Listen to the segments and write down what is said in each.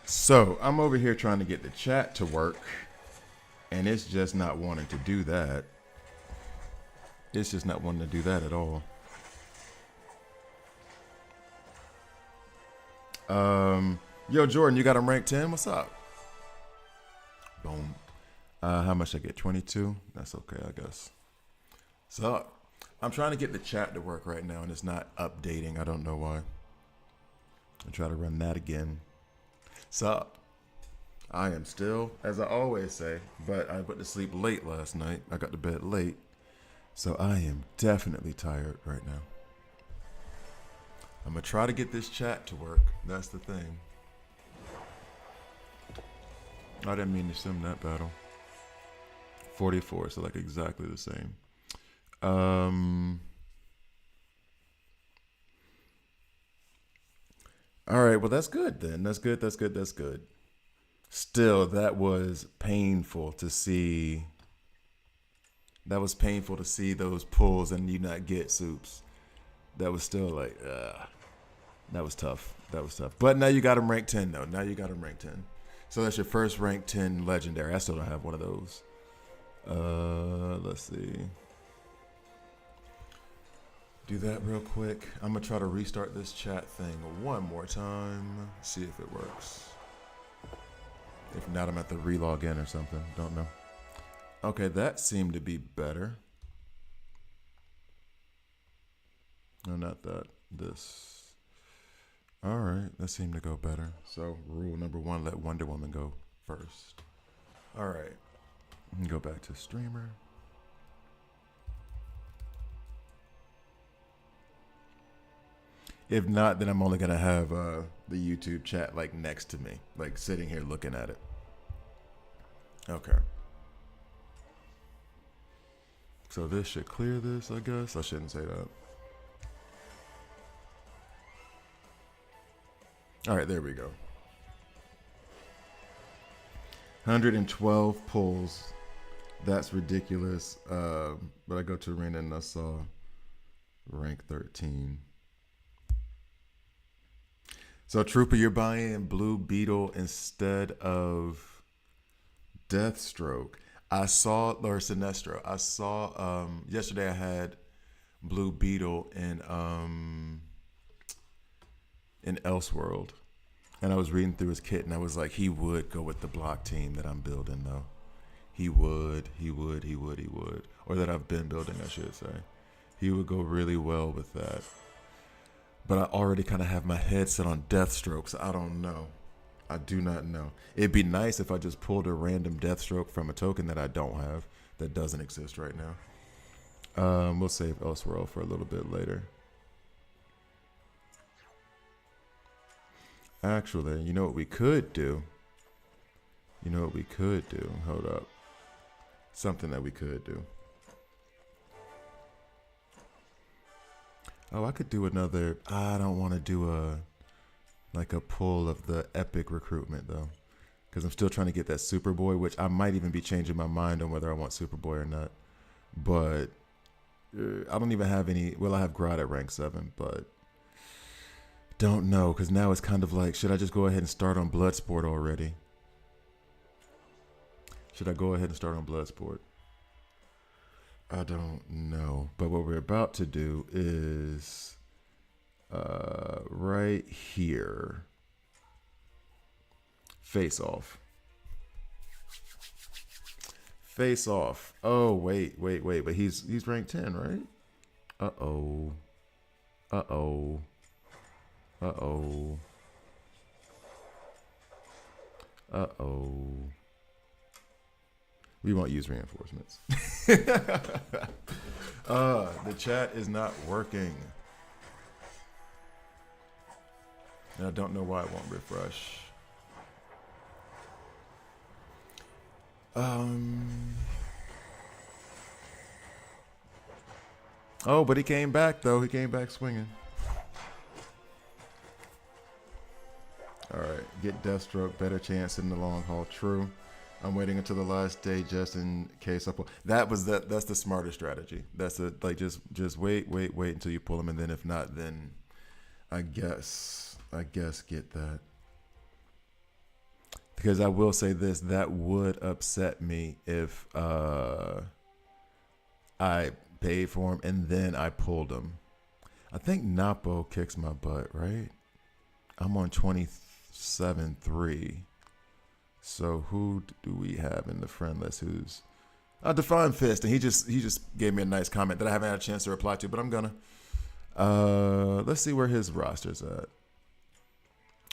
So I'm over here trying to get the chat to work, and it's just not wanting to do that. It's just not wanting to do that at all. Yo, Jordan, you got him ranked 10? What's up? Boom. How much I get? 22? That's okay, I guess. So, I'm trying to get the chat to work right now, and it's not updating. I don't know why. I'll try to run that again. Sup? I am still, as I always say, but I went to sleep late last night. I got to bed late. So I am definitely tired right now. I'm going to try to get this chat to work. That's the thing. I didn't mean to sim that battle. 44, so like exactly the same. All right, well, that's good then. That's good, that's good, that's good. Still, that was painful to see. That was painful to see those pulls and you not get soups. That was still like, that was tough. That was tough. But now you got him ranked 10, though. Now you got him ranked 10. So that's your first ranked 10 legendary. I still don't have one of those. Let's see. Do that real quick. I'm going to try to restart this chat thing one more time. See if it works. If not, I'm going to have to relog in or something. Don't know. Okay, that seemed to be better. No, not that. This. All right, that seemed to go better. So, rule number 1, let Wonder Woman go first. All right. Go back to streamer. If not, then I'm only going to have the YouTube chat like next to me, like sitting here looking at it. Okay. So this should clear this, I guess. I shouldn't say that. All right, there we go. 112 pulls. That's ridiculous. But I go to arena and I saw rank 13. So Trooper, you're buying Blue Beetle instead of Deathstroke. I saw, or Sinestro. I saw yesterday I had Blue Beetle in Elseworld. And I was reading through his kit and I was like, he would go with the block team that I'm building though. He would. Or that I've been building, I should say. He would go really well with that. But I already kind of have my head set on Deathstroke, so I don't know. I do not know. It'd be nice if I just pulled a random Deathstroke from a token that I don't have, that doesn't exist right now. We'll save Elseworld for a little bit later. Actually, you know what we could do? Hold up. Something that we could do. Oh, I could do another. I don't want to do a pull of the epic recruitment though, because I'm still trying to get that Superboy, which I might even be changing my mind on whether I want Superboy or not. But I don't even have any. Well, I have Grodd at rank 7, but don't know, because now it's kind of like, should I just go ahead and start on Bloodsport already? Should I go ahead and start on Bloodsport? I don't know. But what we're about to do is right here. Face off. Face off. Oh, wait. But he's ranked 10, right? Uh-oh. Uh-oh. Uh-oh. Uh-oh. We won't use reinforcements. The chat is not working. And I don't know why it won't refresh. Oh, but he came back, though. He came back swinging. All right, get Deathstroke, better chance in the long haul. True. I'm waiting until the last day just in case I pull. That's the smarter strategy. That's just wait until you pull them, and then if not, then I guess get that. Because I will say this, that would upset me if I paid for him and then I pulled him. I think Napo kicks my butt, right? I'm on 27-3. So who do we have in the friend list? Who's Define Fist, and he just gave me a nice comment that I haven't had a chance to reply to, but I'm gonna. Let's see where his roster's at.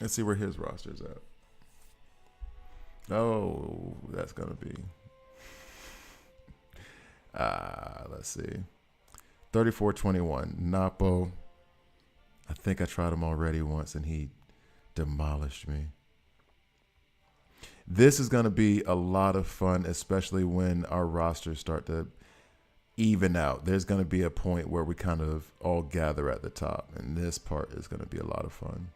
Let's see where his roster's at. Oh, that's gonna be. Let's see. 34-21. Napo. I think I tried him already once, and he demolished me. This is going to be a lot of fun, especially when our rosters start to even out. There's going to be a point where we kind of all gather at the top, and this part is going to be a lot of fun.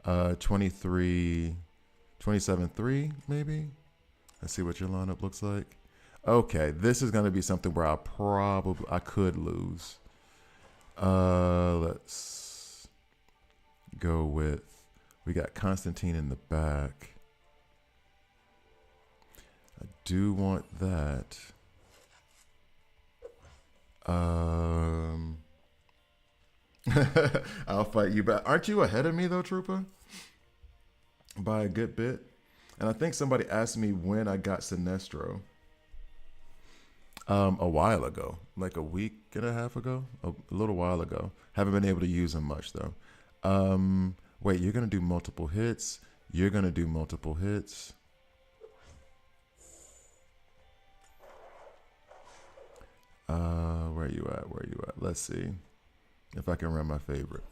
27-3, maybe? Let's see what your lineup looks like. Okay, this is going to be something where I could lose. Let's go with, we got Constantine in the back. I do want that. I'll fight you back. Aren't you ahead of me though, Trooper? By a good bit. And I think somebody asked me when I got Sinestro. A while ago, like a week and a half ago, a little while ago. Haven't been able to use him much though. Wait, you're gonna do multiple hits. You're gonna do multiple hits. Where you at? Where you at? Let's see if I can run my favorite.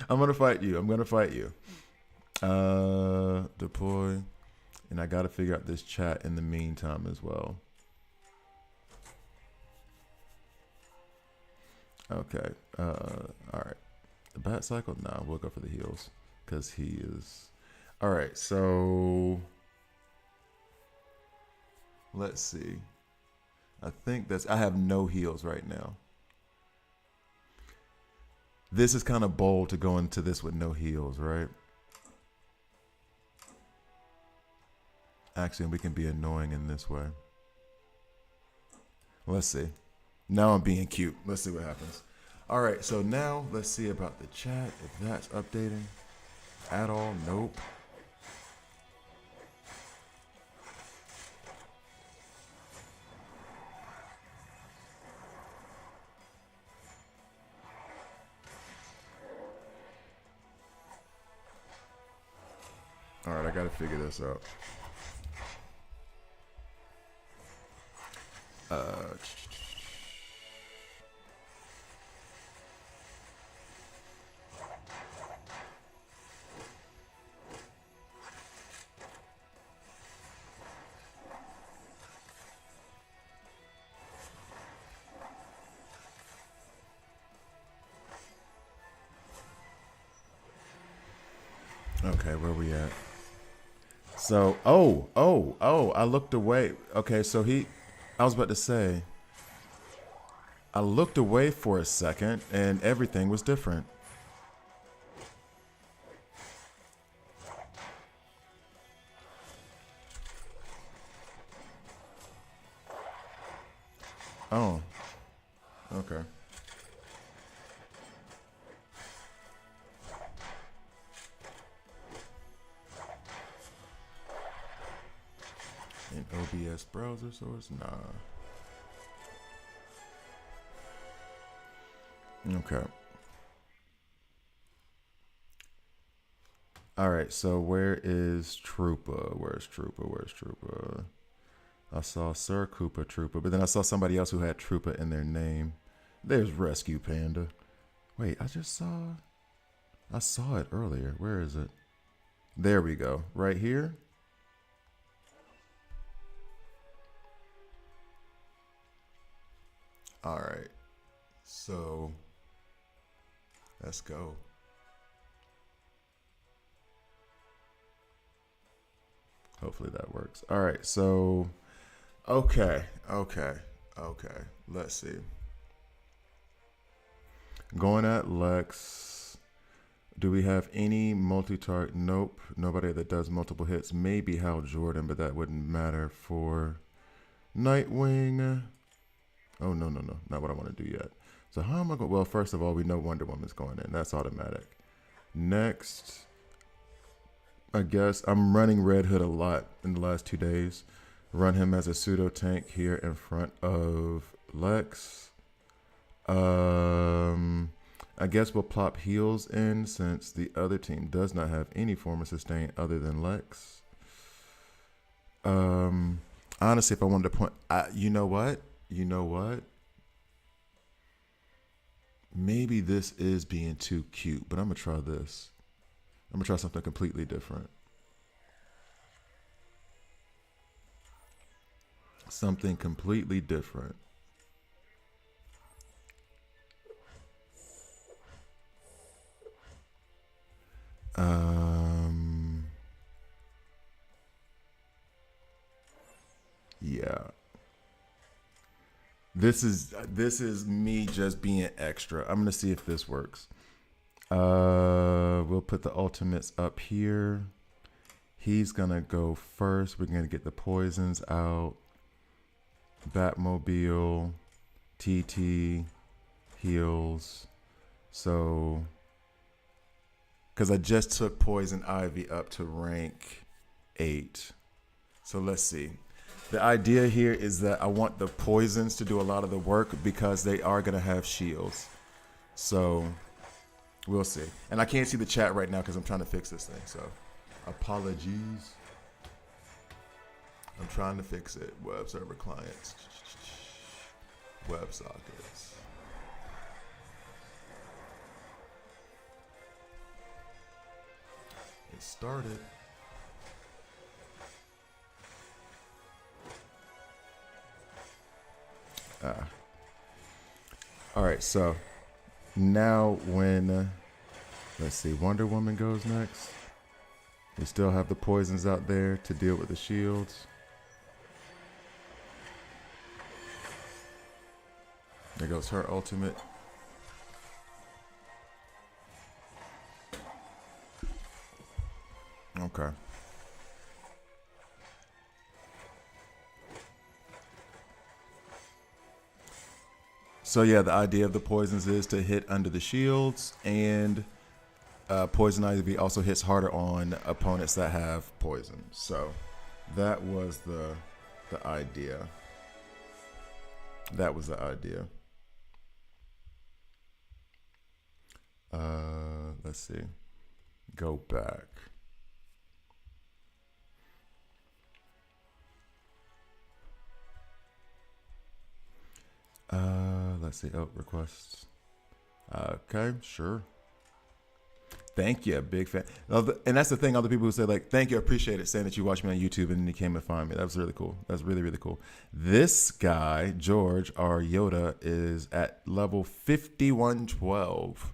I'm gonna fight you. I'm gonna fight you. Deploy. And I got to figure out this chat in the meantime as well. Okay. All right. The bat cycle? Nah, we'll go for the heals. Because he is... All right, so... Let's see. I think that's... I have no heals right now. This is kind of bold to go into this with no heals, right? Actually, we can be annoying in this way. Let's see. Now I'm being cute. Let's see what happens. All right, so now let's see about the chat. If that's updating at all. Nope. All right, I got to figure this out. Okay, where we at? So, I looked away. Okay, so I was about to say, I looked away for a second and everything was different. Oh, okay. An OBS browser source? Nah. Okay. All right, so where is Trooper? Where's Trooper? Where's Trooper? I saw Sir Koopa Trooper, but then I saw somebody else who had Trooper in their name. There's Rescue Panda. Wait, I saw it earlier. Where is it? There we go. Right here. All right. So let's go. Hopefully that works. All right. So, okay. Let's see. Going at Lex, Do we have any multi-target? Nope. Nobody that does multiple hits. Maybe Hal Jordan, but that wouldn't matter for Nightwing. Oh, no, no, no. Not what I want to do yet. So how am I going? Well, first of all, we know Wonder Woman's going in. That's automatic. Next, I guess I'm running Red Hood a lot in the last 2 days. Run him as a pseudo tank here in front of Lex. I guess we'll plop heals in since the other team does not have any form of sustain other than Lex. Honestly, if I wanted to point, you know what? You know what? Maybe this is being too cute, but I'm going to try this. I'm going to try something completely different. Something completely different. Yeah. This is me just being extra. I'm gonna see if this works. We'll put the ultimates up here. He's gonna go first. We're gonna get the poisons out. Batmobile, TT, heals. So, because I just took Poison Ivy up to rank 8. So let's see. The idea here is that I want the poisons to do a lot of the work because they are going to have shields. So we'll see. And I can't see the chat right now because I'm trying to fix this thing. So apologies. I'm trying to fix it. Web server clients. Web sockets. It started. All right, so now when, let's see, Wonder Woman goes next. We still have the poisons out there to deal with the shields. There goes her ultimate. Okay. So yeah, the idea of the poisons is to hit under the shields, and Poison Ivy also hits harder on opponents that have poison. So that was the idea. That was the idea. Let's see. Go back. Let's see. Oh, requests. Okay, sure. Thank you, big fan. And that's the thing. Other people who say like, "Thank you, appreciate it," saying that you watch me on YouTube and then you came and find me. That was really cool. That's really really cool. This guy, George, our Yoda, is at level 5112.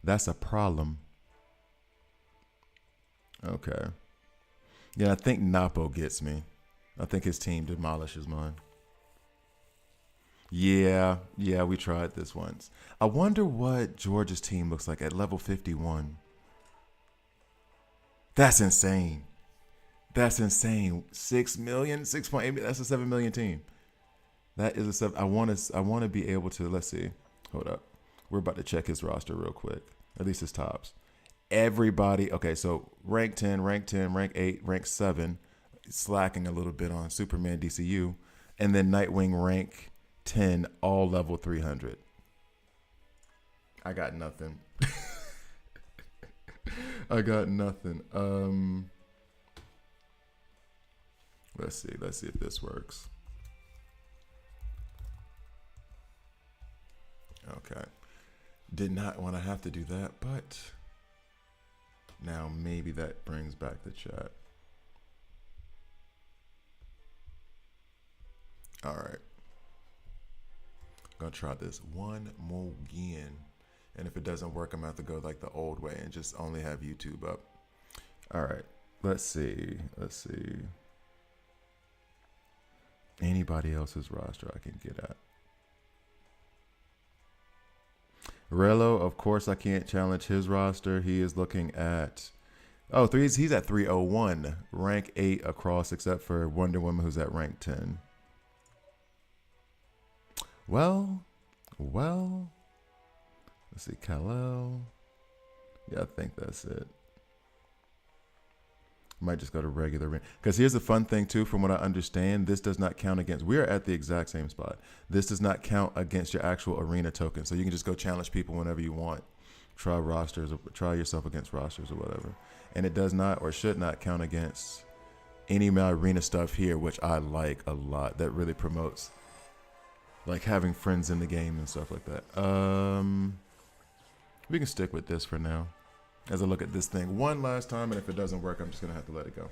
That's a problem. Okay. Yeah, I think Napo gets me. I think his team demolishes mine. Yeah, we tried this once. I wonder what George's team looks like at level 51. That's insane. That's insane. 6 million, 6.8 million. That's a 7 million team. That is a 7. I want to be able to, let's see. Hold up. We're about to check his roster real quick. At least his tops. Everybody, okay, so rank 10, rank 10, rank 8, rank 7, slacking a little bit on Superman DCU, and then Nightwing rank 10, all level 300. I got nothing. I got nothing. Let's see if this works. Okay. Did not want to have to do that, but now maybe that brings back the chat. All right. Gonna try this one more again. And if it doesn't work, I'm gonna have to go like the old way and just only have YouTube up. All right. Let's see. Anybody else's roster I can get at. Relo, of course, I can't challenge his roster. He is looking at he's at 301, rank 8 across, except for Wonder Woman, who's at rank 10. Well, let's see, Kal-El. Yeah, I think that's it. Might just go to regular arena. Because here's the fun thing, too, from what I understand, this does not count against, we are at the exact same spot. This does not count against your actual arena token. So you can just go challenge people whenever you want. Try rosters, or try yourself against rosters or whatever. And it does not or should not count against any of my arena stuff here, which I like a lot. That really promotes like having friends in the game and stuff like that. We can stick with this for now as I look at this thing one last time, and if it doesn't work, I'm just gonna have to let it go.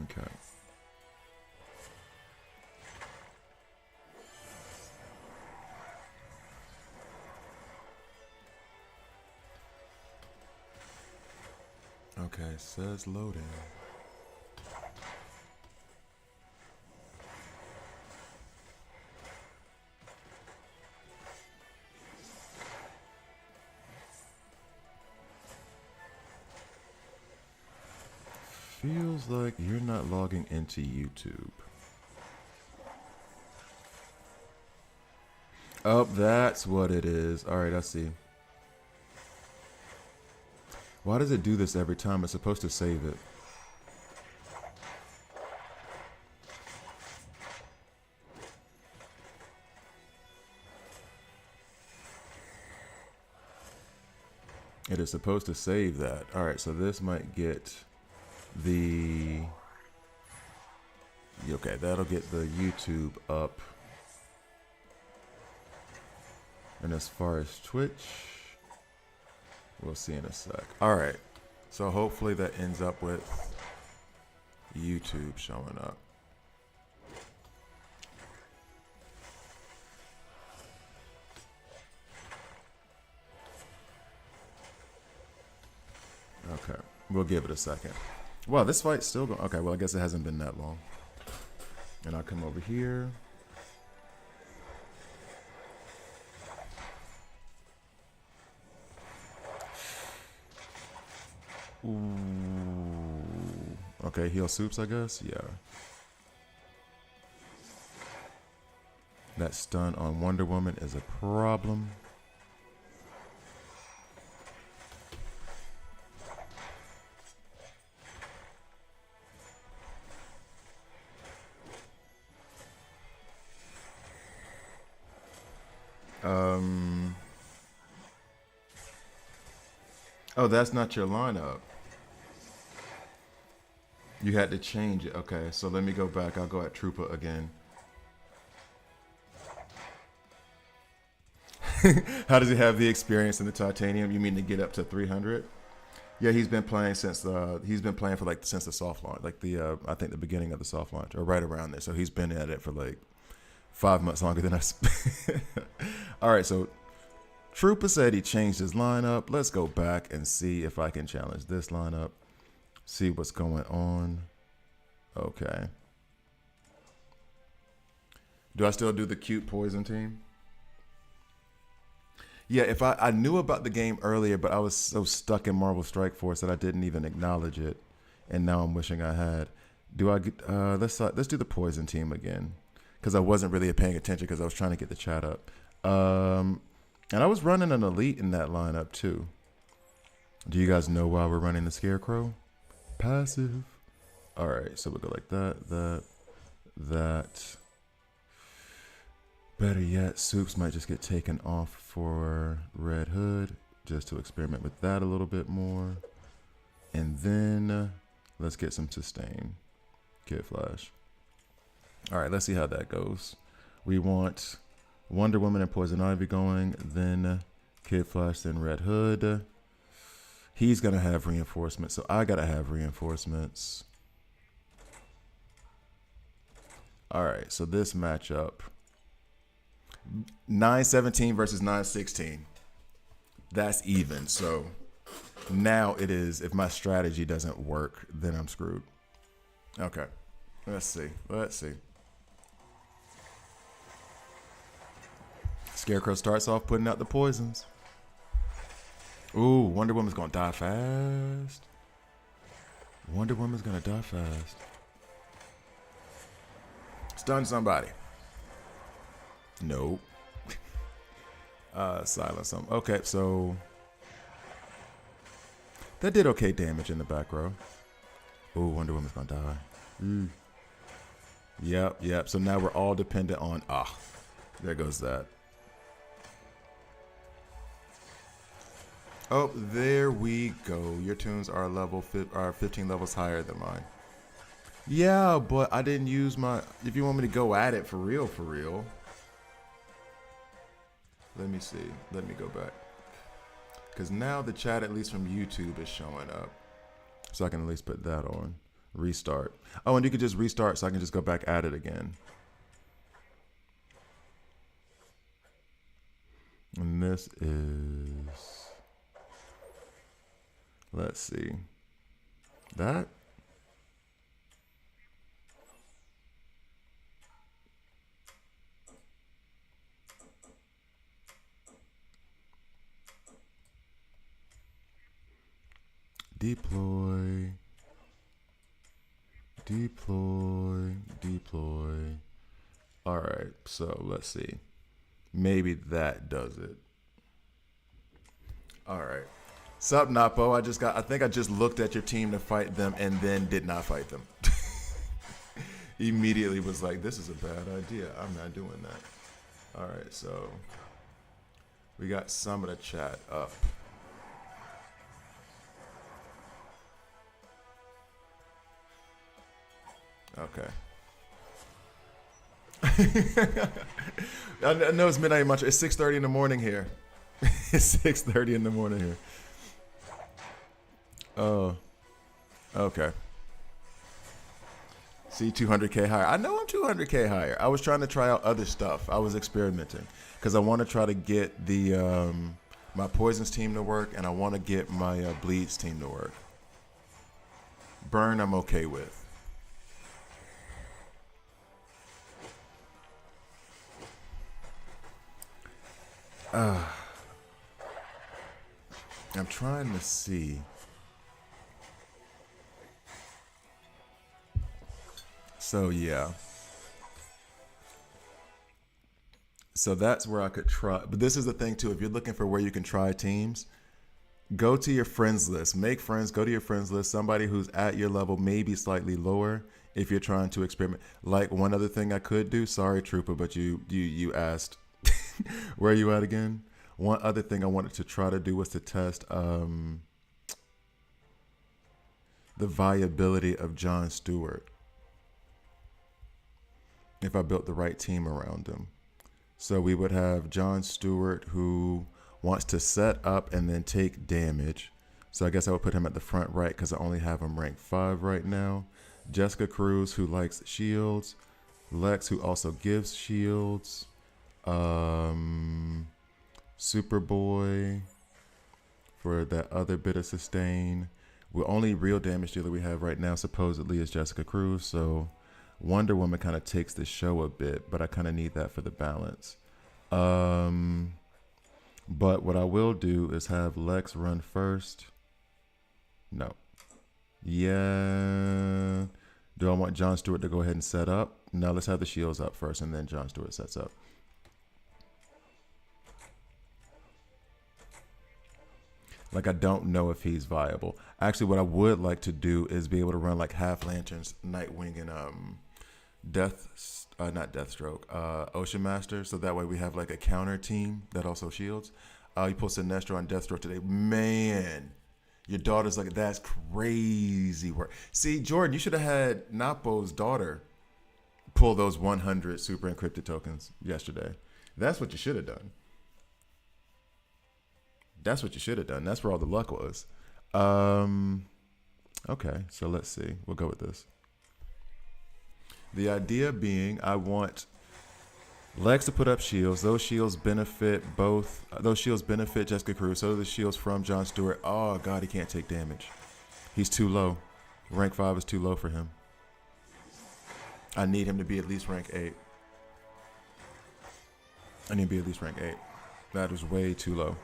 Okay. Okay, says loading. Feels like you're not logging into YouTube. Oh, that's what it is. All right, I see. Why does it do this every time? It's supposed to save it. It is supposed to save that. All right, so this might get the... Okay, that'll get the YouTube up. And as far as Twitch, we'll see in a sec. All right, so hopefully that ends up with YouTube showing up. Okay, we'll give it a second. Wow, this fight's still going. Okay, well, I guess it hasn't been that long. And I'll come over here. Ooh. Okay, heal soups, I guess. Yeah. That stun on Wonder Woman is a problem. Oh, that's not your lineup. You had to change it. Okay, so let me go back. I'll go at Trooper again. How does he have the experience in the titanium? You mean to get up to 300? Yeah, he's been playing since since the soft launch, like the I think the beginning of the soft launch, or right around there. So he's been at it for like 5 months longer than us. All right, so Trooper said he changed his lineup. Let's go back and see if I can challenge this lineup. See what's going on. Okay. Do I still do the cute poison team? Yeah, if I knew about the game earlier, but I was so stuck in Marvel Strike Force that I didn't even acknowledge it, and now I'm wishing I had. Do I get? Let's do the poison team again, because I wasn't really paying attention because I was trying to get the chat up. And I was running an elite in that lineup too. Do you guys know why we're running the Scarecrow? Passive. All right, so we'll go like that. Better yet, Soups might just get taken off for Red Hood, just to experiment with that a little bit more. And then let's get some sustain. Kid Flash. All right, let's see how that goes. We want Wonder Woman and Poison Ivy going, then Kid Flash, then Red Hood. He's going to have reinforcements, so I got to have reinforcements. All right, so this matchup, 917 versus 916. That's even. So now it is. If my strategy doesn't work, then I'm screwed. Okay. Let's see. Let's see. Scarecrow starts off putting out the poisons. Ooh, Wonder Woman's gonna die fast. Wonder Woman's gonna die fast. Stun somebody. Nope. Silence them. Okay, so that did okay damage in the back row. Ooh, Wonder Woman's gonna die. Yep. So now we're all dependent on there goes that. Oh, there we go. Your tunes are are 15 levels higher than mine. Yeah, but I didn't use my. If you want me to go at it for real. Let me see. Let me go back. Because now the chat, at least from YouTube, is showing up. So I can at least put that on. Restart. Oh, and you can just restart so I can just go back at it again. And this is... Let's see. That... Deploy. All right, so let's see. Maybe that does it. All right. Sup, Napo? I think I just looked at your team to fight them and then did not fight them. Immediately was like, this is a bad idea. I'm not doing that. All right, so we got some of the chat up. Okay. I know it's midnight much. It's 6:30 in the morning here. It's 6:30 in the morning here. Oh. Okay. See, 200K higher. I know I'm 200K higher. I was trying to try out other stuff. I was experimenting because I want to try to get the my Poisons team to work, and I want to get my Bleeds team to work. Burn, I'm okay with. I'm trying to see. So yeah. So that's where I could try. But this is the thing too. If you're looking for where you can try teams, go to your friends list. Make friends. Go to your friends list. Somebody who's at your level, maybe slightly lower. If you're trying to experiment. Like one other thing I could do. Sorry, Trooper, but you asked. Where are you at again? One other thing I wanted to try to do was to test the viability of Jon Stewart. If I built the right team around him. So we would have Jon Stewart, who wants to set up and then take damage. So I guess I would put him at the front right because I only have him ranked 5 right now. Jessica Cruz, who likes shields. Lex, who also gives shields. Superboy for that other bit of sustain. The only real damage dealer we have right now supposedly is Jessica Cruz, so Wonder Woman kind of takes the show a bit, but I kind of need that for the balance. But what I will do is have Lex run first. No. Yeah. Do I want Jon Stewart to go ahead and set up? No, let's have the shields up first and then Jon Stewart sets up. Like, I don't know if he's viable. Actually, what I would like to do is be able to run like half lanterns, Nightwing, and not Deathstroke, Ocean Master. So that way we have like a counter team that also shields. You pull Sinestro on Deathstroke today. Man, your daughter's like, that's crazy work. See, Jordan, you should have had Napo's daughter pull those 100 super encrypted tokens yesterday. That's what you should have done. That's what you should have done. That's where all the luck was. Okay, so let's see. We'll go with this. The idea being I want Legs to put up shields. Those shields benefit both. Those shields benefit Jessica Cruz. So do the shields from Jon Stewart. Oh God, he can't take damage. He's too low. Rank 5 is too low for him. I need him to be at least rank 8. I need to be at least rank 8. That is way too low.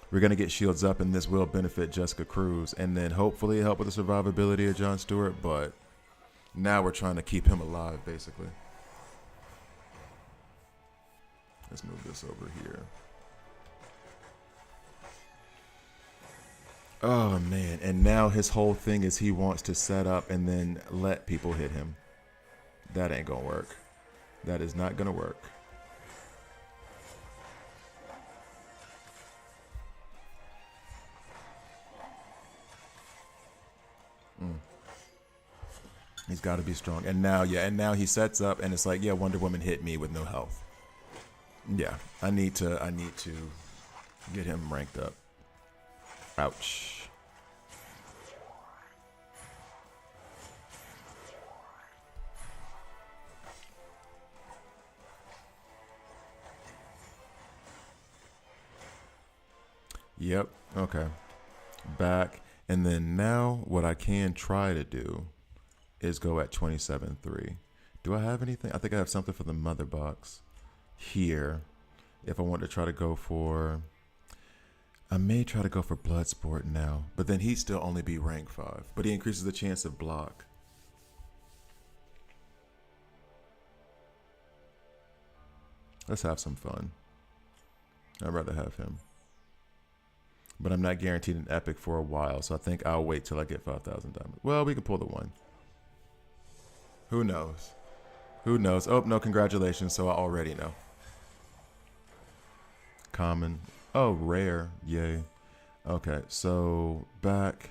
We're going to get shields up, and this will benefit Jessica Cruz, and then hopefully help with the survivability of Jon Stewart, but now we're trying to keep him alive, basically. Let's move this over here. Oh, man. And now his whole thing is he wants to set up and then let people hit him. That ain't going to work. That is not going to work. He's got to be strong. And now, and now he sets up and it's like, yeah, Wonder Woman hit me with no health. Yeah, I need to get him ranked up. Ouch. Yep. Okay. Back. And then now what I can try to do is go at 27.3. Do I have anything? I think I have something for the mother box here. If I want to try to go for, I may try to go for Bloodsport now, but then he'd still only be rank 5, but he increases the chance of block. Let's have some fun. I'd rather have him. But I'm not guaranteed an epic for a while, so I think I'll wait till I get 5,000 diamonds. Well, we can pull the 1. Who knows? Who knows? Oh, no, congratulations. So I already know. Common. Oh, rare. Yay. Okay, so back.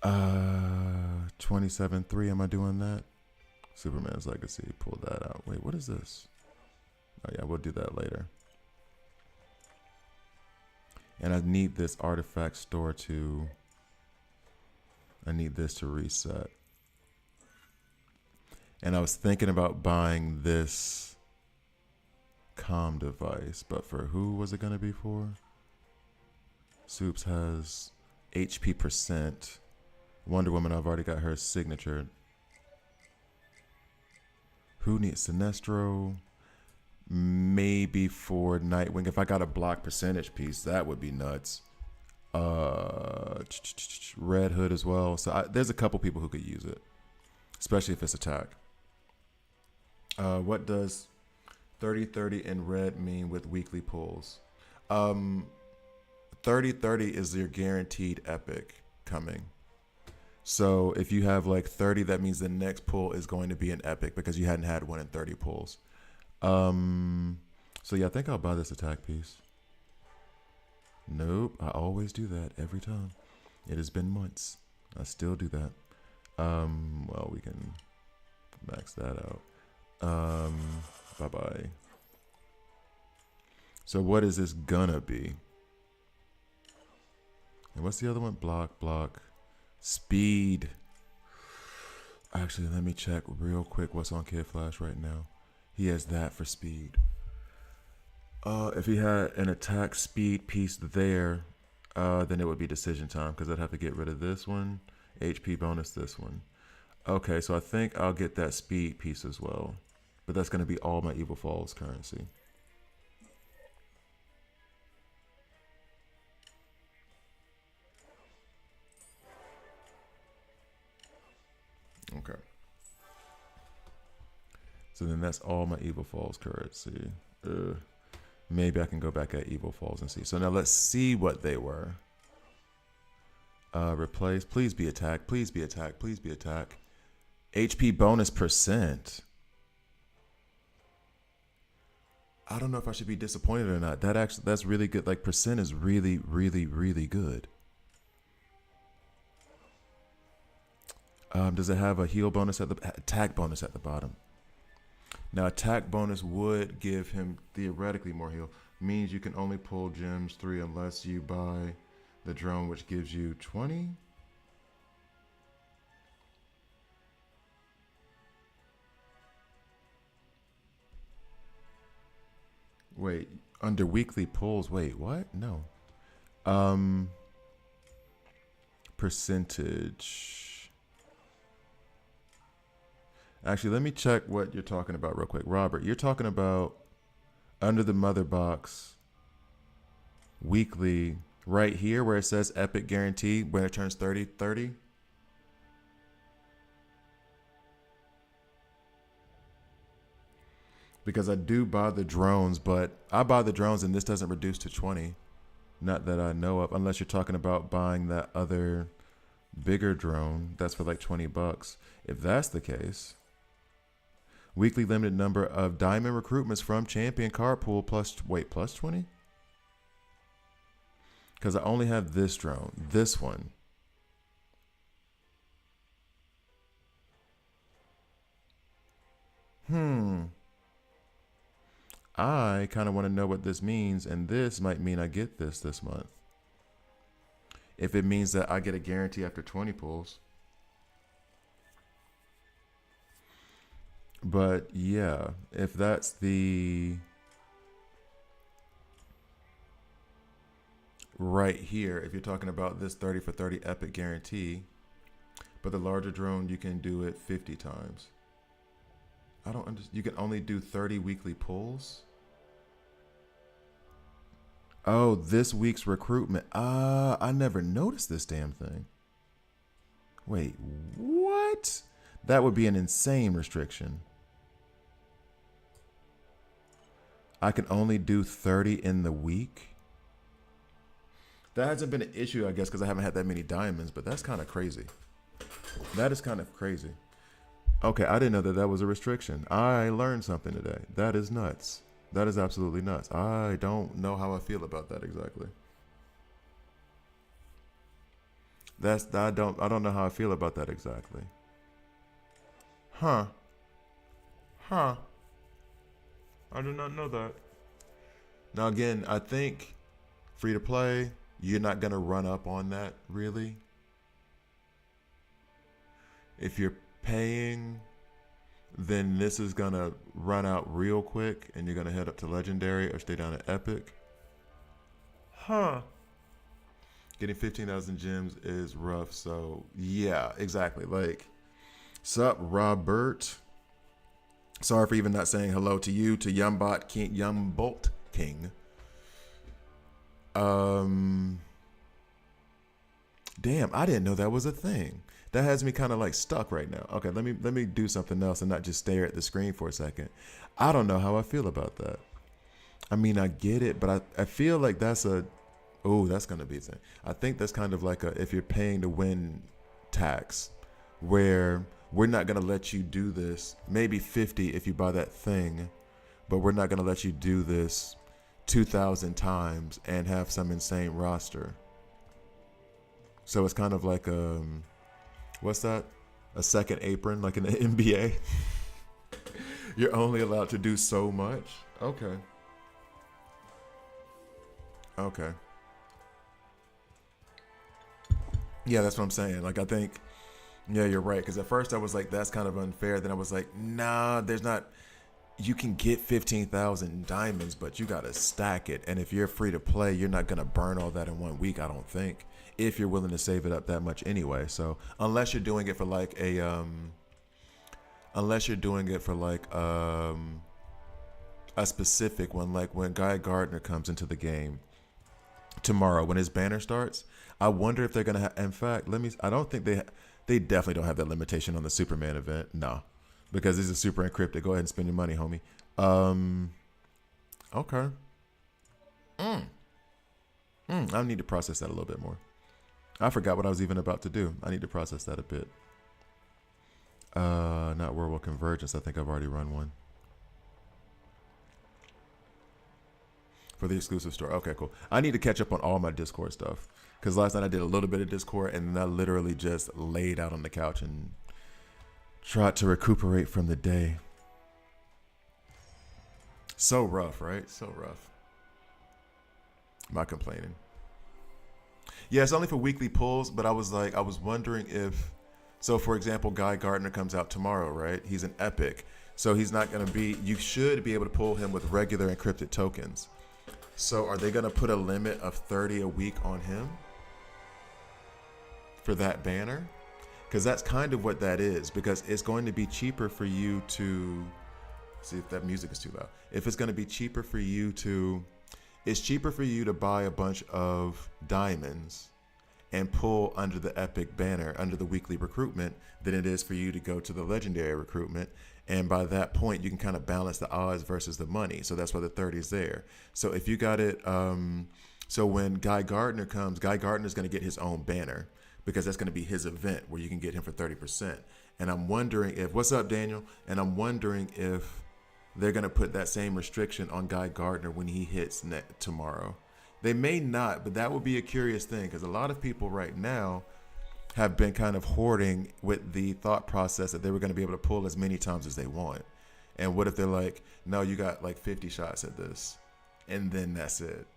27.3. Am I doing that? Superman's Legacy. Pull that out. Wait, what is this? Oh, yeah, we'll do that later. And I need this artifact store to... I need this to reset. And I was thinking about buying this comm device, but for who was it going to be for? Soups has HP percent. Wonder Woman, I've already got her signature. Who needs Sinestro? Maybe for Nightwing. If I got a block percentage piece, that would be nuts. Red Hood as well. So there's a couple people who could use it, especially if it's attack. What does 30-30 in red mean with weekly pulls? 30-30 is your guaranteed epic coming. So if you have like 30, that means the next pull is going to be an epic because you hadn't had one in 30 pulls. So yeah, I think I'll buy this attack piece. Nope, I always do that every time. It has been months. I still do that. Well, we can max that out. Bye-bye. So what is this gonna be? And what's the other one? Block. Speed. Actually, let me check real quick what's on Kid Flash right now. He has that for speed. If he had an attack speed piece there, then it would be decision time because I'd have to get rid of this one. HP bonus this one. Okay, so I think I'll get that speed piece as well. But that's going to be all my Evil Falls currency. Okay. So then that's all my Evil Falls currency. Maybe I can go back at Evil Falls and see. So now let's see what they were. Replace. Please be attack. Please be attack. Please be attack. HP bonus percent. I don't know if I should be disappointed or not. That's really good. Like percent is really, really, really good. Does it have a heal bonus at the attack bonus at the bottom? Now attack bonus would give him theoretically more heal. Means you can only pull gems 3 unless you buy the drone, which gives you 20. Wait, under weekly pulls. Wait, what? No. Um, percentage. Actually, let me check what you're talking about real quick. Robert, you're talking about under the mother box weekly right here where it says Epic Guarantee when it turns 30. Because I do buy the drones, but I buy the drones and this doesn't reduce to 20. Not that I know of, unless you're talking about buying that other bigger drone that's for like $20. If that's the case, weekly limited number of diamond recruitments from champion card pool plus 20? Because I only have this drone, this one. I kind of want to know what this means, and this might mean I get this month. If it means that I get a guarantee after 20 pulls. But yeah, if that's the right here, if you're talking about this 30 for 30 epic guarantee, but the larger drone, you can do it 50 times. I don't understand. You can only do 30 weekly pulls. Oh, this week's recruitment. I never noticed this damn thing. Wait, what? That would be an insane restriction. I can only do 30 in the week. That hasn't been an issue, I guess, because I haven't had that many diamonds, but that's kind of crazy. That is kind of crazy. Okay, I didn't know that was a restriction. I learned something today. That is nuts. That is absolutely nuts. I don't know how I feel about that exactly. I don't know how I feel about that exactly. Huh. I did not know that. Now again, I think free to play, you're not gonna run up on that really. If you're paying, then this is gonna run out real quick and you're gonna head up to legendary or stay down at epic. Getting 15,000 gems is rough, so yeah, exactly. Like, sup, Robert? Sorry for even not saying hello to you, to Yumbot King, Yumbolt King. Damn, I didn't know that was a thing. That has me kind of like stuck right now. Okay, let me do something else and not just stare at the screen for a second. I don't know how I feel about that. I mean, I get it, but I feel like that's a, oh, that's gonna be a thing. I think that's kind of like a, if you're paying to win tax, where we're not gonna let you do this. Maybe 50 if you buy that thing, but we're not gonna let you do this 2,000 times and have some insane roster. So it's kind of like what's that? A second apron, like in the NBA. You're only allowed to do so much. Okay. Yeah, that's what I'm saying. Like, I think, yeah, you're right. Because at first I was like, that's kind of unfair. Then I was like, nah, there's not. You can get 15,000 diamonds, but you got to stack it. And if you're free to play, you're not going to burn all that in 1 week, I don't think. If you're willing to save it up that much anyway. So unless you're doing it for like a specific one, like when Guy Gardner comes into the game tomorrow, when his banner starts, I wonder if they're going to have, in fact, I don't think they definitely don't have that limitation on the Superman event. No, because this is super encrypted. Go ahead and spend your money, homie. Okay. I need to process that a little bit more. I forgot what I was even about to do. I need to process that a bit. Not World War Convergence. I think I've already run one. For the exclusive store. Okay, cool. I need to catch up on all my Discord stuff. Because last night I did a little bit of Discord and then I literally just laid out on the couch and tried to recuperate from the day. So rough, right? So rough. I'm not complaining. Yeah, it's only for weekly pulls, but I was wondering if, so for example, Guy Gardner comes out tomorrow, right? He's an epic. So he's not going to be, you should be able to pull him with regular encrypted tokens. So are they going to put a limit of 30 a week on him for that banner? Because that's kind of what that is, because it's going to be cheaper for you to, see if that music is too loud. If it's going to be cheaper for you to, it's cheaper for you to buy a bunch of diamonds and pull under the epic banner, under the weekly recruitment, than it is for you to go to the legendary recruitment. And by that point, you can kind of balance the odds versus the money. So that's why the 30 is there. So if you got it, so when Guy Gardner comes, Guy Gardner is going to get his own banner, because that's going to be his event where you can get him for 30%. And I'm wondering if, what's up, Daniel? And I'm wondering if they're going to put that same restriction on Guy Gardner when he hits tomorrow. They may not, but that would be a curious thing, because a lot of people right now have been kind of hoarding with the thought process that they were going to be able to pull as many times as they want. And what if they're like, no, you got like 50 shots at this, and then that's it?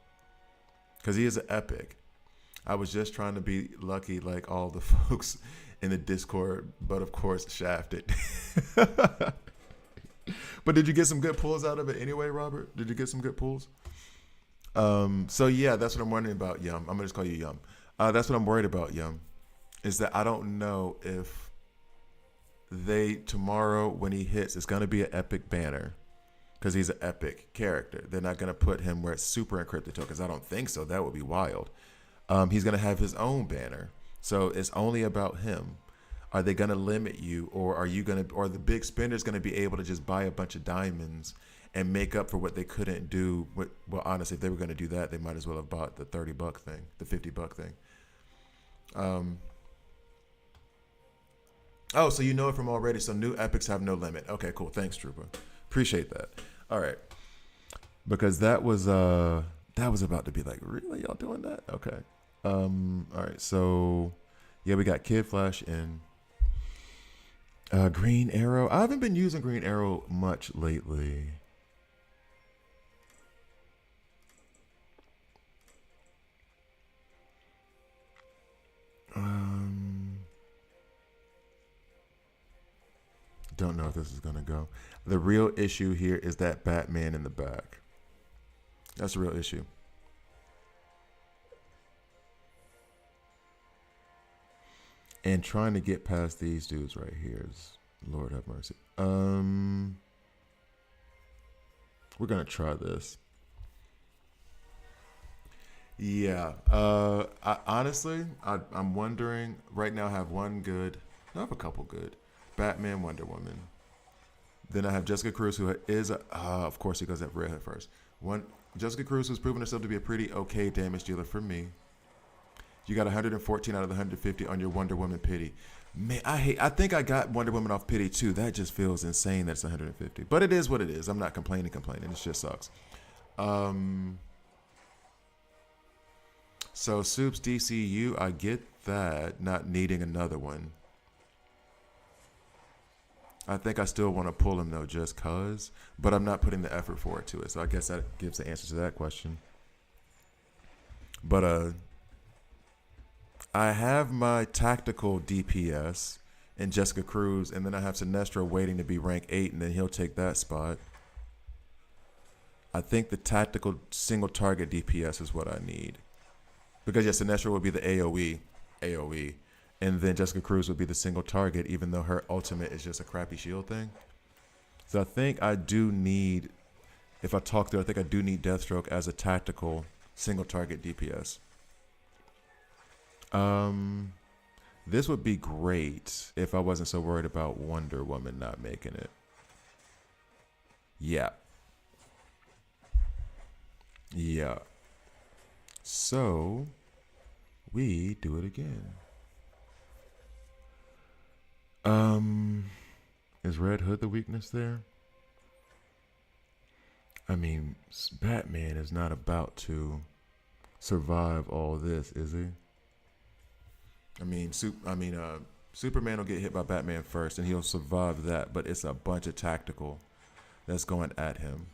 Because he is an epic. I was just trying to be lucky like all the folks in the Discord, but of course shafted. But did you get some good pulls out of it anyway, Robert? Did you get some good pulls? So yeah, that's what I'm wondering about, Yum. I'm gonna just call you Yum. That's what I'm worried about, Yum, is that I don't know if they, tomorrow when he hits, it's gonna be an epic banner, because he's an epic character. They're not gonna put him where it's super encrypted tokens. I don't think so. That would be wild. He's gonna have his own banner, so it's only about him. Are they gonna limit you, or are you gonna, or the big spenders gonna be able to just buy a bunch of diamonds and make up for what they couldn't do? Well, honestly, if they were gonna do that, they might as well have bought the $30 thing, the $50 thing. Oh, so you know it from already. So new epics have no limit. Okay, cool. Thanks, Trooper. Appreciate that. All right, because that was about to be like, really, y'all doing that? Okay. All right. So yeah, we got Kid Flash and Green Arrow. I haven't been using Green Arrow much lately. Don't know if this is gonna go. The real issue here is that Batman in the back. That's the real issue. And trying to get past these dudes right here is, Lord have mercy. We're gonna try this. Yeah. I'm wondering right now. I have one good. I have a couple good. Batman, Wonder Woman. Then I have Jessica Cruz, who is, of course, he goes at Red Hood first. Jessica Cruz, who's proven herself to be a pretty okay damage dealer for me. You got 114 out of the 150 on your Wonder Woman pity. Man, I think I got Wonder Woman off pity too. That just feels insane. That's 150, but it is what it is. I'm not complaining. It just sucks. So Soup's DCU, I get that. Not needing another one. I think I still want to pull him though, just cause. But I'm not putting the effort for it to it. So I guess that gives the answer to that question. But I have my tactical DPS in Jessica Cruz, and then I have Sinestro waiting to be rank 8, and then he'll take that spot. I think the tactical single target DPS is what I need. Because yes, Sinestro would be the AoE. And then Jessica Cruz would be the single target, even though her ultimate is just a crappy shield thing. So I think I do need, if I talk through, I think I do need Deathstroke as a tactical single target DPS. This would be great if I wasn't so worried about Wonder Woman not making it. Yeah. Yeah. So we do it again. Is Red Hood the weakness there? I mean, Batman is not about to survive all this, is he? I mean, Superman will get hit by Batman first, and he'll survive that. But it's a bunch of tactical that's going at him.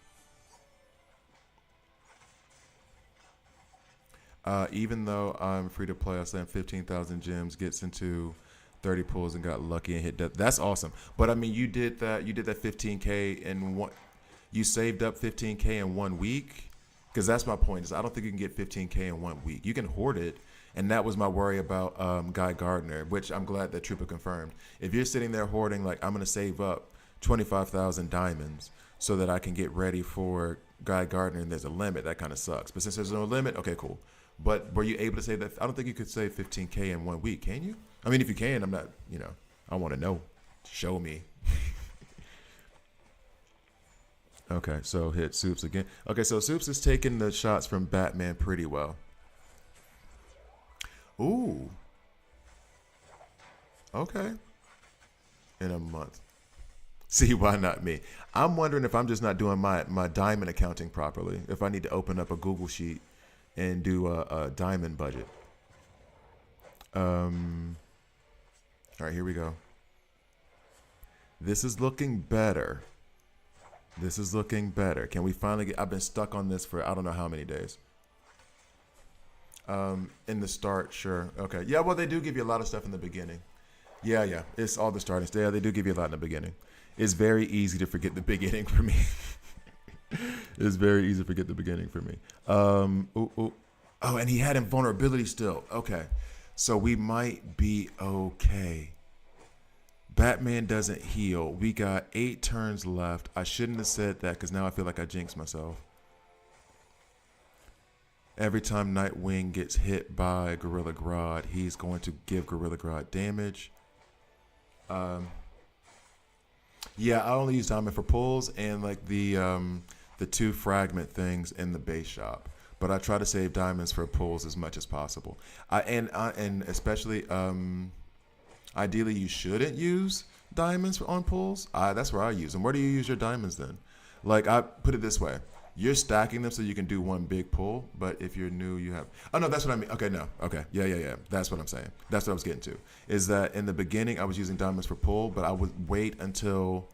Even though I'm free to play, I slam 15,000 gems, gets into 30 pulls and got lucky and hit death. That's awesome. But I mean, you did that 15K in one. You saved up 15K in 1 week. Because that's my point. Is I don't think you can get 15K in 1 week. You can hoard it, and that was my worry about Guy Gardner, which I'm glad that Trooper confirmed. If you're sitting there hoarding, like, I'm going to save up 25,000 diamonds so that I can get ready for Guy Gardner, and there's a limit, that kind of sucks. But since there's no limit, okay, cool. But were you able to save that? I don't think you could save 15K in 1 week, can you? I mean, if you can, I'm not, I want to know. Show me. Okay, so hit Soups again. Okay, so Soups is taking the shots from Batman pretty well. Ooh. Okay. In a month. See, why not me? I'm wondering if I'm just not doing my diamond accounting properly. If I need to open up a Google sheet and do a diamond budget. All right, here we go. This is looking better. This is looking better. Can we finally get... I've been stuck on this for I don't know how many days. In the start, sure. Okay. Yeah, well, they do give you a lot of stuff in the beginning. Yeah. It's all the starting. Yeah, they do give you a lot in the beginning. It's very easy to forget the beginning for me. It's very easy to forget the beginning for me. Oh, and he had invulnerability still. Okay. So we might be okay. Batman doesn't heal. We got 8 turns left. I shouldn't have said that because now I feel like I jinxed myself. Every time Nightwing gets hit by Gorilla Grodd, he's going to give Gorilla Grodd damage. Yeah, I only use diamond for pulls and like the 2 fragment things in the base shop. But I try to save diamonds for pulls as much as possible. And especially ideally you shouldn't use diamonds on pulls. That's where I use them. Where do you use your diamonds then? Like, I put it this way. You're stacking them so you can do one big pull, but if you're new, you have... Oh, no, that's what I mean. Okay, no. Okay, yeah. That's what I'm saying. That's what I was getting to. Is that in the beginning, I was using diamonds for pull, but I would wait until...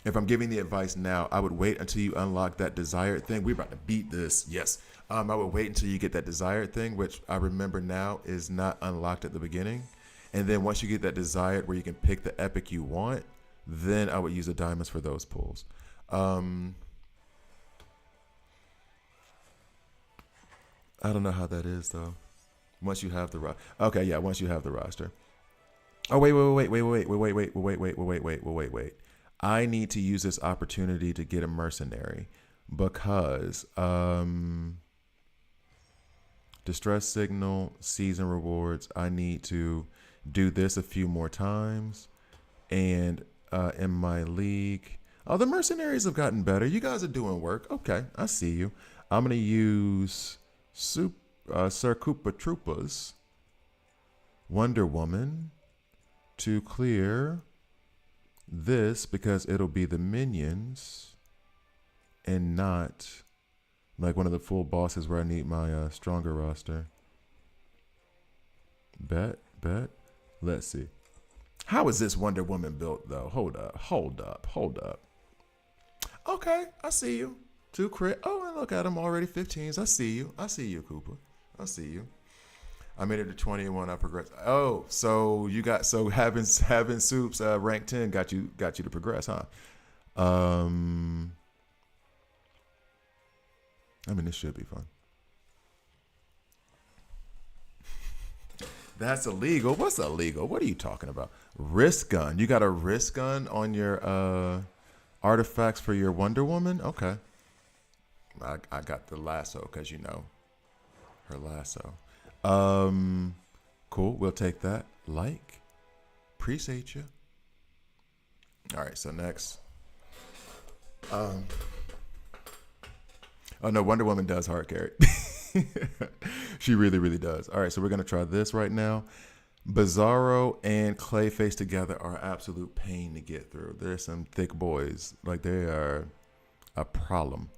If I'm giving the advice now, I would wait until you unlock that desired thing. We're about to beat this. Yes. I would wait until you get that desired thing, which I remember now is not unlocked at the beginning. And then once you get that desired where you can pick the epic you want, then I would use the diamonds for those pulls. I don't know how that is though. Once you have the roster. Okay, yeah, once you have the roster. Oh, wait. I need to use this opportunity to get a mercenary because distress signal, season rewards. I need to do this a few more times. And in my league, the mercenaries have gotten better. You guys are doing work. Okay, I see you. I'm going to use Sir Koopa Troopa's Wonder Woman to clear this because it'll be the minions and not like one of the full bosses where I need my stronger roster. Bet. Let's see. How is this Wonder Woman built though? Hold up. Okay, I see you. 2 crit. Oh, and look at him already 15s. I see you, Koopa. I see you. I made it to 21. I progressed. Oh, so you got having Soups rank 10 got you to progress, huh? I mean, this should be fun. That's illegal. What's illegal? What are you talking about? Wrist gun. You got a wrist gun on your artifacts for your Wonder Woman? Okay. I got the lasso because her lasso. Cool. We'll take that. Appreciate you. All right. So next. Oh no, Wonder Woman does hard carry. She really, really does. All right. So we're going to try this right now. Bizarro and Clayface together are absolute pain to get through. They're some thick boys. Like, they are a problem.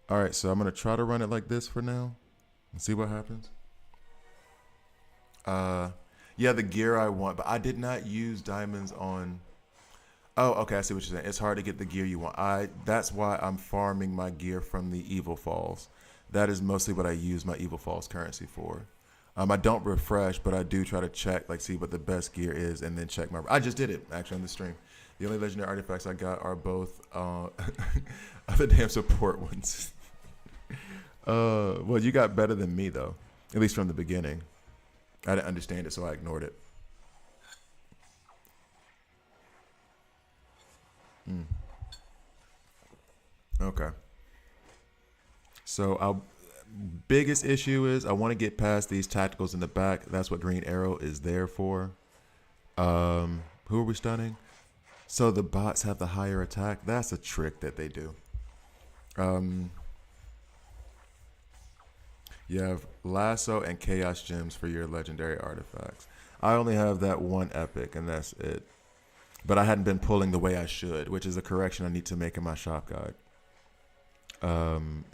All right. So I'm going to try to run it like this for now and see what happens. Yeah, the gear I want, but I did not use diamonds on. Oh, okay, I see what you're saying. It's hard to get the gear you want. That's why I'm farming my gear from the Evil Falls. That is mostly what I use my Evil Falls currency for. I don't refresh, but I do try to check, like, see what the best gear is, and then check my. I just did it actually on the stream. The only legendary artifacts I got are both other damn support ones. Well, you got better than me though, at least from the beginning. I didn't understand it, so I ignored it. Mm. Okay. So our biggest issue is I want to get past these tacticals in the back. That's what Green Arrow is there for. Who are we stunning? So the bots have the higher attack. That's a trick that they do. You have Lasso and Chaos Gems for your legendary artifacts. I only have that one epic, and that's it. But I hadn't been pulling the way I should, which is a correction I need to make in my shop guide.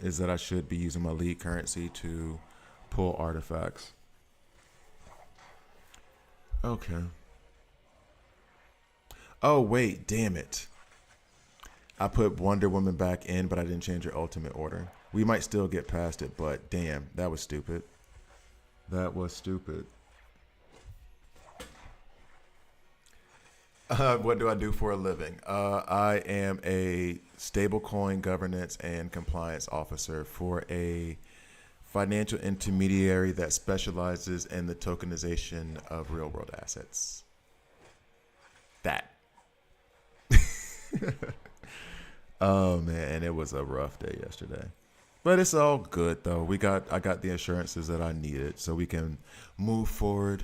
Is that I should be using my lead currency to pull artifacts. Okay. Oh, wait, damn it. I put Wonder Woman back in, but I didn't change her ultimate order. We might still get past it, but damn, that was stupid. That was stupid. What do I do for a living? I am a stablecoin governance and compliance officer for a financial intermediary that specializes in the tokenization of real world assets. That. Oh man, and it was a rough day yesterday. But it's all good though. I got the assurances that I needed, so we can move forward.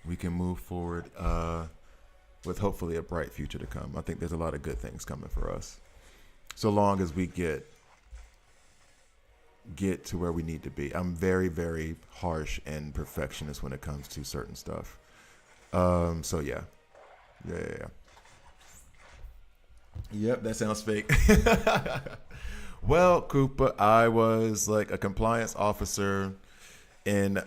We can move forward with hopefully a bright future to come. I think there's a lot of good things coming for us. So long as we get to where we need to be. I'm very, very harsh and perfectionist when it comes to certain stuff. So yeah. Yeah. Yep, that sounds fake. Well, Koopa, I was like a compliance officer in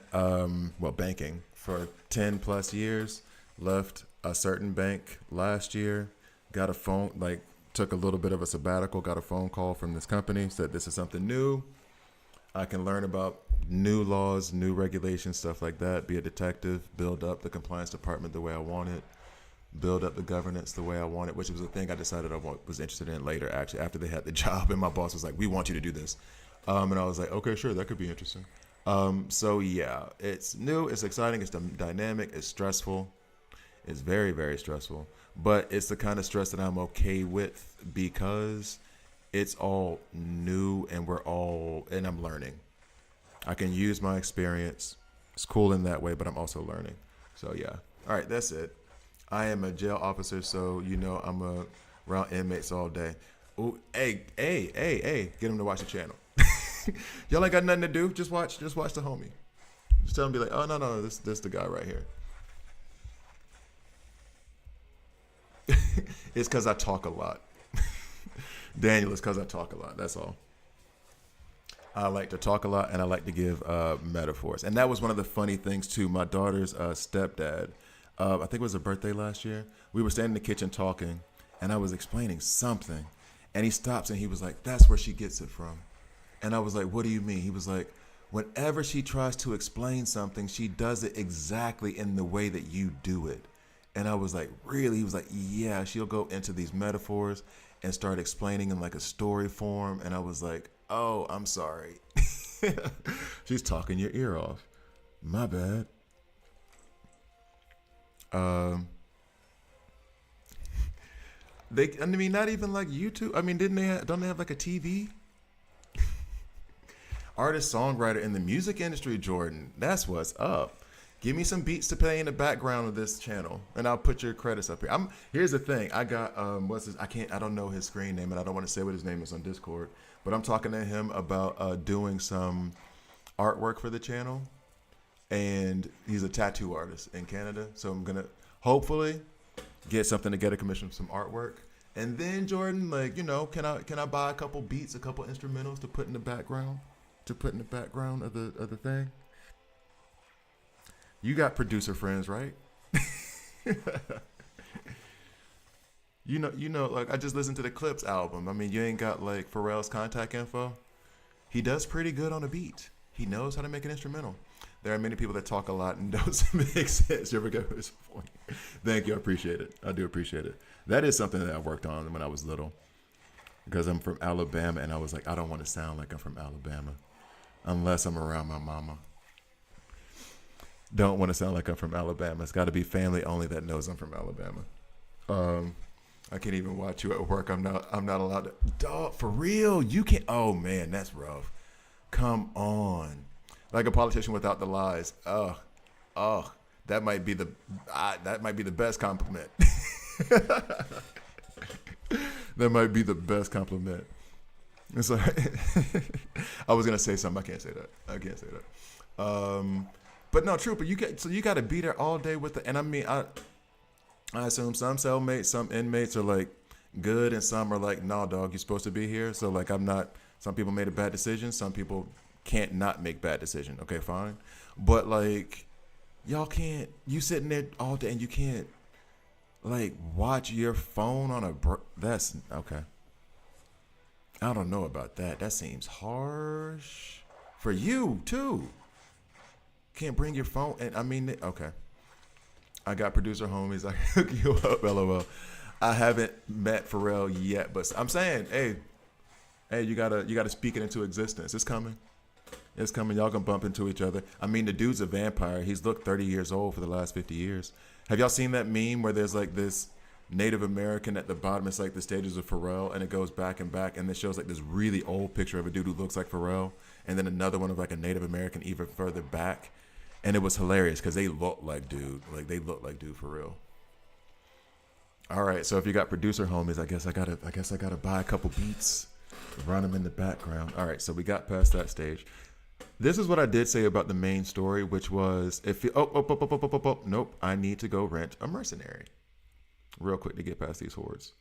banking for 10 plus years. Left a certain bank last year. Got a phone, like took a little bit of a sabbatical, got a phone call from this company, said this is something new. I can learn about new laws, new regulations, stuff like that, be a detective, build up the compliance department the way I want it, build up the governance the way I want it, which was a thing I decided I was interested in later, actually, after they had the job. And my boss was like, we want you to do this. And I was like, okay, sure, that could be interesting. So yeah, it's new, it's exciting, it's dynamic, it's stressful. It's very, very stressful. But it's the kind of stress that I'm okay with because it's all new and I'm learning. I can use my experience. It's cool in that way, but I'm also learning. So yeah. All right, that's it. I am a jail officer, so I'm around inmates all day. Ooh, hey, get them to watch the channel. Y'all ain't got nothing to do. Just watch the homie. Just tell them, be like, oh no, this the guy right here. It's because I talk a lot. Daniel, it's because I talk a lot. That's all. I like to talk a lot, and I like to give metaphors. And that was one of the funny things, too. My daughter's stepdad, I think it was her birthday last year. We were standing in the kitchen talking, and I was explaining something. And he stops, and he was like, that's where she gets it from. And I was like, what do you mean? He was like, whenever she tries to explain something, she does it exactly in the way that you do it. And I was like, really? He was like, yeah, she'll go into these metaphors and start explaining in like a story form. And I was like, oh, I'm sorry. She's talking your ear off. My bad. Not even like YouTube. I mean, don't they have like a TV? Artist, songwriter in the music industry, Jordan. That's what's up. Give me some beats to play in the background of this channel, and I'll put your credits up here. Here's the thing. I got I don't know his screen name, and I don't want to say what his name is on Discord, but I'm talking to him about doing some artwork for the channel, and he's a tattoo artist in Canada. So I'm gonna hopefully get something to get a commission of some artwork, and then Jordan, like, can I buy a couple beats, a couple instrumentals to put in the background, of the thing. You got producer friends, right? Like I just listened to the Clips album. I mean, you ain't got like Pharrell's contact info. He does pretty good on a beat. He knows how to make an instrumental. There are many people that talk a lot and don't make sense. You ever get this point? Thank you. I appreciate it. I do appreciate it. That is something that I worked on when I was little because I'm from Alabama and I was like, I don't want to sound like I'm from Alabama unless I'm around my mama. Don't want to sound like I'm from Alabama. It's got to be family only that knows I'm from Alabama. I can't even watch you at work. I'm not allowed to. Dog, for real? You can't. Oh man, that's rough. Come on. Like a politician without the lies. That might be the best compliment. That might be the best compliment. It's like I was gonna say something. I can't say that. But no, true. But you got to be there all day with the. And I mean, I assume some cellmates, some inmates are like good, and some are like, nah, dog, you're supposed to be here. So like, I'm not. Some people made a bad decision. Some people can't not make bad decision. Okay, fine. But like, y'all can't. You sitting there all day and you can't like watch your phone on a. That's okay. I don't know about that. That seems harsh for you too. Can't bring your phone, and I mean, okay. I got producer homies. I hook you up, LOL. I haven't met Pharrell yet, but I'm saying, hey, you gotta speak it into existence. It's coming. It's coming. Y'all gonna bump into each other. I mean, the dude's a vampire. He's looked 30 years old for the last 50 years. Have y'all seen that meme where there's like this Native American at the bottom? It's like the stages of Pharrell, and it goes back and back, and it shows like this really old picture of a dude who looks like Pharrell, and then another one of like a Native American even further back. And it was hilarious because they look like dude. Like they look like dude for real. All right, so if you got producer homies, I guess I gotta buy a couple beats, run them in the background. All right, so we got past that stage. This is what I did say about the main story, which was if you nope, I need to go rent a mercenary. Real quick to get past these hordes.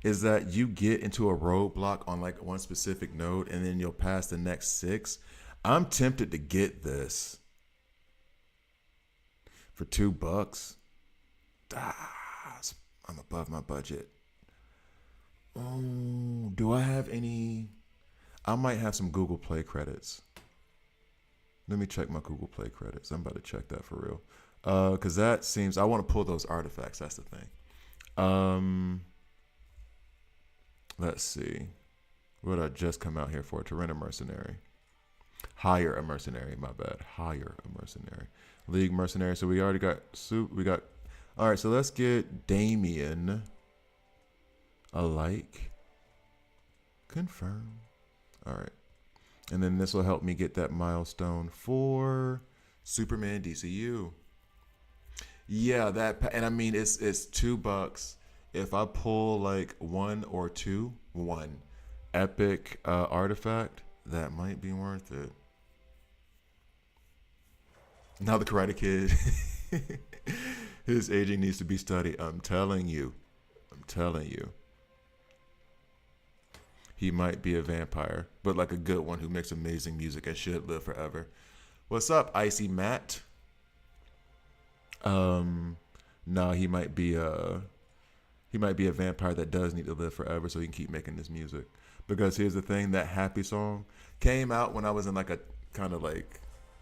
Is that you get into a roadblock on like one specific node and then you'll pass the next 6. I'm tempted to get this for $2. I'm above my budget. Do I have any? I might have some Google Play credits. Let me check my Google Play credits. I'm about to check that for real. Because that seems, I want to pull those artifacts. That's the thing. Let's see. What did I just come out here for? To rent a mercenary. Hire a mercenary, my bad. Hire a mercenary. League mercenary. So we already got Soup. We got. All right, so let's get Damien. Alike. Confirm. All right. And then this will help me get that milestone for Superman DCU. Yeah, that. And I mean, it's $2. If I pull like one epic artifact, that might be worth it. Now the Karate Kid, his aging needs to be studied. I'm telling you. He might be a vampire, but like a good one who makes amazing music and should live forever. What's up, Icy Matt? No, he might be a vampire that does need to live forever so he can keep making this music. Because here's the thing, that Happy song came out when I was in like a kind of like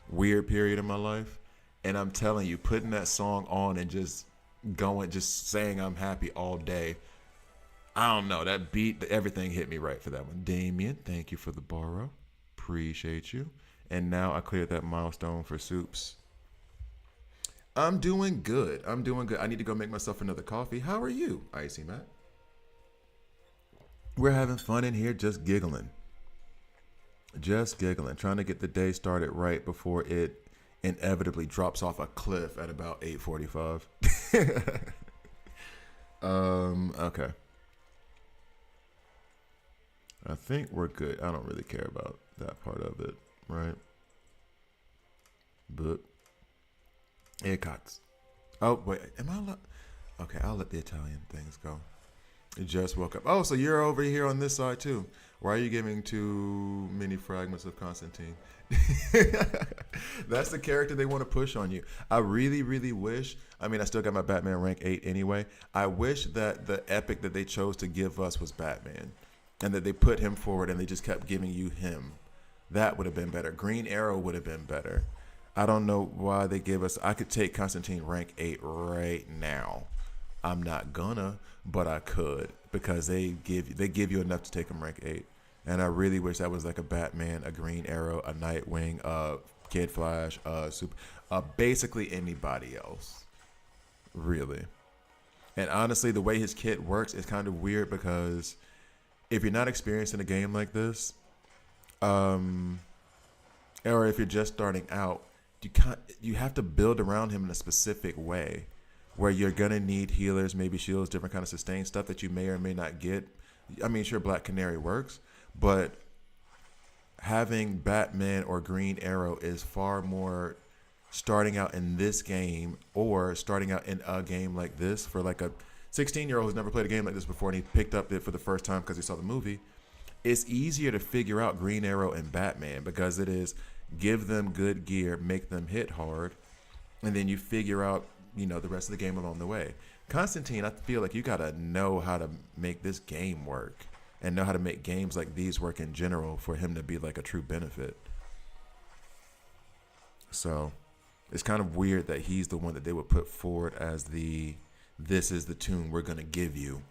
weird period in my life. And I'm telling you, putting that song on and just saying I'm happy all day. I don't know, that beat, everything hit me right for that one. Damien, thank you for the borrow. Appreciate you. And now I cleared that milestone for Soups. I'm doing good. I need to go make myself another coffee. How are you, Icy Matt? We're having fun in here, just giggling. Trying to get the day started right before it inevitably drops off a cliff at about 8:45. Okay. I think we're good. I don't really care about that part of it, right? But it cuts. Oh, wait. Am I allowed? Okay, I'll let the Italian things go. You just woke up. Oh, so you're over here on this side too. Why are you giving too many fragments of Constantine? That's the character they want to push on you. I really, really wish. I mean, I still got my Batman rank 8 anyway. I wish that the epic that they chose to give us was Batman. And that they put him forward and they just kept giving you him. That would have been better. Green Arrow would have been better. I don't know why they give us. I could take Constantine rank 8 right now. I'm not gonna, but I could because they give you enough to take him rank 8. And I really wish that was like a Batman, a Green Arrow, a Nightwing, a Kid Flash, basically anybody else. Really. And honestly, the way his kit works is kind of weird because if you're not experienced in a game like this, or if you're just starting out, you have to build around him in a specific way, where you're gonna need healers, maybe shields, different kind of sustain stuff that you may or may not get. I mean, sure, Black Canary works, but having Batman or Green Arrow is far more starting out in this game or starting out in a game like this for like a 16-year-old who's never played a game like this before and he picked up it for the first time because he saw the movie. It's easier to figure out Green Arrow and Batman because it is give them good gear, make them hit hard, and then you figure out, the rest of the game along the way. Constantine, I feel like you gotta know how to make this game work and know how to make games like these work in general for him to be like a true benefit. So it's kind of weird that he's the one that they would put forward as this is the tune we're gonna give you.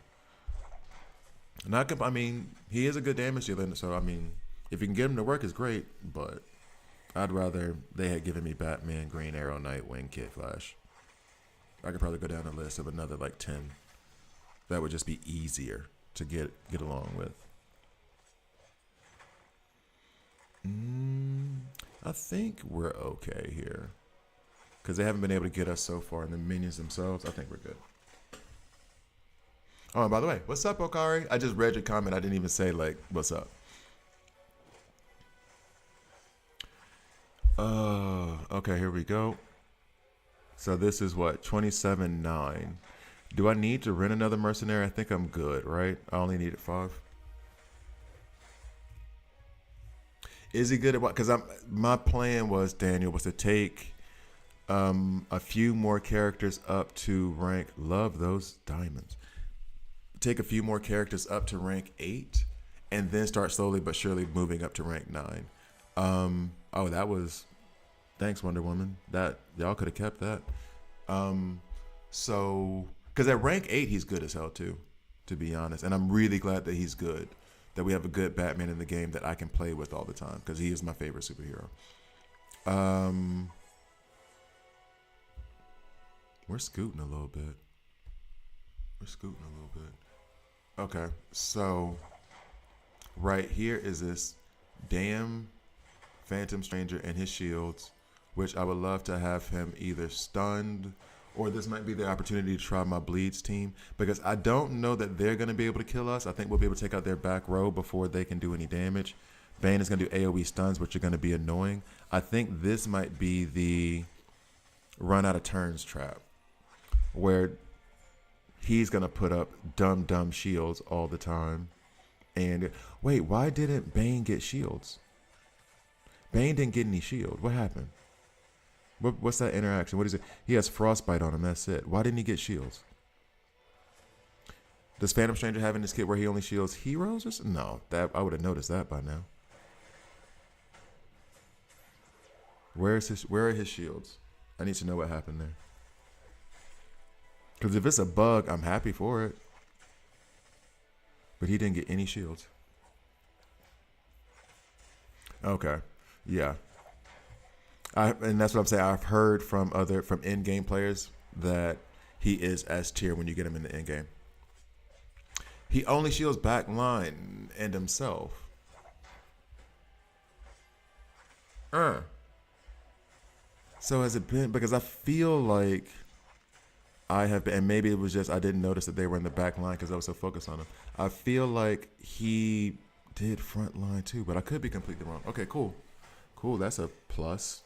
He is a good damage dealer, so if you can get him to work, it's great. But I'd rather they had given me Batman, Green Arrow, Nightwing, Kid Flash. I could probably go down a list of another like 10. That would just be easier to get along with. I think we're okay here because they haven't been able to get us so far, and the minions themselves, I think we're good. Oh, and by the way, what's up, Okari? I just read your comment. I didn't even say, what's up. Okay, here we go. So this is what, 27.9. Do I need to rent another mercenary? I think I'm good, right? I only needed 5. Is he good at what? Because my plan was, Daniel, was to take a few more characters up to rank. Love those diamonds. Take a few more characters up to rank 8 and then start slowly but surely moving up to rank 9. That was, thanks, Wonder Woman. That y'all could have kept that. Because at rank 8 he's good as hell too, to be honest, and I'm really glad that he's good, that we have a good Batman in the game that I can play with all the time because he is my favorite superhero. We're scooting a little bit. Okay, so right here is this damn Phantom Stranger and his shields, which I would love to have him either stunned, or this might be the opportunity to try my Bleeds team, because I don't know that they're going to be able to kill us. I think we'll be able to take out their back row before they can do any damage. Bane is going to do AoE stuns, which are going to be annoying. I think this might be the run out of turns trap, where he's going to put up dumb shields all the time. And wait, why didn't Bane get shields? Bane didn't get any shield. What happened? What's that interaction? What is it? He has frostbite on him. That's it. Why didn't he get shields? Does Phantom Stranger have in this kit where he only shields heroes? Or something? No, that I would have noticed that by now. Where are his shields? I need to know what happened there. Because if it's a bug, I'm happy for it. But he didn't get any shields. Okay. Yeah. And that's what I'm saying. I've heard from in-game players that he is S tier when you get him in the in-game. He only shields back line and himself. So has it been? Because I feel like I have been, and maybe it was just I didn't notice that they were in the back line because I was so focused on them. I feel like he did front line too, but I could be completely wrong. Okay, cool. That's a plus.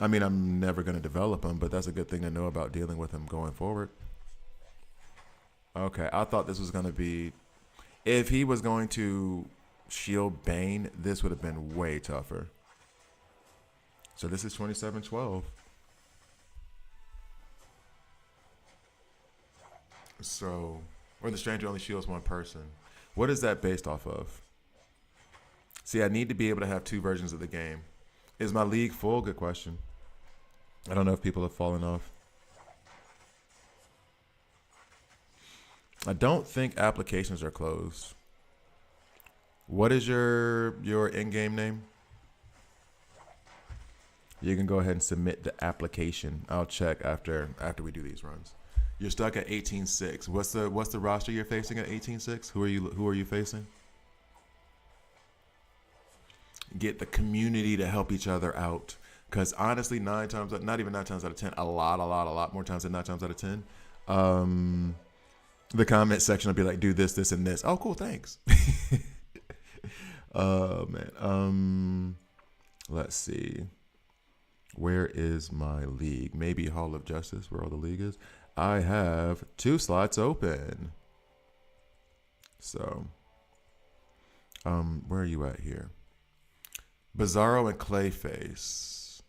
I mean, I'm never going to develop him, but that's a good thing to know about dealing with him going forward. Okay, I thought this was going to be, if he was going to shield Bane, this would have been way tougher. So this is 27-12. So, or the stranger only shields one person. What is that based off of? See, I need to be able to have two versions of the game. Is my league full? Good question. I don't know if people have fallen off. I don't think applications are closed. What is your in-game name? You can go ahead and submit the application. I'll check after we do these runs. You're stuck at 18-6. What's the roster you're facing at 18-6? Who are you facing? Get the community to help each other out. Because honestly, not even 9 times out of 10, a lot more times than 9 times out of 10, the comment section will be like, do this, and this. Oh, cool, thanks. Oh, man. Let's see. Where is my league? Maybe Hall of Justice, where all the league is. I have 2 slots open. So, where are you at here? Bizarro and Clayface.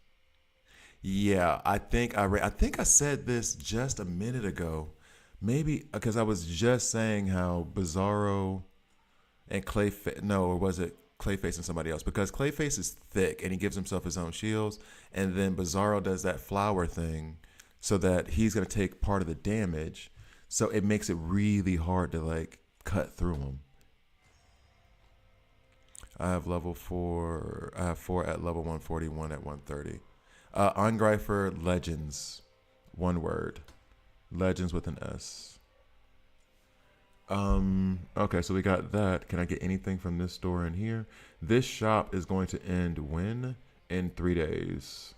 Yeah, I think I said this just a minute ago. Maybe because I was just saying how Bizarro and Clayface. No, or was it Clayface and somebody else? Because Clayface is thick and he gives himself his own shields, and then Bizarro does that flower thing so that he's gonna take part of the damage. So it makes it really hard to like cut through him. I have level 4. I have 4 at level 141 at 130. Angreifer Legends, one word. Legends with an S. Okay, so we got that. Can I get anything from this store in here? This shop is going to end when? In 3 days.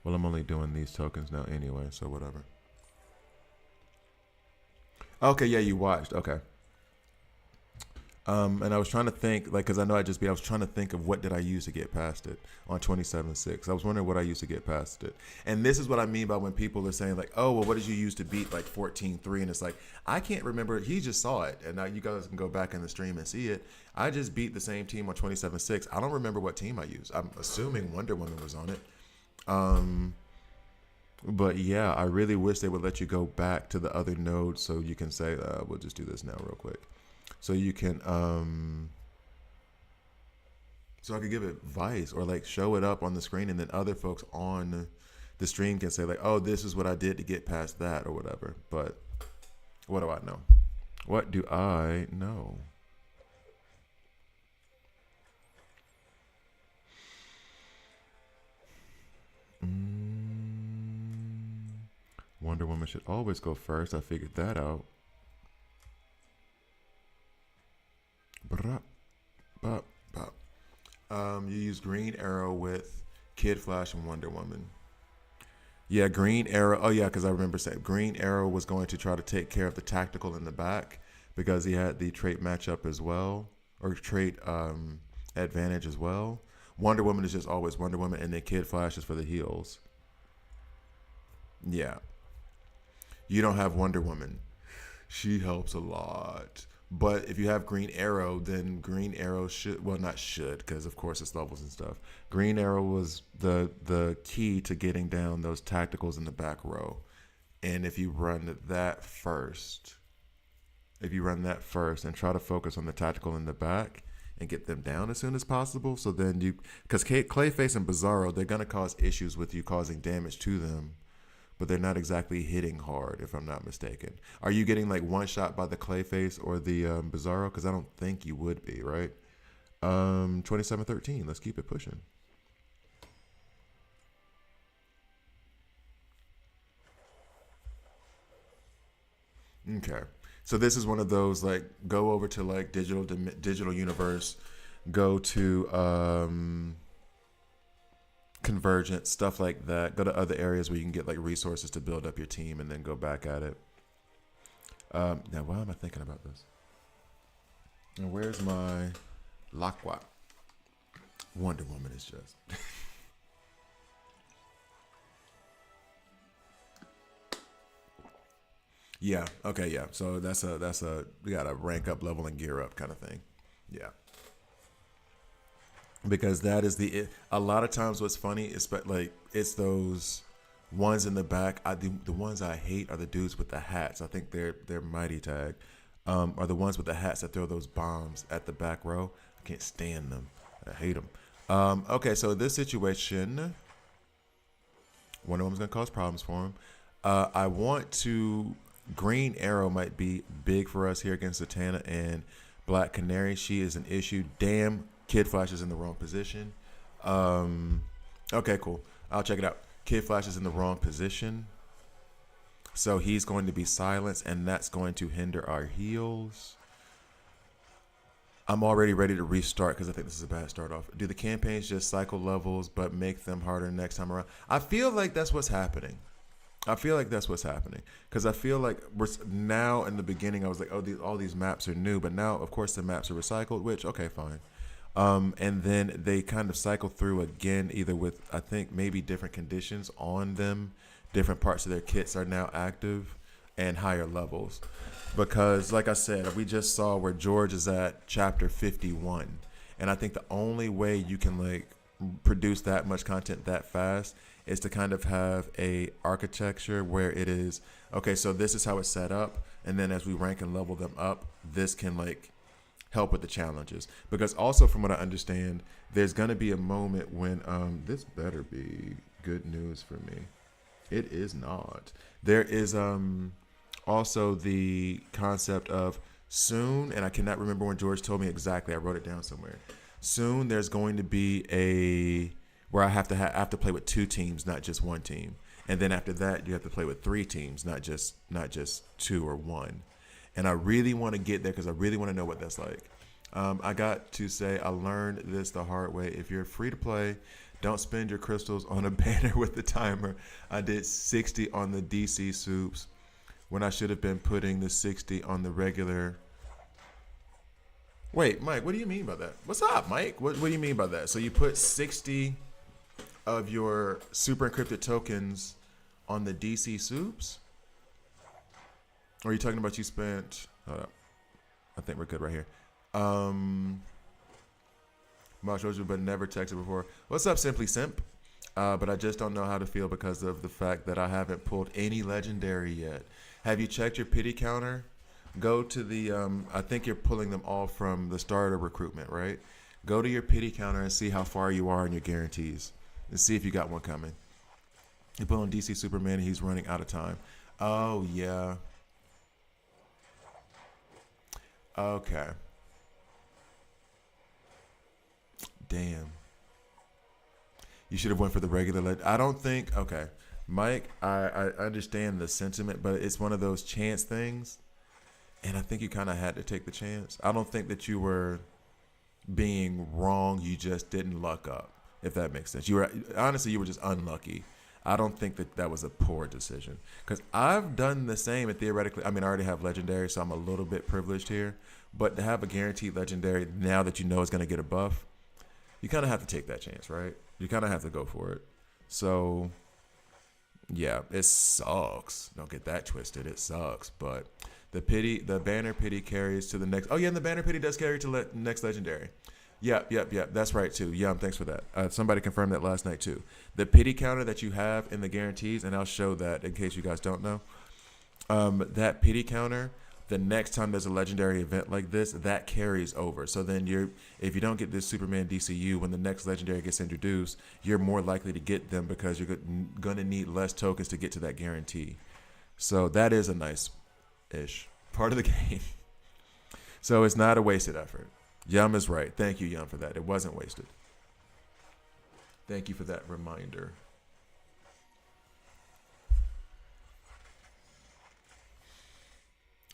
Well, I'm only doing these tokens now anyway, so whatever. Okay, yeah, you watched. Okay. And I was trying to think, like, because I know I was trying to think of what did I use to get past it on 27.6. I was wondering what I used to get past it. And this is what I mean by when people are saying, like, oh, well, what did you use to beat, like, 14.3? And it's like, I can't remember. He just saw it. And now you guys can go back in the stream and see it. I just beat the same team on 27.6. I don't remember what team I used. I'm assuming Wonder Woman was on it. But, yeah, I really wish they would let you go back to the other nodes so you can say, we'll just do this now real quick. So you can, so I could give advice or like show it up on the screen, and then other folks on the stream can say like, oh, this is what I did to get past that or whatever. But what do I know? What do I know? Wonder Woman should always go first. I figured that out. You use Green Arrow with Kid Flash and Wonder Woman. Yeah, Green Arrow. Oh, yeah, because I remember saying Green Arrow was going to try to take care of the tactical in the back because he had the trait matchup as well, or trait advantage as well. Wonder Woman is just always Wonder Woman, and then Kid Flash is for the heals. Yeah. You don't have Wonder Woman. She helps a lot. But if you have Green Arrow, then Green Arrow should, well, not should, because of course it's levels and stuff. Green Arrow was the key to getting down those tacticals in the back row. And if you run that first and try to focus on the tactical in the back and get them down as soon as possible, so then because Clayface and Bizarro, they're going to cause issues with you causing damage to them, but they're not exactly hitting hard, if I'm not mistaken. Are you getting like one shot by the Clayface or the Bizarro? Because I don't think you would be, right? 27-13. Let's keep it pushing. Okay. So this is one of those like go over to like digital universe, go to Convergent, stuff like that. Go to other areas where you can get like resources to build up your team and then go back at it. Now, why am I thinking about this? And where's my Lakwa? Wonder Woman is just. Yeah. Okay. Yeah. So that's a we got to rank up, level, and gear up kind of thing. Yeah. Because that is a lot of times what's funny is like it's those ones in the back. The ones I hate are the dudes with the hats. I think they're mighty tag. Are the ones with the hats that throw those bombs at the back row. I can't stand them. I hate them. Okay, so this situation, one of them is going to cause problems for him. I want to. Green Arrow might be big for us here against Zatanna and Black Canary. She is an issue. Damn, Kid Flash is in the wrong position. Okay, cool. I'll check it out. Kid Flash is in the wrong position. So he's going to be silenced, and that's going to hinder our heals. I'm already ready to restart because I think this is a bad start off. Do the campaigns just cycle levels but make them harder next time around? I feel like that's what's happening. Because I feel like we're now in the beginning, I was like, oh, all these maps are new. But now, of course, the maps are recycled, which, okay, fine. And then they kind of cycle through again, either with, I think, maybe different conditions on them. Different parts of their kits are now active and higher levels. Because, like I said, we just saw where George is at chapter 51. And I think the only way you can, like, produce that much content that fast is to kind of have a architecture where it is, okay, so this is how it's set up. And then as we rank and level them up, this can, like, help with the challenges. Because also, from what I understand, there's going to be a moment when, this better be good news for me. It is not. There is also the concept of soon, and I cannot remember when George told me exactly. I wrote it down somewhere. Soon there's going to be where I have to play with 2 teams, not just 1 team. And then after that, you have to play with 3 teams, not just 2 or 1. And I really want to get there because I really want to know what that's like. I got to say I learned this the hard way. If you're free to play, don't spend your crystals on a banner with the timer. I did 60 on the DC soups when I should have been putting the 60 on the regular. Wait, Mike, what do you mean by that? What's up, Mike? What do you mean by that? So you put 60 of your super encrypted tokens on the DC soups? Or are you talking about you spent... Hold up. I think we're good right here. Jojo, but never texted before. What's up, Simply Simp? But I just don't know how to feel because of the fact that I haven't pulled any legendary yet. Have you checked your pity counter? Go to the, I think you're pulling them all from the starter recruitment, right? Go to your pity counter and see how far you are in your guarantees. And see if you got one coming. You put on DC Superman and he's running out of time. Oh, yeah. Okay. Damn. You should have went for the regular. I don't think. Okay, Mike. I understand the sentiment, but it's one of those chance things, and I think you kind of had to take the chance. I don't think that you were being wrong. You just didn't luck up, if that makes sense. You were honestly, you were just unlucky. I don't think that was a poor decision because I've done the same. And theoretically, I mean, I already have legendary, so I'm a little bit privileged here. But to have a guaranteed legendary now that you know it's going to get a buff, you kind of have to take that chance, right? You kind of have to go for it. So, yeah, it sucks. Don't get that twisted. It sucks. But the banner pity carries to the next. Oh, yeah, and the banner pity does carry to next legendary. Yep. That's right, too. Thanks for that. Somebody confirmed that last night, too. The pity counter that you have in the guarantees, and I'll show that in case you guys don't know. That pity counter, the next time there's a legendary event like this, that carries over. So then if you don't get this Superman DCU, when the next legendary gets introduced, you're more likely to get them because you're going to need less tokens to get to that guarantee. So that is a nice-ish part of the game. So it's not a wasted effort. Yum is right. Thank you, Yum, for that. It wasn't wasted. Thank you for that reminder.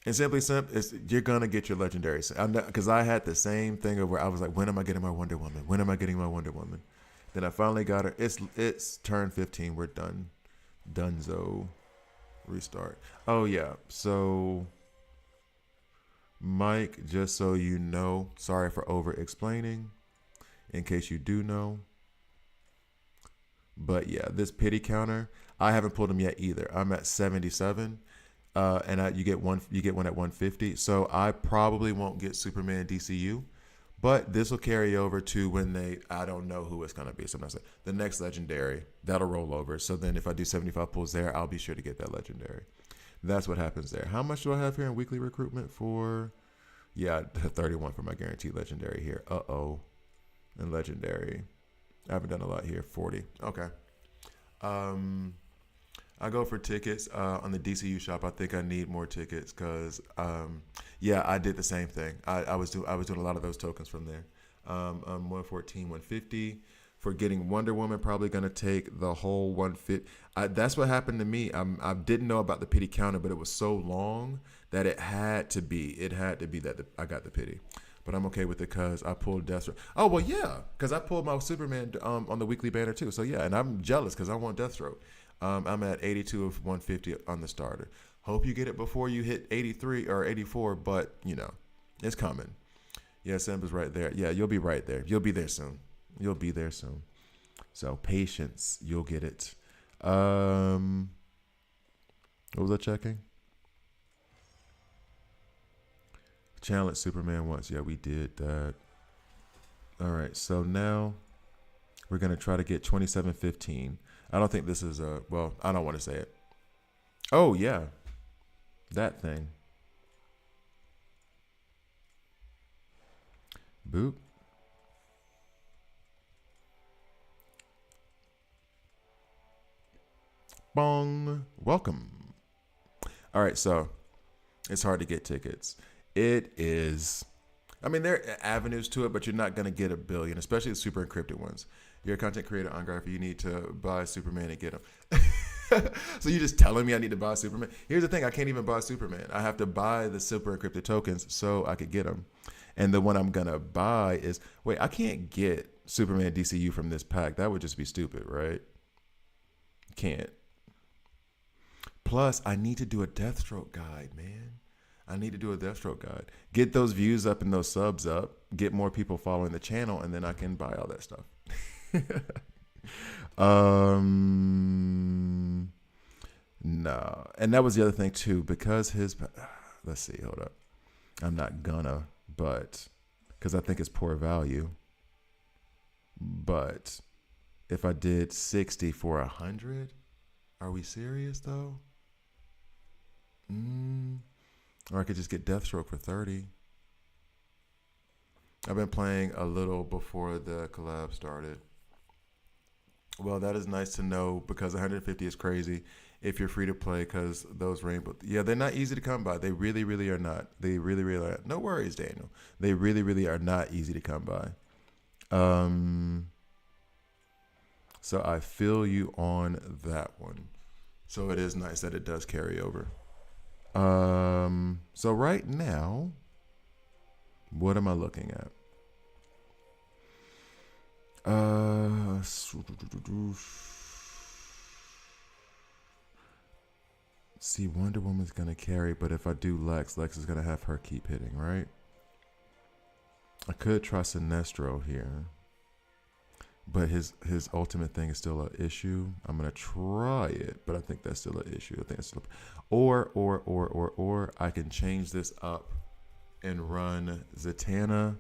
And Simply Simp, you're going to get your legendary. Because I had the same thing of where I was like, when am I getting my Wonder Woman? When am I getting my Wonder Woman? Then I finally got her. It's turn 15. We're done. Dunzo. Restart. Oh, yeah. So, Mike, just so you know, sorry for over-explaining. In case you do know. But, yeah, this pity counter, I haven't pulled him yet either. I'm at 77. And you get one at 150. So I probably won't get Superman DCU, but this will carry over to when I don't know who it's gonna be. So I'm not saying the next legendary that'll roll over. So then if I do 75 pulls there, I'll be sure to get that legendary. That's what happens there. How much do I have here in weekly recruitment for Yeah, 31 for my guaranteed legendary here. And legendary. I haven't done a lot here. 40. Okay. I go for tickets on the DCU shop. I think I need more tickets because, yeah, I did the same thing. I was doing a lot of those tokens from there. 114, 150 for getting Wonder Woman. Probably gonna take the whole 150. That's what happened to me. I didn't know about the pity counter, but it was so long that it had to be that I got the pity. But I'm okay with it because I pulled Deathstroke. Oh well, yeah, because I pulled my Superman on the weekly banner too. So yeah, and I'm jealous because I want Deathstroke. I'm at 82 of 150 on the starter. Hope you get it before you hit 83 or 84, but you know, it's coming. Yeah, Simba's right there. Yeah, you'll be right there. You'll be there soon. You'll be there soon. So patience, you'll get it. What was I checking? Challenge Superman once. Yeah, we did that. All right, so now we're gonna try to get 2715. I don't think this is well, I don't want to say it. Oh yeah, that thing. Boop. Bong. Welcome. All right, so it's hard to get tickets. It is. I mean, there are avenues to it, but you're not going to get a billion, especially the super encrypted ones. You're a content creator on Graphic. You need to buy Superman and get them. So you're just telling me I need to buy Superman? Here's the thing. I can't even buy Superman. I have to buy the super encrypted tokens so I could get them. And the one I'm going to buy is, wait, I can't get Superman DCU from this pack. That would just be stupid, right? Can't. Plus, I need to do a Deathstroke guide, man. I need to do a Deathstroke guide. Get those views up and those subs up. Get more people following the channel, and then I can buy all that stuff. No. And that was the other thing, too, because his... Let's see, hold up. I'm not gonna, but... Because I think it's poor value. But if I did 60 for 100, are we serious, though? Or I could just get Deathstroke for 30. I've been playing a little before the collab started. Well, that is nice to know because 150 is crazy if you're free to play because those rainbow... Yeah, they're not easy to come by. They really, really are not. They really, really are. No worries, Daniel. They really, really are not easy to come by. So I feel you on that one. So it is nice that it does carry over. So right now, what am I looking at? See, Wonder Woman's gonna carry, but if I do Lex is gonna have her keep hitting, right? I could try Sinestro here, but his ultimate thing is still an issue. I'm gonna try it, but I think that's still an issue. I think it's still, or I can change this up and run Zatanna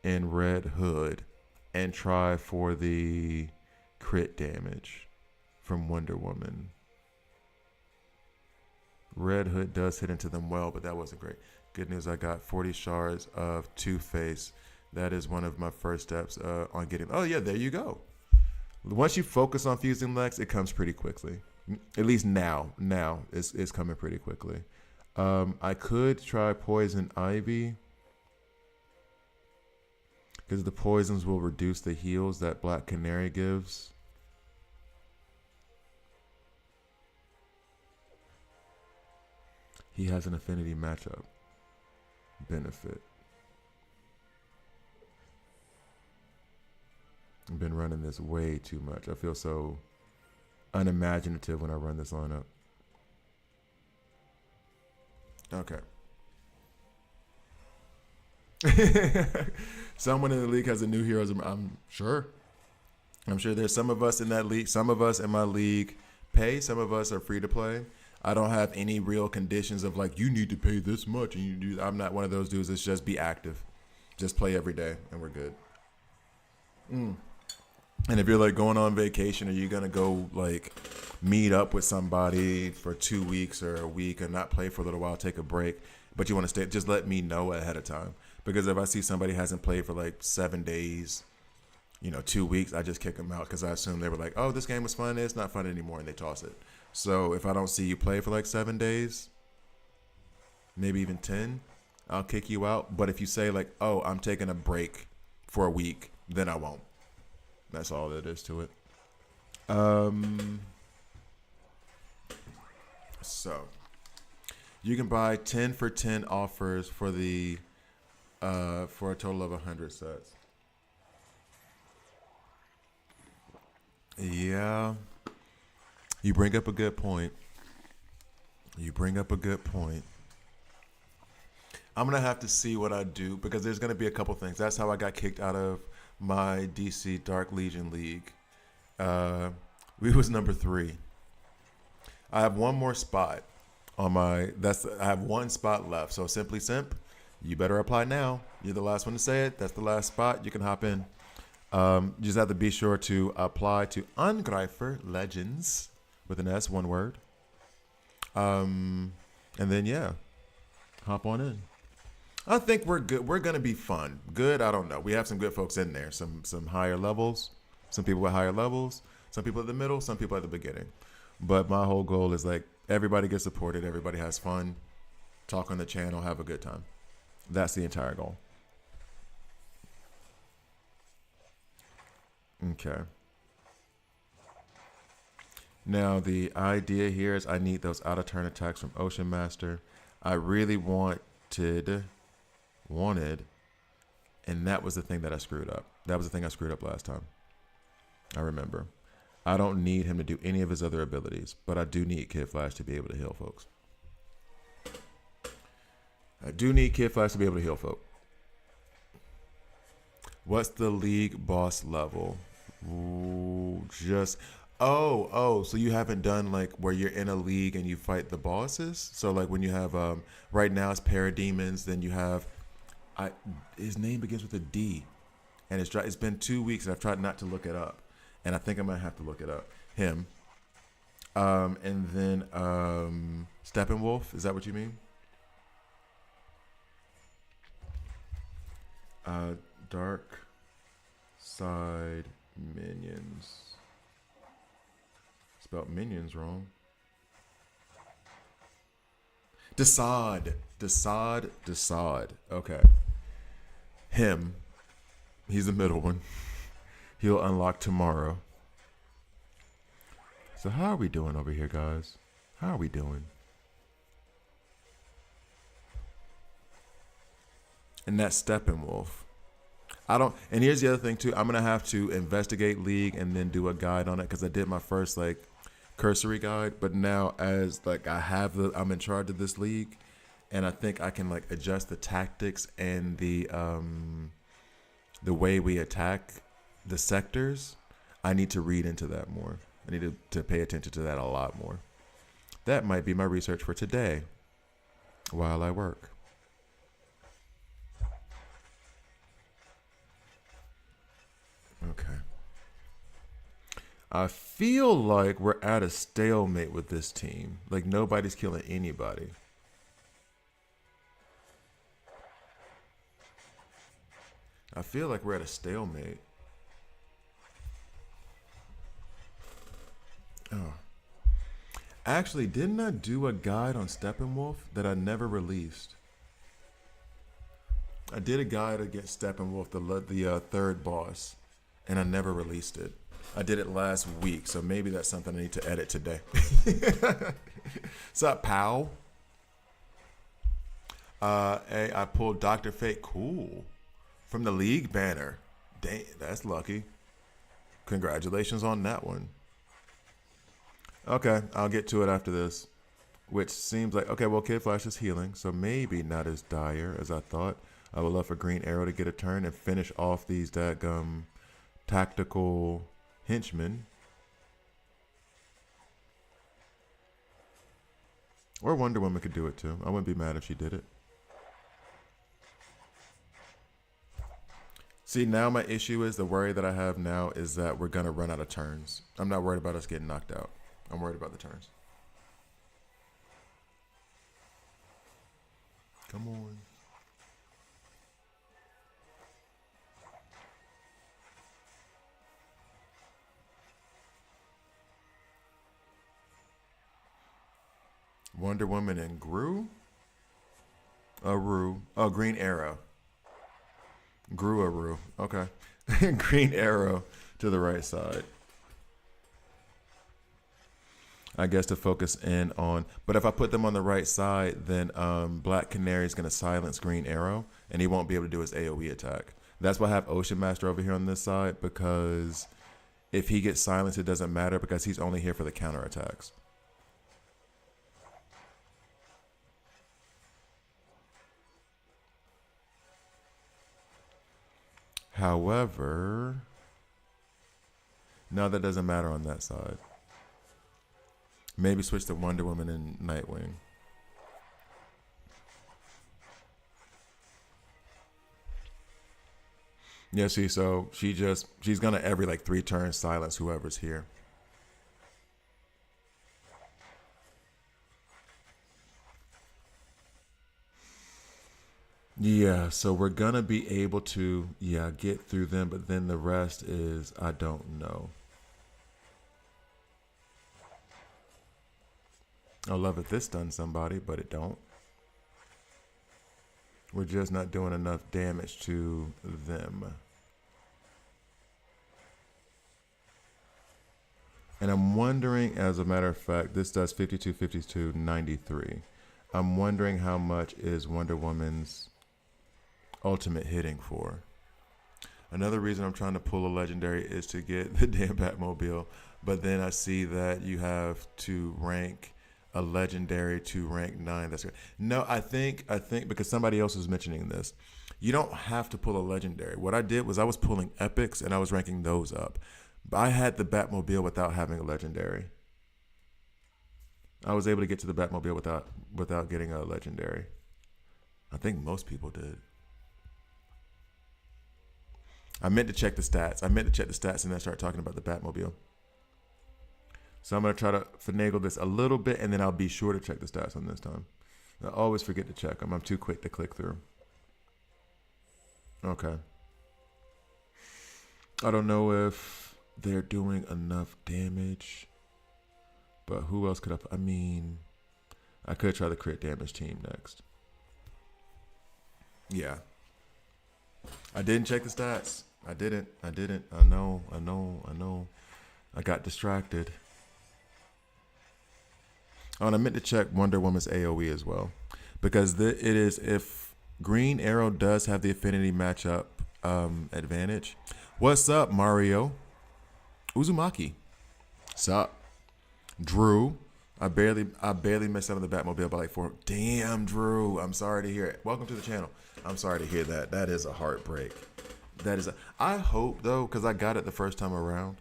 and Red Hood and try for the crit damage from Wonder Woman. Red Hood does hit into them well, but that wasn't great. Good news, I got 40 shards of Two-Face. That is one of my first steps on getting... Oh, yeah, there you go. Once you focus on fusing Lex, it comes pretty quickly. At least now. Now, it's coming pretty quickly. I could try Poison Ivy, because the poisons will reduce the heals that Black Canary gives. He has an affinity matchup benefit. I've been running this way too much. I feel so unimaginative when I run this lineup. Okay. Someone in the league has a new heroes. I'm sure. I'm sure there's some of us in that league. Some of us in my league pay. Some of us are free to play. I don't have any real conditions of like, you need to pay this much. And you do. I'm not one of those dudes. It's just be active. Just play every day and we're good. And if you're like going on vacation, or you're gonna go like meet up with somebody for 2 weeks or a week and not play for a little while, take a break, but you want to stay, just let me know ahead of time. Because if I see somebody hasn't played for like 7 days, 2 weeks, I just kick them out because I assume they were like, oh, this game was fun. It's not fun anymore, and they toss it. So if I don't see you play for like 7 days, maybe even 10, I'll kick you out. But if you say like, oh, I'm taking a break for a week, then I won't. That's all there is to it. So you can buy 10 for 10 offers for the for a total of 100 sets. Yeah, you bring up a good point. You bring up a good point. I'm gonna have to see what I do because there's gonna be a couple things. That's how I got kicked out of my DC Dark Legion League. We was number 3. I have one more spot on my. I have one spot left. So Simply Simp, you better apply now. You're the last one to say it. That's the last spot. You can hop in. You just have to be sure to apply to Angreifer Legends with an S, one word. And then yeah, hop on in. I think we're good. We're gonna be fun. Good. I don't know. We have some good folks in there. Some higher levels. Some people with higher levels. Some people at the middle. Some people at the beginning. But my whole goal is like everybody gets supported. Everybody has fun. Talk on the channel. Have a good time. That's the entire goal. Okay. Now the idea here is I need those out of turn attacks from Ocean Master. I really wanted, and that was the thing that I screwed up. That was the thing I screwed up last time. I remember. I don't need him to do any of his other abilities, but I do need Kid Flash to be able to heal folks. I do need Kid Flash to be able to heal folk. What's the league boss level? Ooh, so you haven't done like where you're in a league and you fight the bosses? So like when you have right now it's Parademons, then you have his name begins with a D, and it's been 2 weeks and I've tried not to look it up, and I think I'm gonna have to look it up. Him, and then Steppenwolf. Is that what you mean? Dark Side Minions. Spelled minions wrong. Desaad. Okay. Him. He's the middle one. He'll unlock tomorrow. So how are we doing over here, guys? How are we doing? And that's Steppenwolf. And here's the other thing too. I'm gonna have to investigate League and then do a guide on it because I did my first like cursory guide, but now as like I'm in charge of this league, and I think I can like adjust the tactics and the way we attack the sectors. I need to read into that more. I need to pay attention to that a lot more. That might be my research for today while I work. Okay. I feel like we're at a stalemate with this team. Like nobody's killing anybody. I feel like we're at a stalemate. Oh. Actually, didn't I do a guide on Steppenwolf that I never released? I did a guide against Steppenwolf, the third boss, and I never released it. I did it last week, so maybe that's something I need to edit today. What's up, pal? Hey, I pulled Dr. Fate. Cool. From the league banner. Dang, that's lucky. Congratulations on that one. Okay, I'll get to it after this. Which seems like, okay, well, Kid Flash is healing, so maybe not as dire as I thought. I would love for Green Arrow to get a turn and finish off these dadgum tactical henchmen. Or Wonder Woman could do it too. I wouldn't be mad if she did it. See, now my issue is the worry that I have now is that we're gonna run out of turns. I'm not worried about us getting knocked out. I'm worried about the turns. Come on. Wonder Woman and Gru? Aru. Oh, Green Arrow. Gru Aru. Okay. Green Arrow to the right side. I guess to focus in on. But if I put them on the right side, then Black Canary is going to silence Green Arrow, and he won't be able to do his AoE attack. That's why I have Ocean Master over here on this side, because if he gets silenced, it doesn't matter because he's only here for the counter attacks. However, no, that doesn't matter on that side. Maybe switch to Wonder Woman and Nightwing. Yeah, see, so she's gonna every like 3 turns silence whoever's here. Yeah, so we're gonna be able to get through them, but then the rest is I don't know. I love if this stuns somebody, but it don't. We're just not doing enough damage to them. And I'm wondering, as a matter of fact, this does 52, 52, 93. I'm wondering how much is Wonder Woman's ultimate hitting for. Another reason I'm trying to pull a legendary is to get the damn Batmobile, but then I see that you have to rank a legendary to rank 9. That's good. No, I think because somebody else was mentioning this, you don't have to pull a legendary. What I did was I was pulling epics and I was ranking those up. But I had the Batmobile without having a legendary. I was able to get to the Batmobile without getting a legendary. I think most people did. I meant to check the stats. And then start talking about the Batmobile. So I'm going to try to finagle this a little bit, and then I'll be sure to check the stats on this time. I always forget to check them. I'm too quick to click through. Okay. I don't know if they're doing enough damage, but who else could I mean, I could try the crit damage team next. Yeah. I didn't check the stats. I didn't. I know. I got distracted. Oh, and I meant to check Wonder Woman's AoE as well. Because it is, if Green Arrow does have the affinity matchup advantage. What's up, Mario? Uzumaki. Sup? Drew. I barely missed out on the Batmobile by like 4. Damn, Drew. I'm sorry to hear it. Welcome to the channel. I'm sorry to hear that. That is a heartbreak. I hope, though, because I got it the first time around,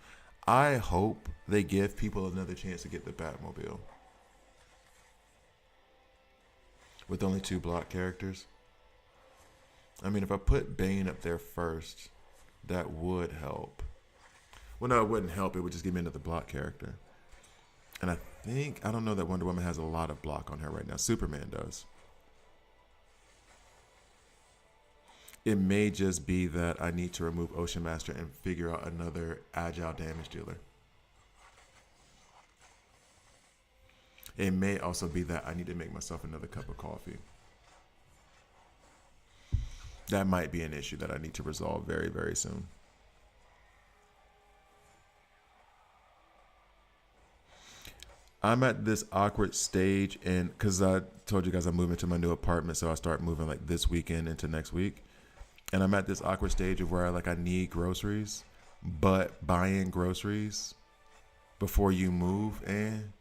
I hope they give people another chance to get the Batmobile. With only 2 block characters. I mean, if I put Bane up there first, that would help. Well, no, it wouldn't help. It would just give me another block character. And I don't know that Wonder Woman has a lot of block on her right now. Superman does. It may just be that I need to remove Ocean Master and figure out another agile damage dealer. It may also be that I need to make myself another cup of coffee. That might be an issue that I need to resolve very, very soon. I'm at this awkward stage, and because I told you guys I'm moving to my new apartment, so I start moving like this weekend into next week. And I'm at this awkward stage of where I need groceries, but buying groceries before you move, and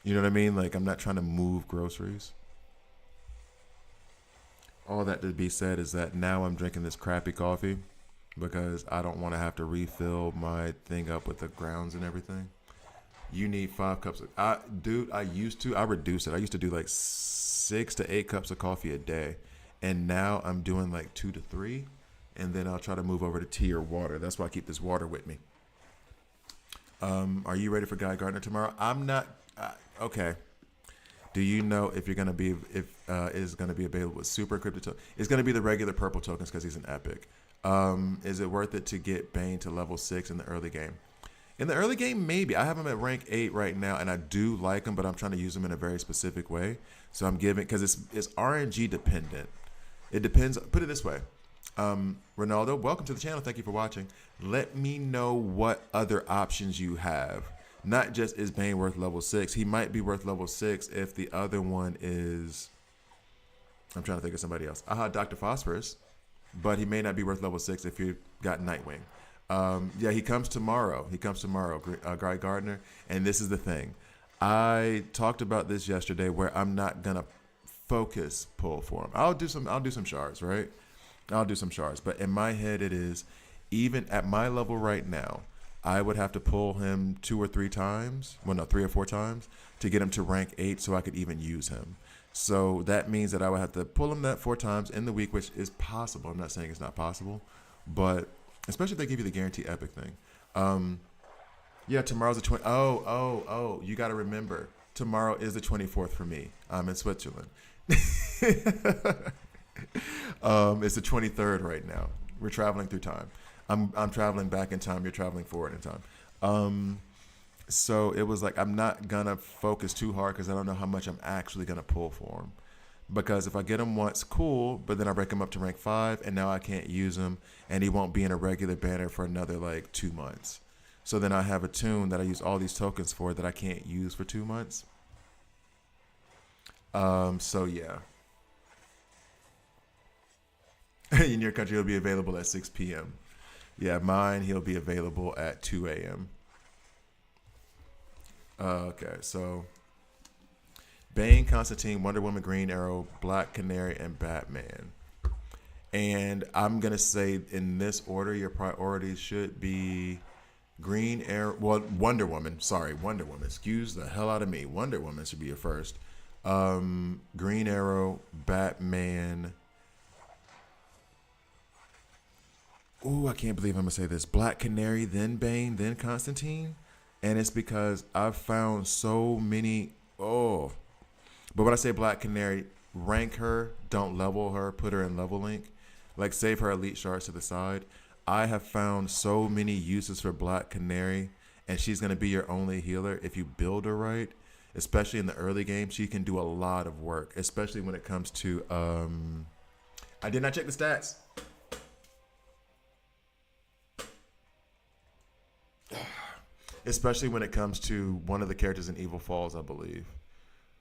you know what I mean? Like, I'm not trying to move groceries. All that to be said is that now I'm drinking this crappy coffee because I don't want to have to refill my thing up with the grounds and everything. You need 5 cups. I reduced it. I used to do like 6 to 8 cups of coffee a day. And now I'm doing like 2 to 3. and then I'll try to move over to tea or water. That's why I keep this water with me. Are you ready for Guy Gardner tomorrow? I'm not. Okay. Do you know if you're gonna be if it is gonna be available with super encrypted token? It's gonna be the regular purple tokens because he's an epic. Is it worth it to get Bane to level 6 in the early game? In the early game, maybe. I have him at rank 8 right now, and I do like him, but I'm trying to use him in a very specific way. So I'm giving, because it's RNG dependent. It depends. Put it this way. Ronaldo, welcome to the channel. Thank you for watching. Let me know what other options you have. Not just is Bane worth level 6. He might be worth level 6 if the other one is... I'm trying to think of somebody else. Dr. Phosphorus. But he may not be worth level 6 if you got Nightwing. Yeah, he comes tomorrow. Guy Gardner. And this is the thing. I talked about this yesterday where I'm not going to focus pull for him. I'll do some shards, right? I'll do some shards. But in my head, it is, even at my level right now, I would have to pull him 2 or 3 times. Well, no, 3 or 4 times to get him to rank 8 so I could even use him. So that means that I would have to pull him that 4 times in the week, which is possible. I'm not saying it's not possible, but especially if they give you the guarantee epic thing. Yeah, tomorrow's the 20. Oh, you got to remember, tomorrow is the 24th for me. I'm in Switzerland. It's the 23rd right now. We're traveling through time. I'm traveling back in time. You're traveling forward in time. So it was like, I'm not going to focus too hard because I don't know how much I'm actually going to pull for him. Because if I get him once, cool, but then I break him up to rank 5, and now I can't use him, and he won't be in a regular banner for another, 2 months. So then I have a tune that I use all these tokens for that I can't use for 2 months. So, yeah. In your country, he'll be available at 6 p.m. Yeah, mine, he'll be available at 2 a.m. Okay, so Bane, Constantine, Wonder Woman, Green Arrow, Black Canary, and Batman. And I'm going to say in this order, your priorities should be Green Arrow. Well, Wonder Woman. Sorry, Wonder Woman. Excuse the hell out of me. Wonder Woman should be your first. Green Arrow, Batman. Ooh, I can't believe I'm going to say this. Black Canary, then Bane, then Constantine. And it's because I've found so many. Oh. But when I say Black Canary, rank her, don't level her, put her in level link. Like, save her elite shards to the side. I have found so many uses for Black Canary, and she's going to be your only healer if you build her right. Especially in the early game, she can do a lot of work, especially when it comes to... I did not check the stats. Especially when it comes to one of the characters in Evil Falls, I believe.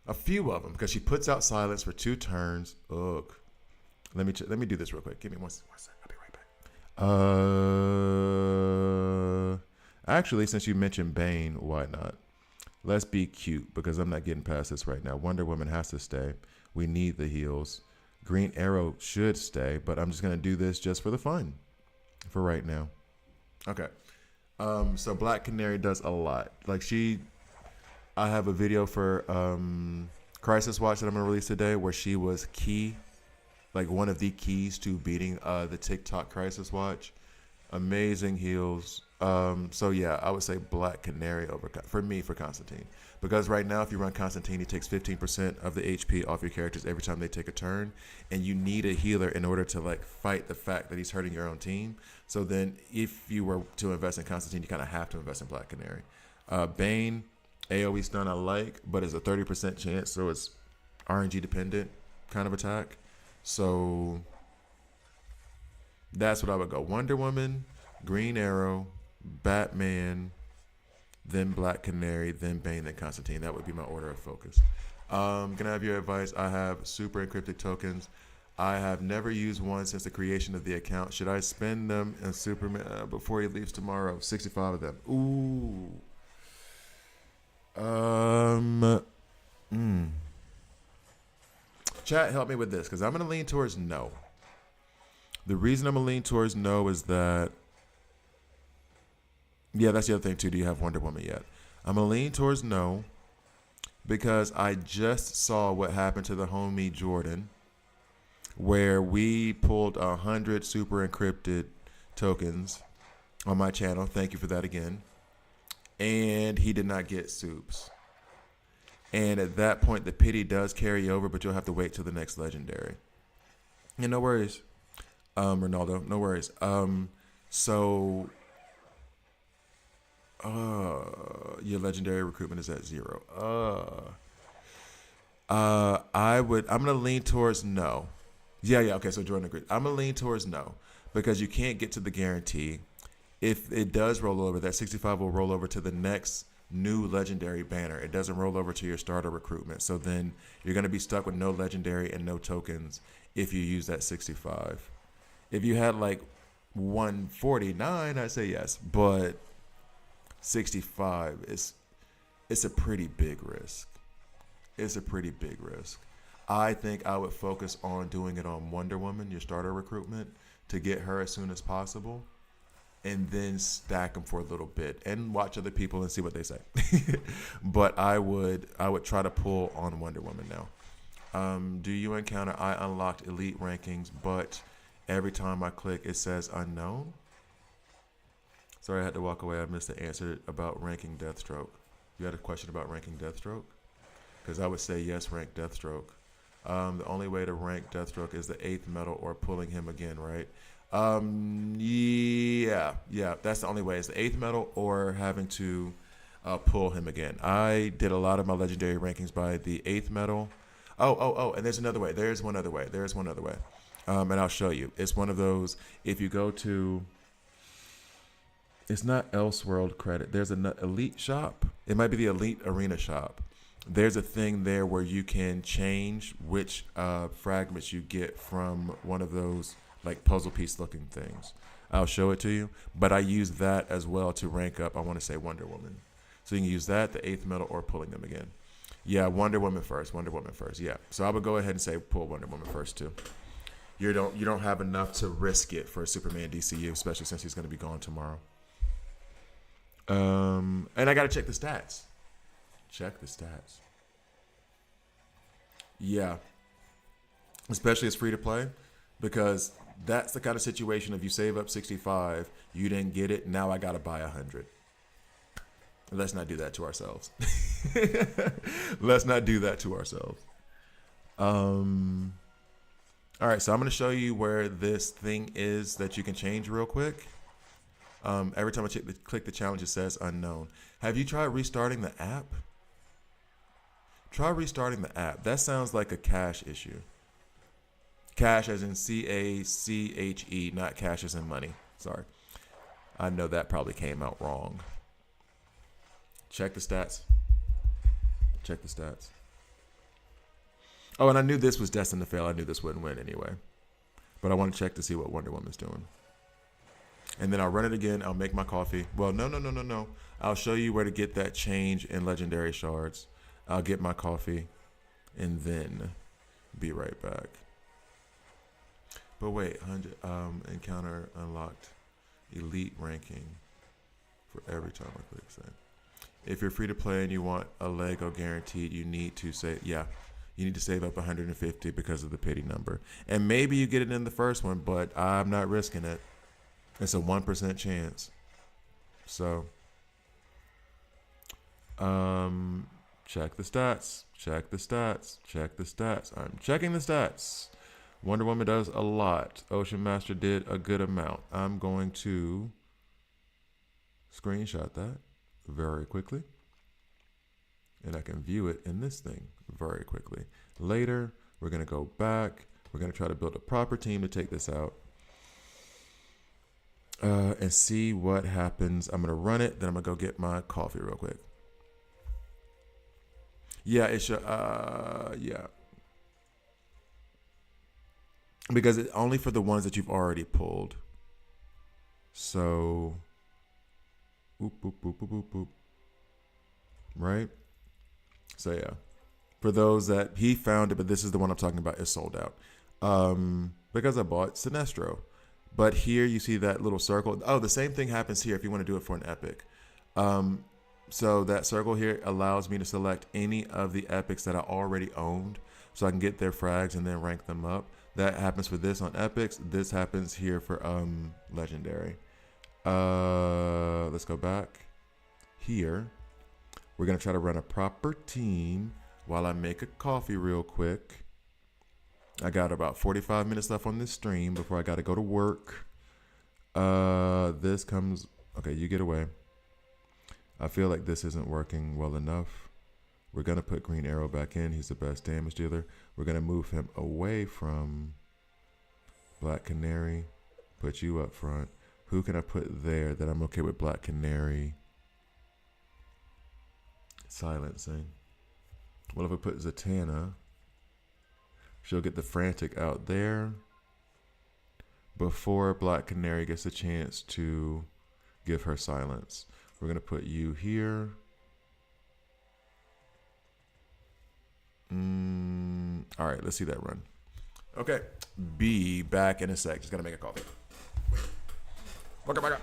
A few of them, because she puts out silence for 2 turns. Ugh. Let me do this real quick. Give me one second. I'll be right back. Actually, since you mentioned Bane, why not? Let's be cute, because I'm not getting past this right now. Wonder Woman has to stay. We need the heals. Green Arrow should stay, but I'm just going to do this just for the fun for right now. Okay. So Black Canary does a lot. I have a video for Crisis Watch that I'm going to release today where she was key, one of the keys to beating the TikTok Crisis Watch. Amazing heals. So yeah, I would say Black Canary for Constantine. Because right now, if you run Constantine, he takes 15% of the HP off your characters every time they take a turn. And you need a healer in order to fight the fact that he's hurting your own team. So then if you were to invest in Constantine, you kind of have to invest in Black Canary. Bane, AoE stun I like, but it's a 30% chance. So it's RNG dependent kind of attack. So that's what I would go. Wonder Woman, Green Arrow, Batman, then Black Canary, then Bane, then Constantine. That would be my order of focus. Can I have your advice? I have super encrypted tokens. I have never used one since the creation of the account. Should I spend them in Superman before he leaves tomorrow? 65 of them. Ooh. Chat, help me with this, because I'm going to lean towards no. The reason I'm going to lean towards no is that... Yeah, that's the other thing, too. Do you have Wonder Woman yet? I'm going to lean towards no because I just saw what happened to the homie Jordan where we pulled 100 super encrypted tokens on my channel. Thank you for that again. And he did not get soups. And at that point, the pity does carry over, but you'll have to wait till the next legendary. Yeah, no worries, Ronaldo. No worries. So your legendary recruitment is at 0. I'm gonna lean towards no. Yeah. Okay, so Jordan agreed. I'm gonna lean towards no because you can't get to the guarantee. If it does roll over, that 65 will roll over to the next new legendary banner. It doesn't roll over to your starter recruitment. So then you're gonna be stuck with no legendary and no tokens if you use that 65. If you had like 149, I'd say yes, but 65 it's a pretty big risk. It's a pretty big risk. I think I would focus on doing it on Wonder Woman, your starter recruitment, to get her as soon as possible, and then stack them for a little bit and watch other people and see what they say. But I would try to pull on Wonder Woman now. Do you encounter I unlocked elite rankings, but every time I click it says unknown? Sorry, I had to walk away. I missed the answer about ranking Deathstroke. You had a question about ranking Deathstroke? Because I would say yes, rank Deathstroke. The only way to rank Deathstroke is the 8th medal or pulling him again, right? Yeah, that's the only way. It's the 8th medal or having to pull him again. I did a lot of my legendary rankings by the 8th medal. Oh, and there's another way. There's one other way. And I'll show you. It's one of those, if you go to, it's not Elseworld credit. There's an elite shop. It might be the elite arena shop. There's a thing there where you can change which fragments you get from one of those like puzzle piece looking things. I'll show it to you, but I use that as well to rank up, I want to say Wonder Woman. So you can use that, the 8th medal, or pulling them again. Yeah, Wonder Woman first, yeah. So I would go ahead and say pull Wonder Woman first too. You don't have enough to risk it for Superman DCU, especially since he's going to be gone tomorrow. And I got to check the stats. Yeah. Especially as free to play, because that's the kind of situation if you save up 65, you didn't get it, now I got to buy 100. Let's not do that to ourselves. All right, so I'm going to show you where this thing is that you can change real quick. Every time I click the challenge, it says unknown. Have you tried restarting the app? Try restarting the app. That sounds like a cache issue. Cache as in CACHE, not cash as in money. Sorry. I know that probably came out wrong. Check the stats. Oh, and I knew this was destined to fail. I knew this wouldn't win anyway. But I want to check to see what Wonder Woman's doing. And then I'll run it again. I'll make my coffee. Well, no. I'll show you where to get that change in legendary shards. I'll get my coffee and then be right back. But wait, 100 encounter unlocked elite ranking for every time I click save. If you're free to play and you want a Lego guaranteed, you need to you need to save up 150 because of the pity number. And maybe you get it in the first one, but I'm not risking it. It's a 1% chance. So, check the stats. I'm checking the stats. Wonder Woman does a lot. Ocean Master did a good amount. I'm going to screenshot that very quickly. And I can view it in this thing very quickly. Later, we're going to go back. We're going to try to build a proper team to take this out. And see what happens. I'm going to run it. Then I'm going to go get my coffee real quick. Yeah, it should. Yeah. Because it's only for the ones that you've already pulled. So. Boop. Right? So, yeah. For those that he found it, but this is the one I'm talking about, is sold out. Because I bought Sinestro. But here you see that little circle. Oh, the same thing happens here if you want to do it for an epic. So that circle here allows me to select any of the epics that I already owned. so I can get their frags and then rank them up. That happens for this on epics. This happens here for legendary. Let's go back here. We're gonna try to run a proper team while I make a coffee real quick. I got about 45 minutes left on this stream before I gotta go to work. This comes, okay, you get away. I feel like this isn't working well enough. We're gonna put Green Arrow back in. He's the best damage dealer. We're gonna move him away from Black Canary. Put you up front. Who can I put there that I'm okay with Black Canary silencing? What if I put Zatanna? She'll get the Frantic out there before Black Canary gets a chance to give her silence. We're going to put you here. All right, let's see that run. Okay, be back in a sec. Just got to make a coffee. Back up.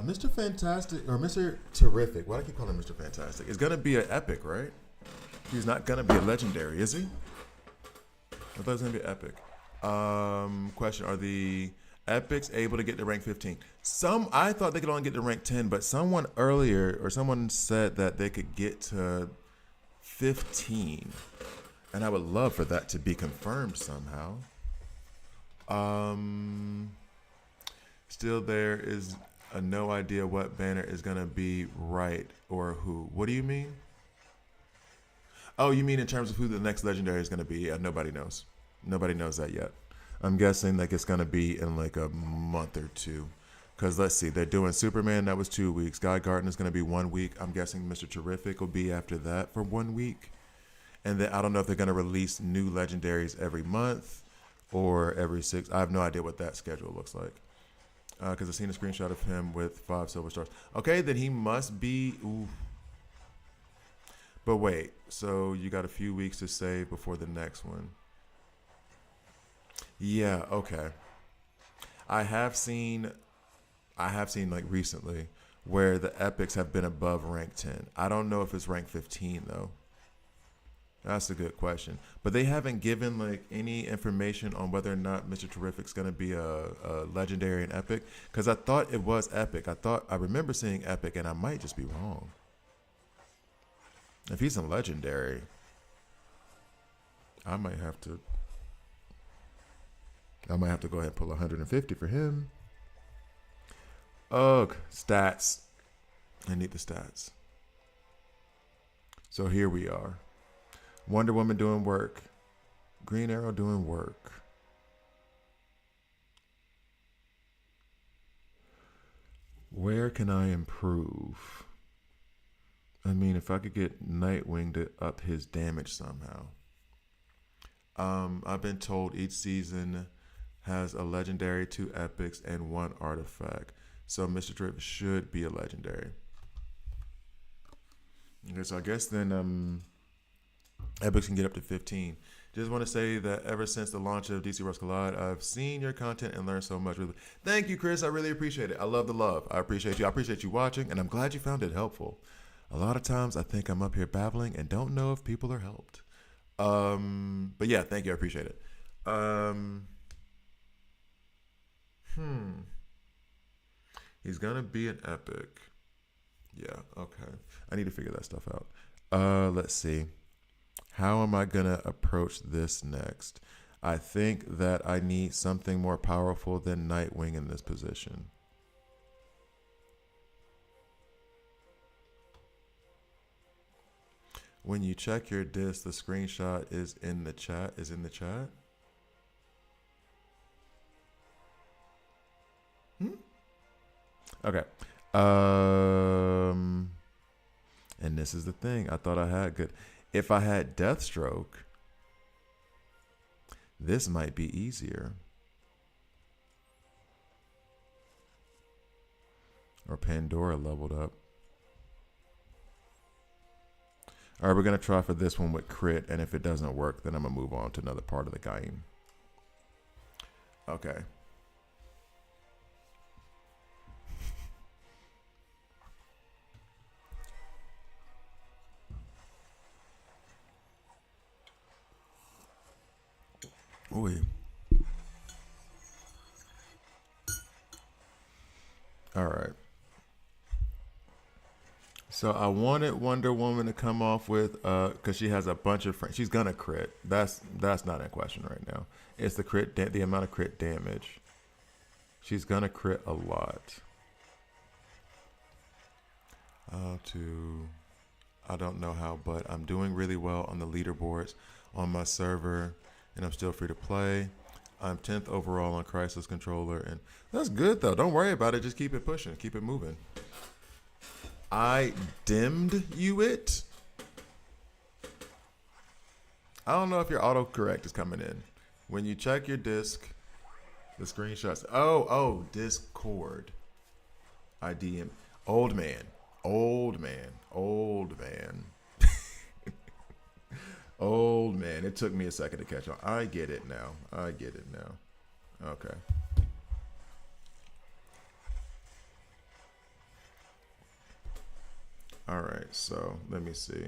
Mr. Fantastic or Mr. Terrific. Why do I keep calling him Mr. Fantastic? It's gonna be an epic, right? He's not gonna be a legendary, is he? I thought it was gonna be epic. Question: are the epics able to get to rank 15? I thought they could only get to rank 10, but someone earlier or someone said that they could get to 15, and I would love for that to be confirmed somehow. Still, there is no idea what banner is gonna be right or who. What do you mean? Oh, you mean in terms of who the next legendary is gonna be? Yeah, nobody knows. Nobody knows that yet. I'm guessing like it's gonna be in like a month or two. Cause let's see, they're doing Superman. That was 2 weeks. Guy Garden is gonna be 1 week. I'm guessing Mr. Terrific will be after that for 1 week. And then I don't know if they're gonna release new legendaries every month or every 6. I have no idea what that schedule looks like. Because I've seen a screenshot of him with 5 silver stars. Okay, then he must be. Ooh. But wait, so you got a few weeks to save before the next one. Yeah, okay. I have seen like recently where the epics have been above rank 10. I don't know if it's rank 15 though. That's a good question. But they haven't given like any information on whether or not Mr. Terrific's going to be a legendary and epic. Because I thought it was epic. I remember seeing epic, and I might just be wrong. If he's a legendary, I might have to. I might have to go ahead and pull 150 for him. Ugh, stats. I need the stats. So here we are. Wonder Woman doing work. Green Arrow doing work. Where can I improve? I mean, if I could get Nightwing to up his damage somehow. I've been told each season has a legendary, 2 epics, and 1 artifact. So Mr. Drip should be a legendary. Okay, so I guess then epics can get up to 15. Just want to say that ever since the launch of DC Worlds Collide, I've seen your content and learned so much. Thank you, Chris. I really appreciate it. I love the love. I appreciate you. I appreciate you watching, and I'm glad you found it helpful. A lot of times I think I'm up here babbling and don't know if people are helped. But yeah, thank you. I appreciate it. He's gonna be an epic. Yeah, okay. I need to figure that stuff out. Let's see. How am I gonna approach this next? I think that I need something more powerful than Nightwing in this position. When you check your disc, the screenshot is in the chat. Okay. And this is the thing. I thought I had good. If I had Deathstroke, this might be easier. Or Pandora leveled up. All right, we're going to try for this one with crit, and if it doesn't work, then I'm going to move on to another part of the game. Okay. Ooh. All right. So I wanted Wonder Woman to come off with, because she has a bunch of friends. She's gonna crit. That's not in question right now. It's the crit, the amount of crit damage. She's gonna crit a lot. I don't know how, but I'm doing really well on the leaderboards on my server, and I'm still free to play. I'm 10th overall on Crisis Controller, and that's good though. Don't worry about it. Just keep it pushing, keep it moving. I dimmed you it. I don't know if your autocorrect is coming in. When you check your disc, the screenshots. Oh, Discord. I DM. Old man. Old man. It took me a second to catch on. I get it now. Okay. All right, so let me see.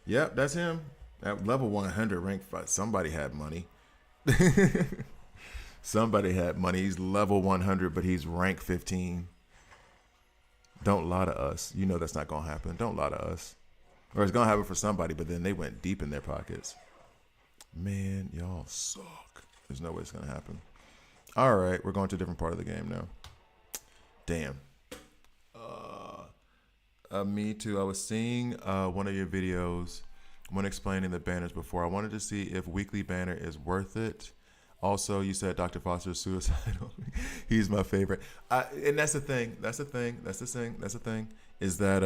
Yep, that's him. At level 100, rank 5. Somebody had money. Somebody had money. He's level 100, but he's rank 15. Don't lie to us. You know that's not going to happen. Don't lie to us. Or it's going to happen for somebody, but then they went deep in their pockets. Man, y'all suck. There's no way it's going to happen. All right, we're going to a different part of the game now. Damn. Me too. I was seeing one of your videos when explaining the banners before. I wanted to see if weekly banner is worth it. Also, you said Dr. Foster is suicidal. He's my favorite. And that's the thing. Is that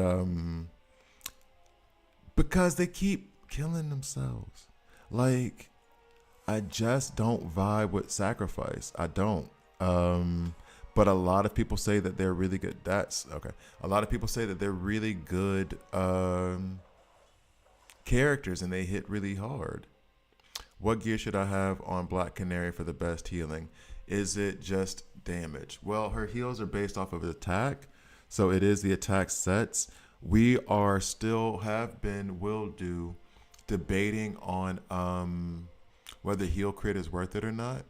because they keep killing themselves. Like, I just don't vibe with Sacrifice. I don't. But a lot of people say that they're really good. That's okay. A lot of people say that they're really good characters and they hit really hard. What gear should I have on Black Canary for the best healing? Is it just damage? Well, her heals are based off of attack, so it is the attack sets. We are still have been will do debating on whether heal crit is worth it or not.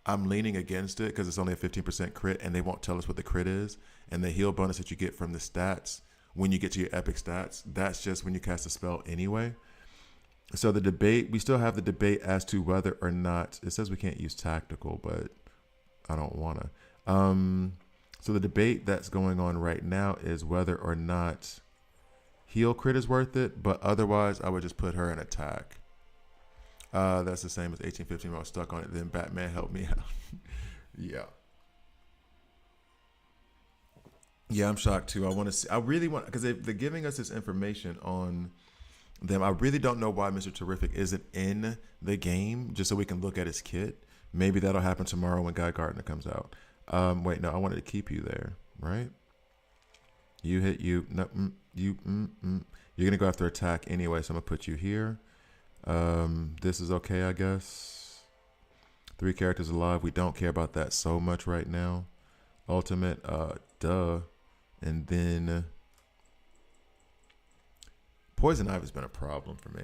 I'm leaning against it because it's only a 15% crit and they won't tell us what the crit is. And the heal bonus that you get from the stats when you get to your epic stats, that's just when you cast a spell anyway. So the debate, we still have the debate as to whether or not, it says we can't use tactical, but I don't want to. So the debate that's going on right now is whether or not heal crit is worth it, but otherwise I would just put her in attack. That's the same as 1815 when I was stuck on it. Then Batman helped me out. Yeah. Yeah, I'm shocked too. I want to see. I really want because they're giving us this information on them. I really don't know why Mr. Terrific isn't in the game, just so we can look at his kit. Maybe that'll happen tomorrow when Guy Gardner comes out. Wait, no, I wanted to keep you there, right? You hit you. No, you. You're gonna go after attack anyway, so I'm gonna put you here. This is okay, I guess. 3 characters alive. We don't care about that so much right now. Ultimate, duh. And then Poison Ivy's been a problem for me.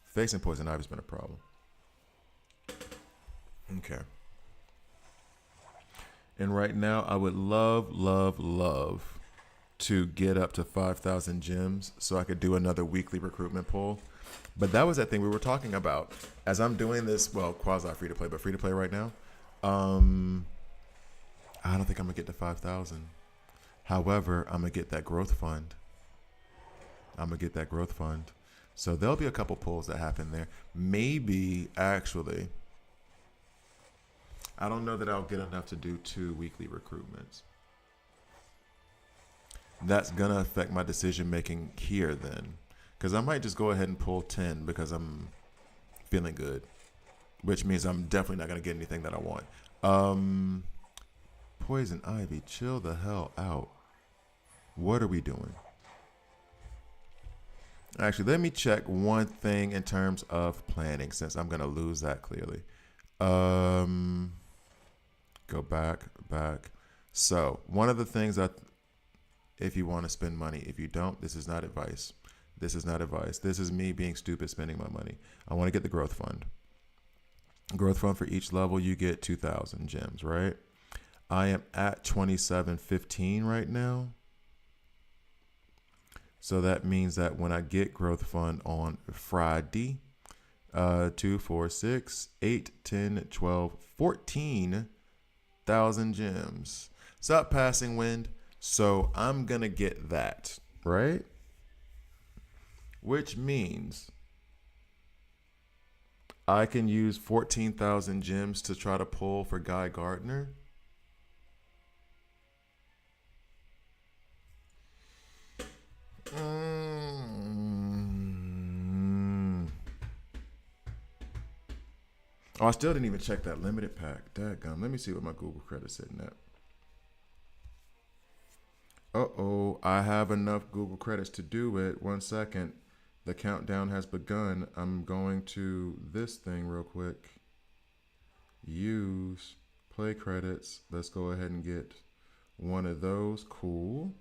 Facing Poison Ivy's been a problem. Okay. And right now, I would love to get up to 5,000 gems so I could do another weekly recruitment poll. But that was that thing we were talking about. As I'm doing this, well, quasi free to play, but free to play right now. I don't think I'm gonna get to 5,000. However, I'm gonna get that growth fund. So there'll be a couple pulls that happen there. Maybe actually, I don't know that I'll get enough to do 2 weekly recruitments. That's gonna affect my decision making here then. Because I might just go ahead and pull 10 because I'm feeling good. Which means I'm definitely not going to get anything that I want. Poison Ivy, chill the hell out. What are we doing? Actually, let me check one thing in terms of planning since I'm going to lose that clearly. Go back. So, one of the things that if you want to spend money, if you don't, this is not advice. This is me being stupid spending my money. I want to get the growth fund. Growth fund for each level, you get 2,000 gems, right? I am at 2715 right now. So that means that when I get growth fund on Friday, 2, 4, 6, 8, 10, 12, 14,000 gems. Stop passing wind. So I'm going to get that, right? Which means I can use 14,000 gems to try to pull for Guy Gardner. Oh, I still didn't even check that limited pack. Dadgum. Let me see what my Google credit's sitting at. Uh-oh, I have enough Google credits to do it. 1 second. The countdown has begun. I'm going to this thing real quick. Use play credits. Let's go ahead and get one of those. Cool.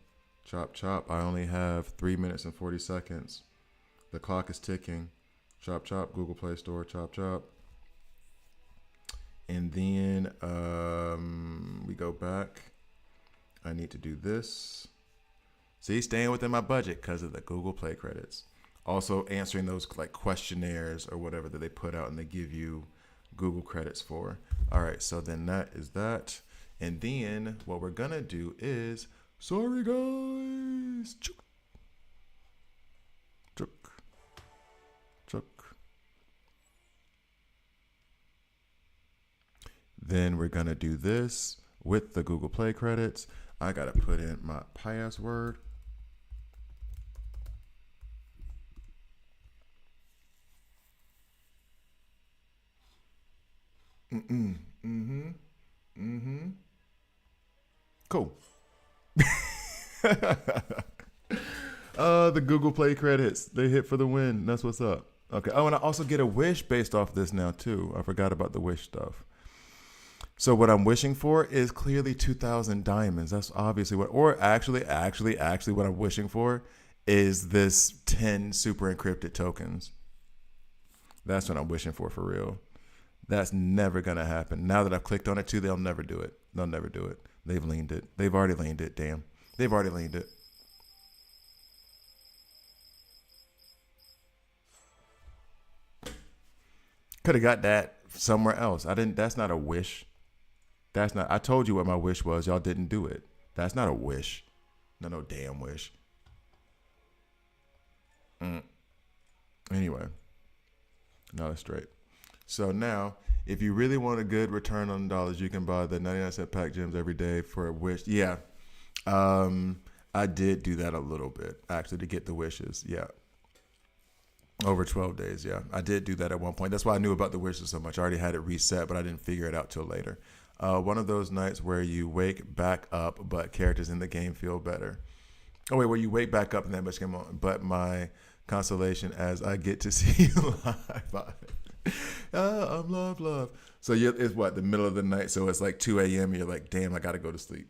Chop, chop. I only have 3 minutes and 40 seconds. The clock is ticking. Chop, chop. Google Play Store. Chop, chop. And then we go back. I need to do this. See, staying within my budget because of the Google Play credits. Also answering those like questionnaires or whatever that they put out and they give you Google credits for. All right, so then that is that. And then what we're going to do is, sorry guys. Chook. Chook. Chook. Then we're going to do this with the Google Play credits. I got to put in my password. Cool. The Google Play credits. They hit for the win. That's what's up. Okay. Oh, and I also get a wish based off this now too. I forgot about the wish stuff. So what I'm wishing for is clearly 2,000 diamonds. That's obviously what, or actually, what I'm wishing for is this 10 super encrypted tokens. That's what I'm wishing for real. That's never gonna happen. Now that I've clicked on it too, they'll never do it. They'll never do it. They've leaned it. They've already leaned it. Damn. They've already leaned it. Could have got that somewhere else. I didn't. That's not a wish. That's not. I told you what my wish was. Y'all didn't do it. That's not a wish. No damn wish. Anyway, no, that's straight. So now, if you really want a good return on dollars, you can buy the 99-cent pack gems every day for a wish. Yeah, I did do that a little bit actually to get the wishes. Yeah. Over 12 days, yeah. I did do that at one point. That's why I knew about the wishes so much. I already had it reset, but I didn't figure it out till later. One of those nights where you wake back up, but characters in the game feel better. Oh, wait, where you wake back up and that much came on. But my consolation as I get to see you live. I'm love. So it's what, the middle of the night? So it's like 2 a.m. and you're like, damn, I got to go to sleep.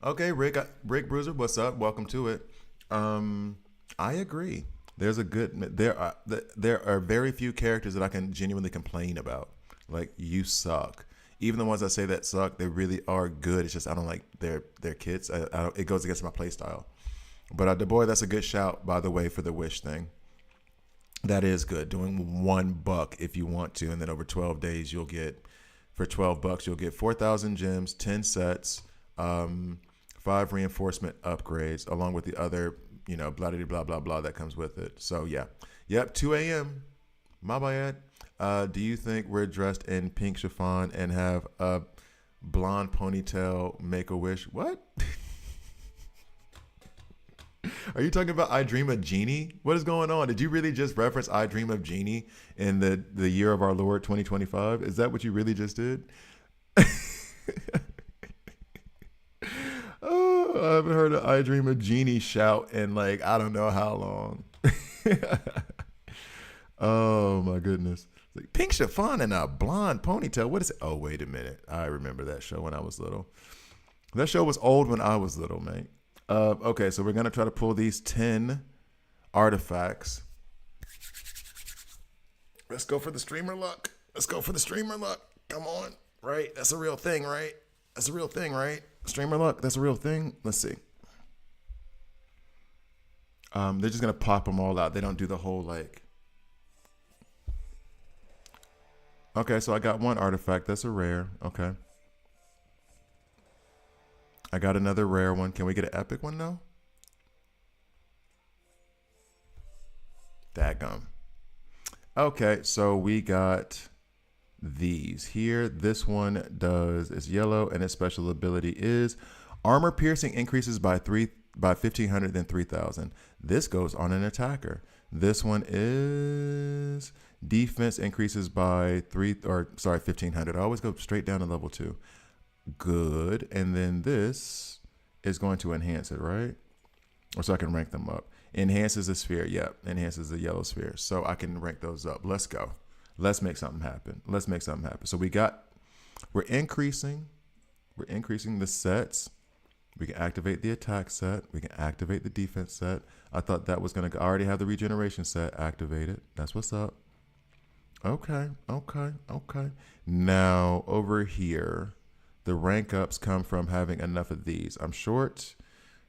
Okay, Rick Bruiser, what's up? Welcome to it. I agree. There are very few characters that I can genuinely complain about. Like, you suck. Even the ones I say that suck, they really are good. It's just I don't like their kits. It goes against my play style. But boy, that's a good shout, by the way, for the wish thing. That is good. Doing $1 if you want to, and then over 12 days you'll get, for $12 you'll get 4,000 gems, 10 sets, 5 reinforcement upgrades, along with the other, blah blah blah that comes with it. So yeah, yep, 2 a.m. My bad. Do you think we're dressed in pink chiffon and have a blonde ponytail? Make a wish. What? Are you talking about I Dream of Genie? What is going on? Did you really just reference I Dream of Genie in the year of our Lord 2025? Is that what you really just did? Oh, I haven't heard an I Dream of Genie shout in like I don't know how long. Oh my goodness. Like pink chiffon and a blonde ponytail. What is it? Oh, wait a minute. I remember that show when I was little. That show was old when I was little, mate. Okay, so we're going to try to pull these 10 artifacts. Let's go for the streamer luck. Come on. Right? That's a real thing, right? Streamer luck, that's a real thing. Let's see. They're just going to pop them all out. They don't do the whole like. Okay, so I got one artifact. That's a rare. Okay. I got another rare one. Can we get an epic one now? Daggum. Okay, so we got these here. This one is yellow, and its special ability is armor piercing increases by 1,500 then 3,000. This goes on an attacker. This one is defense increases by 1,500. I always go straight down to level 2. Good. And then this is going to enhance it, right? Or so I can rank them up. Enhances the sphere. Yep. Enhances the yellow sphere. So I can rank those up. Let's go. Let's make something happen. So we're increasing the sets. We can activate the attack set. We can activate the defense set. I thought that was going to, I already have the regeneration set activated. That's what's up. Okay. Now over here, the rank ups come from having enough of these. I'm short.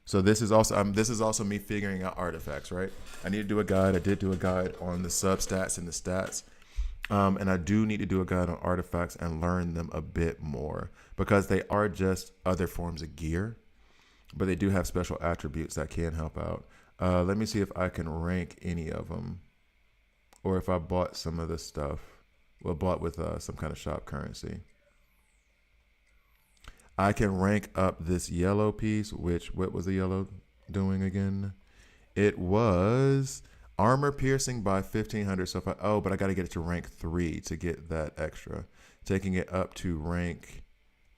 So this is also me figuring out artifacts, right? I need to do a guide. I did do a guide on the substats and the stats. And I do need to do a guide on artifacts and learn them a bit more because they are just other forms of gear, but they do have special attributes that can help out. Let me see if I can rank any of them or if I bought some of the stuff. Well, bought with some kind of shop currency. I can rank up this yellow piece, what was the yellow doing again? It was armor piercing by 1,500. So but I got to get it to rank 3 to get that extra. Taking it up to rank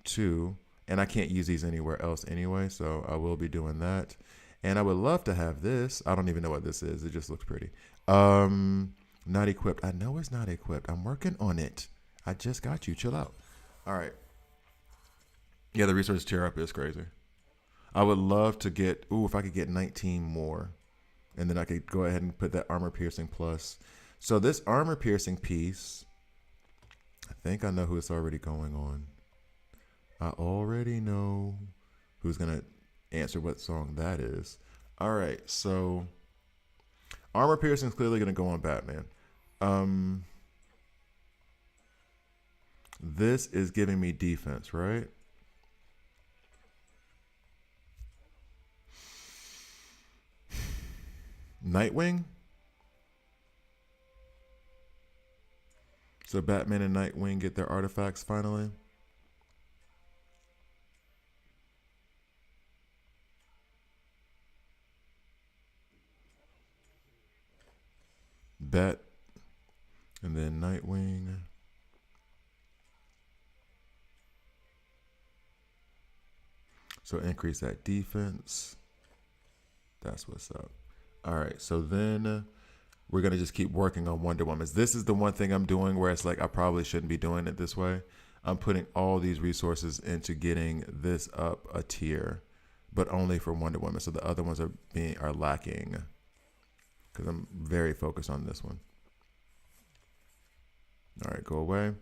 2 And I can't use these anywhere else anyway, so I will be doing that. And I would love to have this. I don't even know what this is. It just looks pretty. Not equipped. I know it's not equipped. I'm working on it. I just got you. Chill out. All right. Yeah, the resource tier up is crazy. I would love to get, if I could get 19 more. And then I could go ahead and put that armor piercing plus. So this armor piercing piece, I think I know who it's already going on. I already know who's going to answer what song that is. All right, so armor piercing is clearly going to go on Batman. This is giving me defense, right? Nightwing. So Batman and Nightwing get their artifacts finally. Bat, and then Nightwing. So increase that defense. That's what's up. All right, so then we're going to just keep working on Wonder Woman. This is the one thing I'm doing where it's like I probably shouldn't be doing it this way. I'm putting all these resources into getting this up a tier, but only for Wonder Woman. So the other ones are lacking because I'm very focused on this one. All right, go away.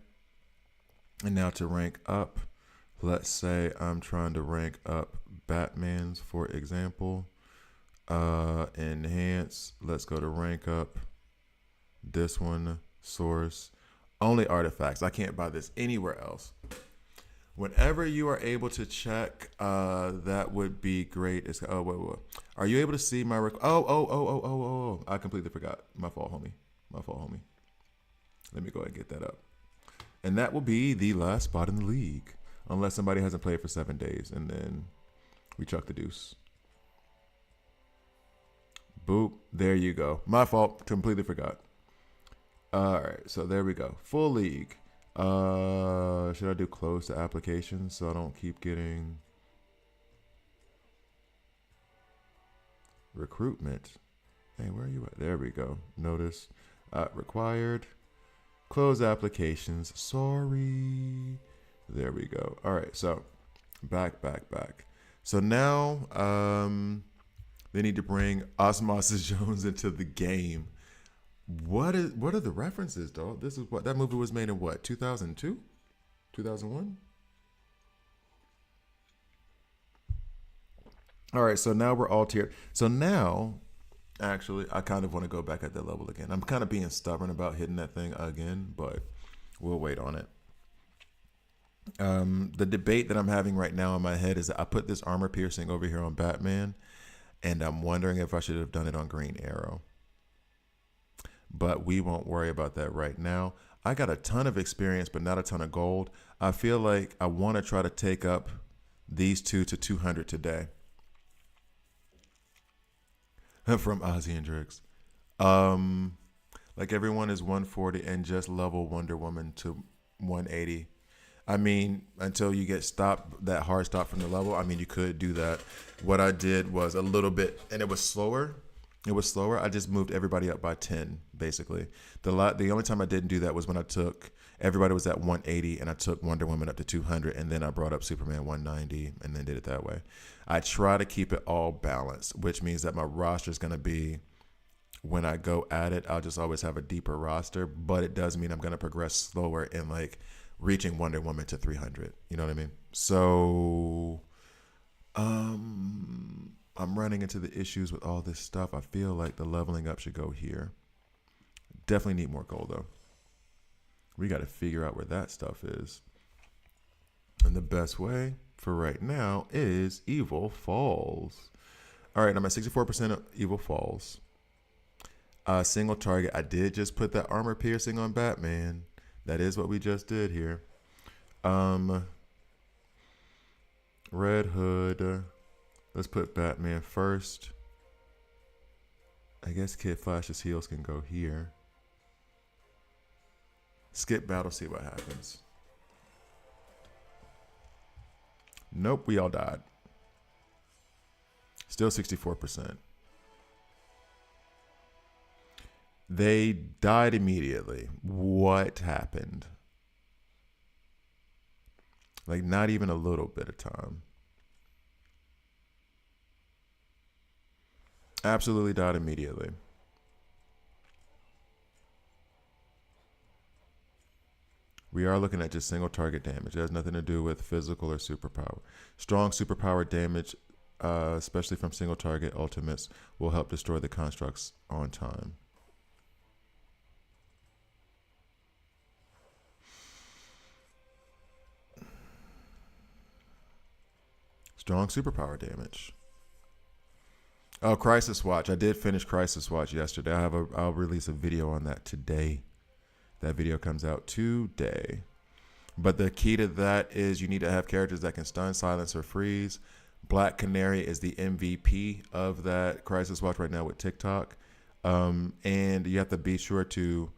And now to rank up, let's say I'm trying to rank up Batman's, for example. Enhance. Let's go to rank up. This one, source. Only artifacts. I can't buy this anywhere else. Whenever you are able to check, that would be great. It's, wait. Are you able to see my Oh. I completely forgot. My fault, homie. Let me go ahead and get that up. And that will be the last spot in the league. Unless somebody hasn't played for 7 days. And then we chuck the deuce. Boop. There you go. My fault. Completely forgot. All right. So there we go. Full league. Should I do close to applications so I don't keep getting recruitment? Hey, where are you at? There we go. Notice required. Close applications. Sorry. There we go. All right. So back. So now they need to bring Osmosis Jones into the game. What are the references, dog? This is what that movie was made in what? 2002? 2001? All right, so now we're all tiered. So now, actually, I kind of want to go back at that level again. I'm kind of being stubborn about hitting that thing again, but we'll wait on it. The debate that I'm having right now in my head is that I put this armor piercing over here on Batman, and I'm wondering if I should have done it on Green Arrow. But we won't worry about that right now. I got a ton of experience, but not a ton of gold. I feel like I want to try to take up these two to 200 today. From Ozzy and Drix. Like everyone is 140 and just level Wonder Woman to 180. I mean, until you get stopped, that hard stop from the level, I mean, you could do that. What I did was a little bit, and it was slower. I just moved everybody up by 10, basically. The only time I didn't do that was when I took, everybody was at 180, and I took Wonder Woman up to 200, and then I brought up Superman 190, and then did it that way. I try to keep it all balanced, which means that my roster is going to be, when I go at it, I'll just always have a deeper roster, but it does mean I'm going to progress slower in, like, reaching Wonder Woman to 300. You know what I mean? So, I'm running into the issues with all this stuff. I feel like the leveling up should go here. Definitely need more gold, though. We got to figure out where that stuff is. And the best way for right now is Evil Falls. All right, I'm at 64% of Evil Falls. Single target. I did just put that armor piercing on Batman. That is what we just did here. Red Hood. Let's put Batman first. I guess Kid Flash's heels can go here. Skip battle, see what happens. Nope, we all died. Still 64%. They died immediately. What happened? Like, not even a little bit of time. Absolutely died immediately. We are looking at just single target damage. It has nothing to do with physical or superpower. Strong superpower damage, especially from single target ultimates, will help destroy the constructs on time. Strong superpower damage. Oh, Crisis Watch. I did finish Crisis Watch yesterday. I'll release a video on that today. That video comes out today. But the key to that is you need to have characters that can stun, silence, or freeze. Black Canary is the MVP of that Crisis Watch right now with TikTok. And you have to be sure to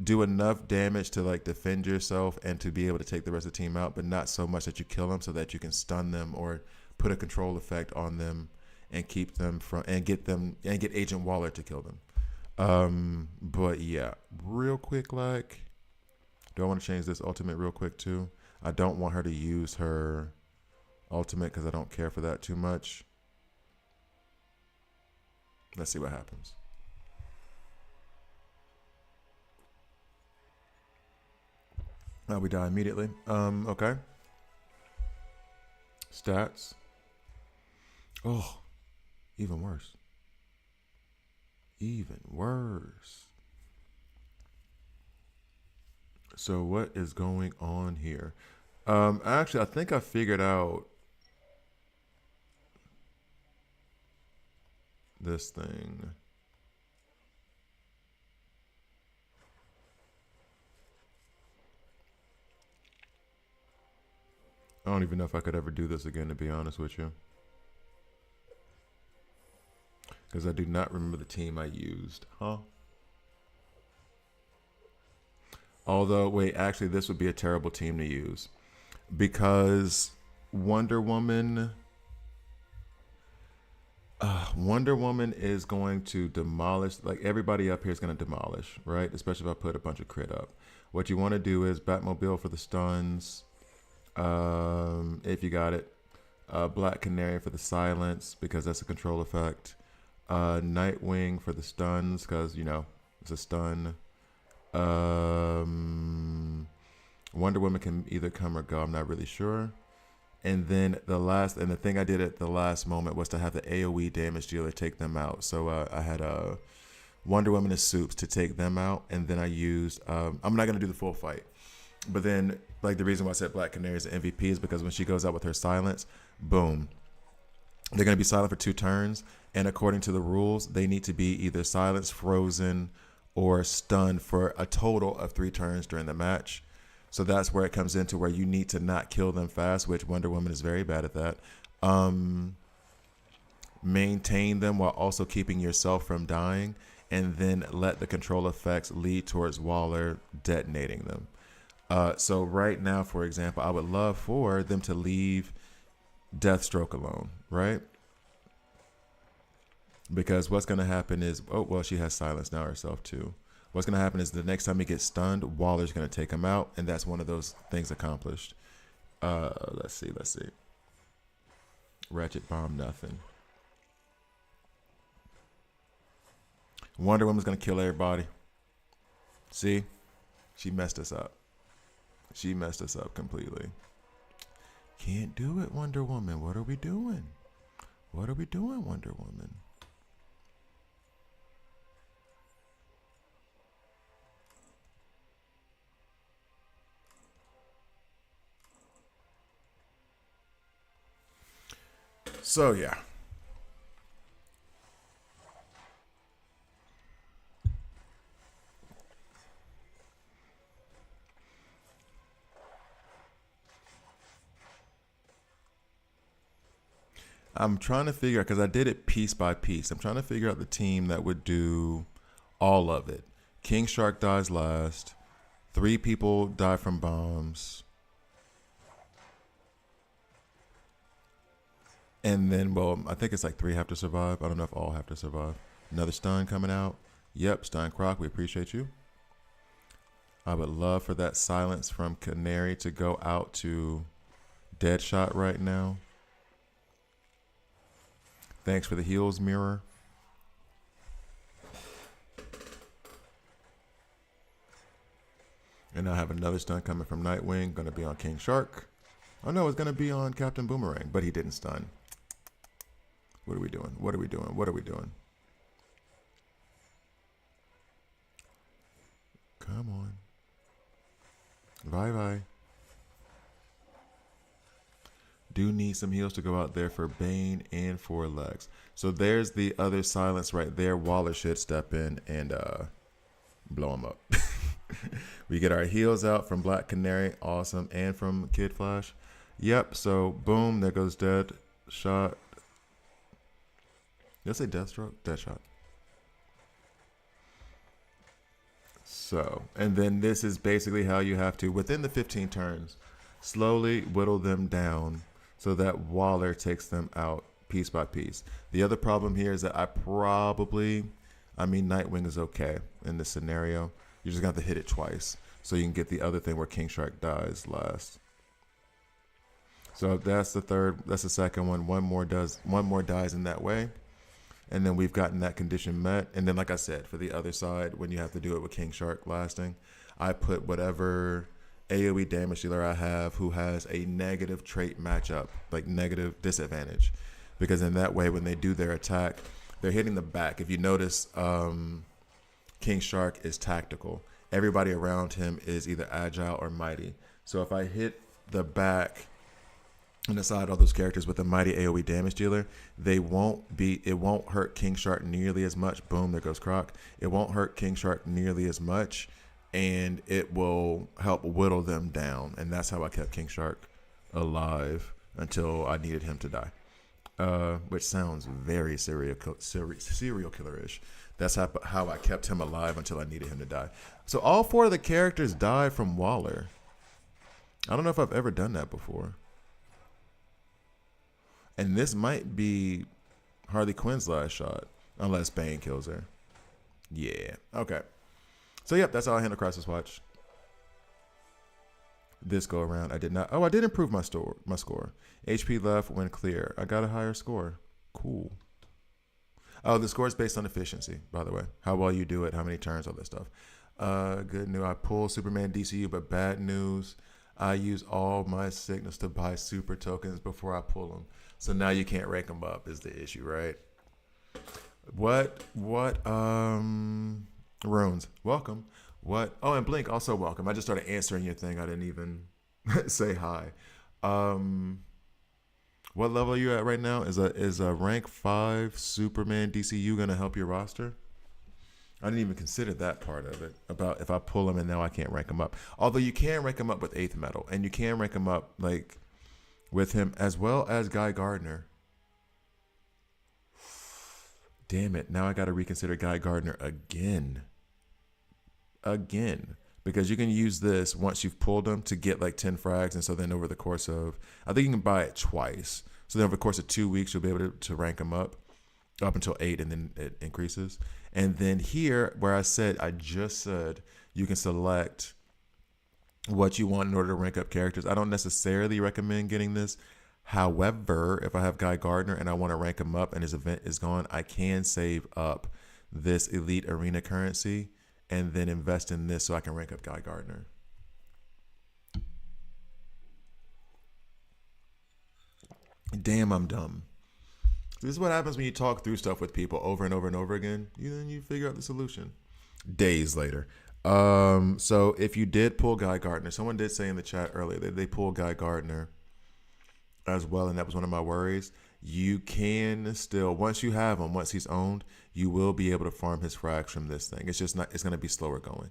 do enough damage to like defend yourself and to be able to take the rest of the team out, but not so much that you kill them, so that you can stun them or put a control effect on them and keep them from and get Agent Waller to kill them. But yeah, real quick, like, do I want to change this ultimate real quick too? I don't want her to use her ultimate because I don't care for that too much. Let's see what happens. Now we die immediately. Okay. Stats. Oh, even worse. Even worse. So what is going on here? Actually, I think I figured out this thing. I don't even know if I could ever do this again, to be honest with you. Because I do not remember the team I used. Huh? Although, wait, actually, this would be a terrible team to use. Because Wonder Woman is going to demolish, like everybody up here is going to demolish, right? Especially if I put a bunch of crit up. What you want to do is Batmobile for the stuns, if you got it. Black Canary for the silence, because that's a control effect. Nightwing for the stuns, because, you know, it's a stun. Wonder Woman can either come or go, I'm not really sure. And then the thing I did at the last moment was to have the AoE damage dealer take them out. So I had Wonder Woman and Soups to take them out, and then I used I'm not gonna do the full fight, but then like the reason why I said Black Canary is the MVP is because when she goes out with her silence, boom, they're gonna be silent for 2 turns, and according to the rules, they need to be either silenced, frozen, or stunned for a total of 3 turns during the match. So that's where it comes into where you need to not kill them fast, which Wonder Woman is very bad at that. Maintain them while also keeping yourself from dying, and then let the control effects lead towards Waller detonating them. So right now, for example, I would love for them to leave Deathstroke alone, right? Because what's going to happen is, oh, well, she has silence now herself too. What's going to happen is the next time he gets stunned, Waller's going to take him out, and that's one of those things accomplished. Let's see. Ratchet bomb, nothing. Wonder Woman's going to kill everybody. See? She messed us up. She messed us up completely. Can't do it, Wonder Woman. What are we doing? What are we doing, Wonder Woman? So, yeah. I'm trying to figure out, because I did it piece by piece. I'm trying to figure out the team that would do all of it. King Shark dies last. 3 people die from bombs. And then, well, I think it's like 3 have to survive. I don't know if all have to survive. Another stun coming out. Yep, Stein Croc, we appreciate you. I would love for that silence from Canary to go out to Deadshot right now. Thanks for the heals, Mirror. And I have another stun coming from Nightwing. Going to be on King Shark. Oh no, it's going to be on Captain Boomerang, but he didn't stun. What are we doing? What are we doing? What are we doing? Come on. Bye. Do need some heals to go out there for Bane and for Lex. So there's the other silence right there. Waller should step in and blow him up. We get our heals out from Black Canary. Awesome. And from Kid Flash. Yep. So boom. There goes Deadshot. Did I say Deathstroke? Deadshot. So, and then this is basically how you have to, within the 15 turns, slowly whittle them down so that Waller takes them out piece by piece. The other problem here is that Nightwing is okay in this scenario. You're just going to have to hit it twice so you can get the other thing where King Shark dies last. So that's the third, that's the second one. One more dies in that way. And then we've gotten that condition met. And then, like I said, for the other side, when you have to do it with King Shark lasting, I put whatever AoE damage dealer I have who has a negative trait matchup, like negative disadvantage. Because in that way, when they do their attack, they're hitting the back. If you notice, King Shark is tactical. Everybody around him is either agile or mighty. So if I hit the back and aside all those characters with a mighty AoE damage dealer, it won't hurt King Shark nearly as much. Boom, there goes Croc. It won't hurt King Shark nearly as much, and it will help whittle them down. And that's how I kept King Shark alive until I needed him to die. Which sounds very serial killer-ish. That's how I kept him alive until I needed him to die. So all 4 of the characters died from Waller. I don't know if I've ever done that before. And this might be Harley Quinn's last shot, unless Bane kills her. Yeah. Okay. So, yep, that's how I handle Crisis Watch. This go around, I did not. Oh, I did improve my score. HP left when clear. I got a higher score. Cool. Oh, the score is based on efficiency, by the way. How well you do it, how many turns, all that stuff. Good news. I pulled Superman DCU, but bad news. I use all my signals to buy super tokens before I pull them. So now you can't rank them up is the issue, right? What, Runes, welcome. What, oh, and Blink, also welcome. I just started answering your thing. I didn't even say hi. What level are you at right now? Is a rank 5 Superman DCU going to help your roster? I didn't even consider that part of it, about if I pull them and now I can't rank them up. Although you can rank them up with 8th metal, and you can rank them up like with him as well as Guy Gardner. Damn it, now I got to reconsider Guy Gardner again. Because you can use this once you've pulled them to get like 10 frags, and so then over the course of, I think you can buy it twice. So then over the course of 2 weeks, you'll be able to rank them up until 8, and then it increases. And then here, where I just said you can select what you want in order to rank up characters. I don't necessarily recommend getting this. However, if I have Guy Gardner and I want to rank him up and his event is gone, I can save up this Elite Arena currency and then invest in this so I can rank up Guy Gardner. Damn, I'm dumb. This is what happens when you talk through stuff with people over and over and over again. Then you figure out the solution. Days later. So if you did pull Guy Gardner, someone did say in the chat earlier that they pulled Guy Gardner as well, and that was one of my worries. You can still, once you have him, once he's owned, you will be able to farm his frags from this thing. It's just not, it's going to be slower going.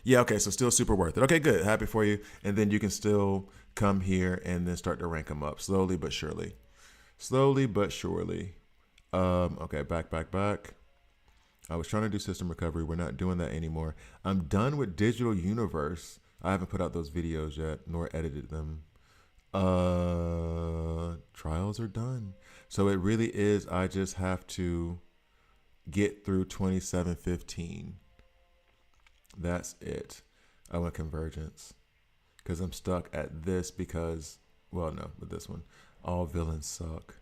Yeah, okay, so still super worth it. Okay, good. Happy for you. And then you can still come here and then start to rank them up slowly but surely. Slowly but surely. Okay, back. I was trying to do system recovery. We're not doing that anymore. I'm done with Digital Universe. I haven't put out those videos yet, nor edited them. Trials are done. So it really is. I just have to get through 2715. That's it. I want convergence because I'm stuck at this because, well, no, with this one, all villains suck.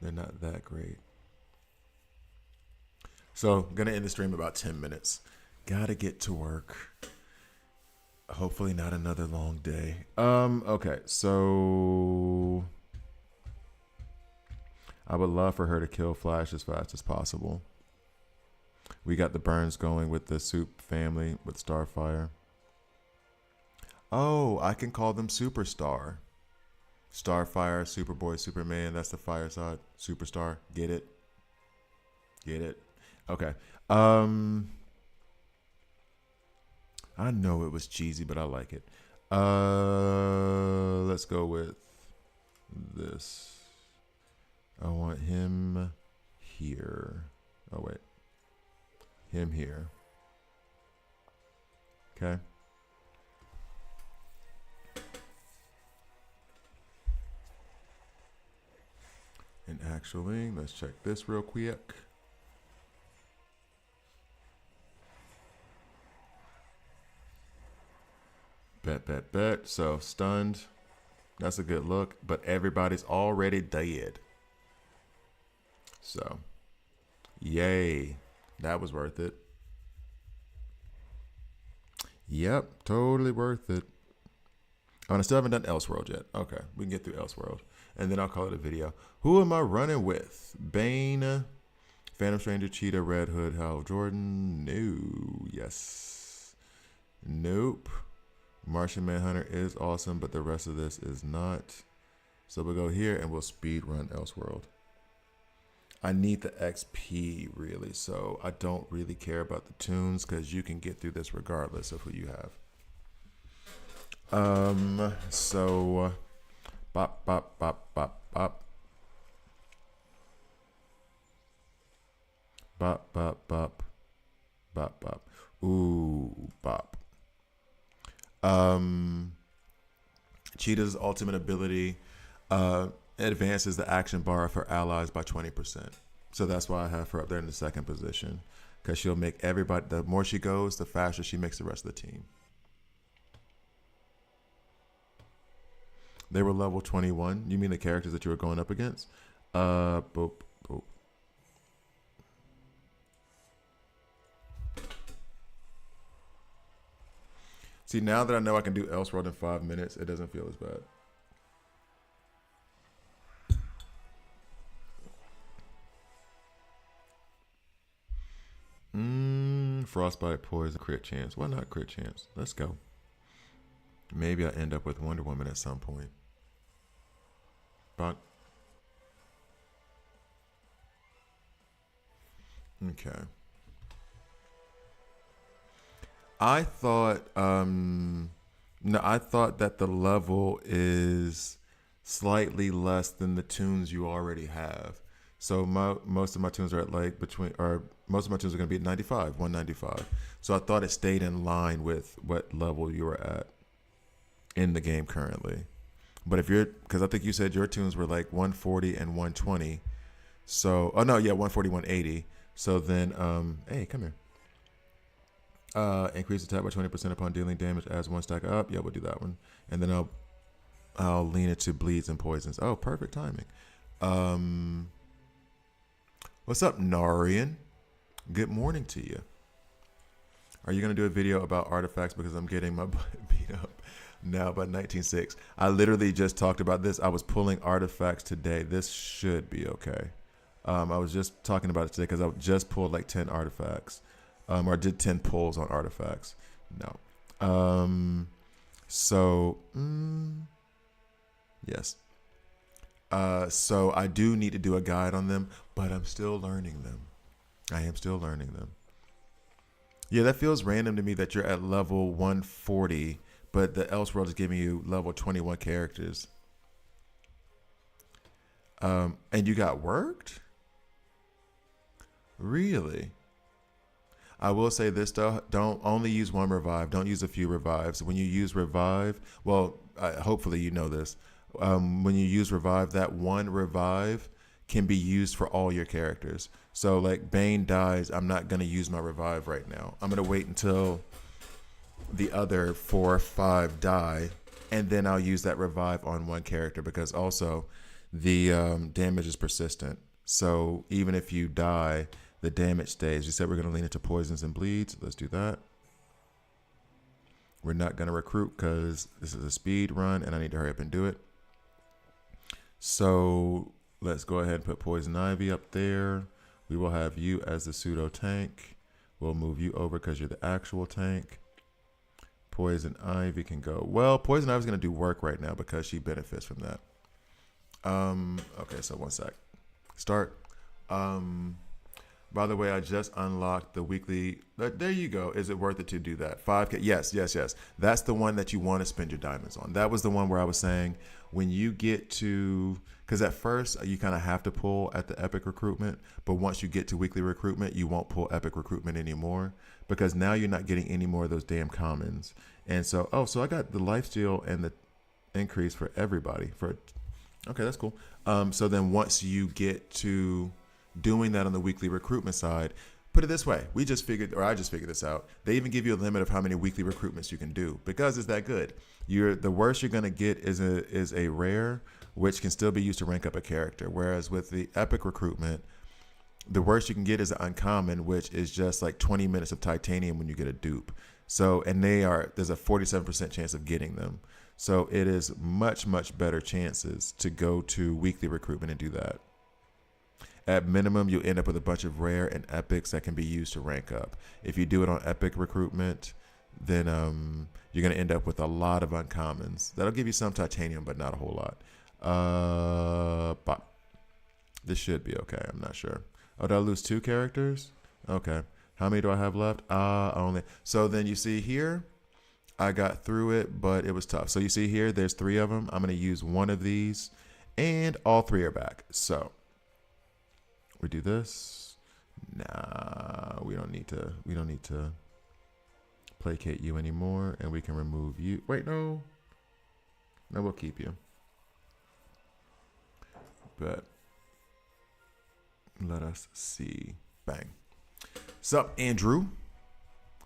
They're not that great. So I'm gonna end the stream about 10 minutes. Gotta get to work. Hopefully not another long day. Okay, so I would love for her to kill Flash as fast as possible. We got the burns going with the Soup family with Starfire. Oh, I can call them Superstar. Starfire, Superboy, Superman. That's the fire side. Superstar. Get it? Get it? Okay. I know it was cheesy, but I like it. Let's go with this. I want him here. Oh, wait. Him here. Okay. And actually, let's check this real quick. Bet. So stunned. That's a good look. But everybody's already dead. So, yay. That was worth it. Yep, totally worth it. Oh, and I still haven't done Elseworld yet. Okay, we can get through Elseworld. And then I'll call it a video. Who am I running with? Bane, Phantom Stranger, Cheetah, Red Hood, Hal Jordan. No. Yes. Nope. Martian Manhunter is awesome, but the rest of this is not. So we'll go here and we'll speed run Elseworld. I need the XP really, so I don't really care about the tunes because you can get through this regardless of who you have. So bop. Ooh, bop. Cheetah's ultimate ability advances the action bar for allies by 20%. So that's why I have her up there in the second position. Because she'll make everybody, the more she goes, the faster she makes the rest of the team. They were level 21. You mean the characters that you were going up against? Boop. See, now that I know I can do Elseworld in 5 minutes, it doesn't feel as bad. Frostbite, poison, crit chance. Why not crit chance? Let's go. Maybe I end up with Wonder Woman at some point. Bonk. Okay. I thought I thought that the level is slightly less than the tunes you already have. So most of my tunes are at like most of my tunes are going to be at 95, 195. So I thought it stayed in line with what level you were at in the game currently. But if because I think you said your tunes were like 140 and 120. So, 140, 180. So then, hey, come here. Increase attack by 20% upon dealing damage as one stack up. Yeah, we'll do that one. And then I'll lean it to bleeds and poisons. Oh, perfect timing. What's up, Narian? Good morning to you. Are you going to do a video about artifacts because I'm getting my butt beat up now by 19.6? I literally just talked about this. I was pulling artifacts today. This should be okay. I was just talking about it today because I just pulled like 10 artifacts. Or did 10 pulls on artifacts. No. Yes. So I do need to do a guide on them, but I'm still learning them. I am still learning them. Yeah, that feels random to me that you're at level 140, but the Elseworld is giving you level 21 characters. And you got worked? Really? I will say this though, don't only use one revive. Don't use a few revives. When you use revive, well, hopefully you know this. when you use revive, that one revive can be used for all your characters. So like Bane dies, I'm not gonna use my revive right now. I'm gonna wait until the other 4 or 5 die, and then I'll use that revive on one character, because also the damage is persistent. So even if you die, the damage stays. You said we're gonna lean into poisons and bleeds. Let's do that. We're not gonna recruit because this is a speed run and I need to hurry up and do it. So let's go ahead and put Poison Ivy up there. We will have you as the pseudo tank. We'll move you over because you're the actual tank. Poison Ivy can go. Well, Poison Ivy's going to do work right now because she benefits from that. Okay, so one sec. Start. By the way, I just unlocked the weekly. There you go. Is it worth it to do that? 5K. Yes. That's the one that you want to spend your diamonds on. That was the one where I was saying when you get to, because at first you kind of have to pull at the epic recruitment, but once you get to weekly recruitment, you won't pull epic recruitment anymore because now you're not getting any more of those damn commons. And so, so I got the lifesteal and the increase for everybody. Okay, that's cool. So then once you get to doing that on the weekly recruitment side, put it this way, I just figured this out. They even give you a limit of how many weekly recruitments you can do because it's that good. The worst you're gonna get is a rare, which can still be used to rank up a character. Whereas with the epic recruitment, the worst you can get is an uncommon, which is just like 20 minutes of titanium when you get a dupe. So, and there's a 47% chance of getting them. So it is much, much better chances to go to weekly recruitment and do that. At minimum, you'll end up with a bunch of rare and epics that can be used to rank up. If you do it on epic recruitment, then you're going to end up with a lot of uncommons. That'll give you some titanium, but not a whole lot. But this should be okay. I'm not sure. Oh, did I lose 2 characters? Okay. How many do I have left? Only. So then you see here, I got through it, but it was tough. So you see here, there's 3 of them. I'm going to use one of these, and all 3 are back. So we do this. Nah, we don't need to placate you anymore, and we can remove you. Wait, no, we'll keep you. But let us see. Bang. Sup, Andrew?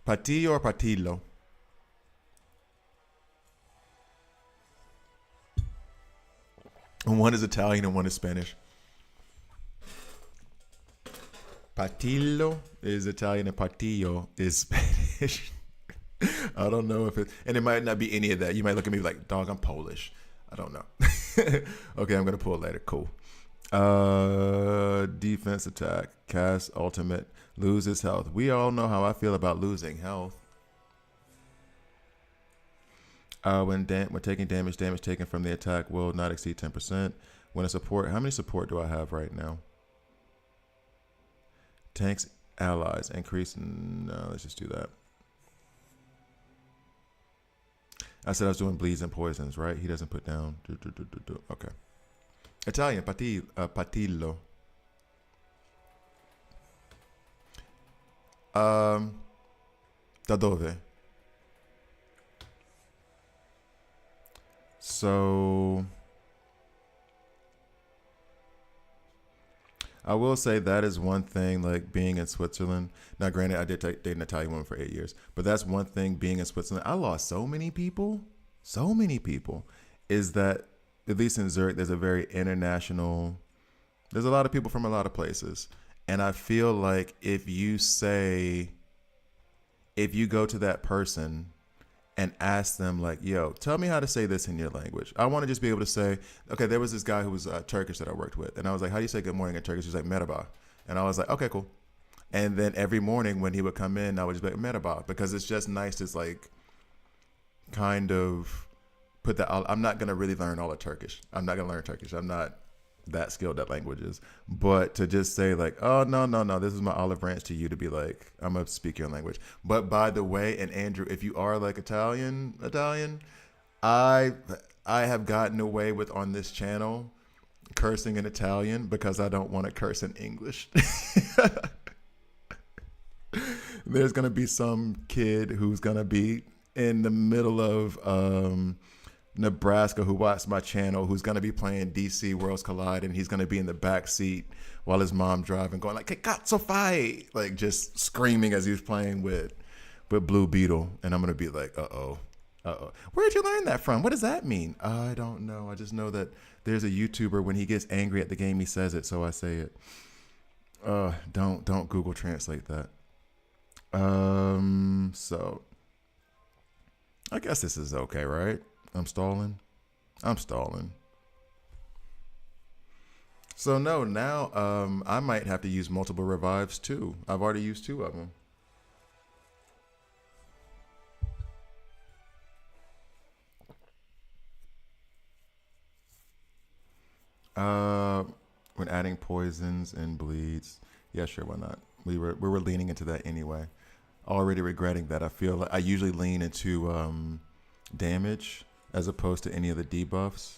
Patillo or Patillo? And one is Italian and one is Spanish. Patillo is Italian and Patillo is Spanish. I don't know if and it might not be any of that. You might look at me like, dog, I'm Polish. I don't know. Okay, I'm going to pull it later. Cool. Defense attack. Cast ultimate. Loses health. We all know how I feel about losing health. When taking damage taken from the attack will not exceed 10%. When a support, how many support do I have right now? Tanks, allies, increase. No, let's just do that. I said I was doing bleeds and poisons, right? He doesn't put down. Okay. Italian, Patillo. Da dove? So I will say that is one thing, like being in Switzerland. Now, granted, I did date an Italian woman for 8 years, but that's one thing being in Switzerland. I lost so many people, is that at least in Zurich, there's a very international, there's a lot of people from a lot of places. And I feel like if you go to that person and ask them like, yo, tell me how to say this in your language. I want to just be able to say, okay, there was this guy who was Turkish that I worked with. And I was like, how do you say good morning in Turkish? He's like, merhaba. And I was like, okay, cool. And then every morning when he would come in, I would just be like, merhaba, because it's just nice to like kind of put that, I'm not going to really learn all of Turkish. I'm not going to learn Turkish. I'm not that skilled at languages. But to just say like, oh, no, this is my olive branch to you, to be like, I'm going to speak your language. But by the way, and Andrew, if you are like Italian, I have gotten away with on this channel cursing in Italian because I don't want to curse in English. There's going to be some kid who's going to be in the middle of Nebraska who watched my channel who's going to be playing DC Worlds Collide, and he's going to be in the back seat while his mom driving, going like, "Got so fight!" Like just screaming as he was playing with Blue Beetle, and I'm going to be like, "Uh oh, where'd you learn that from? What does that mean?" I don't know. I just know that there's a YouTuber when he gets angry at the game, he says it, so I say it. Don't Google Translate that. So I guess this is okay, right? I'm stalling. So no, now I might have to use multiple revives too. I've already used 2 of them. When adding poisons and bleeds, yeah, sure, why not? We were leaning into that anyway. Already regretting that. I feel like I usually lean into damage as opposed to any of the debuffs,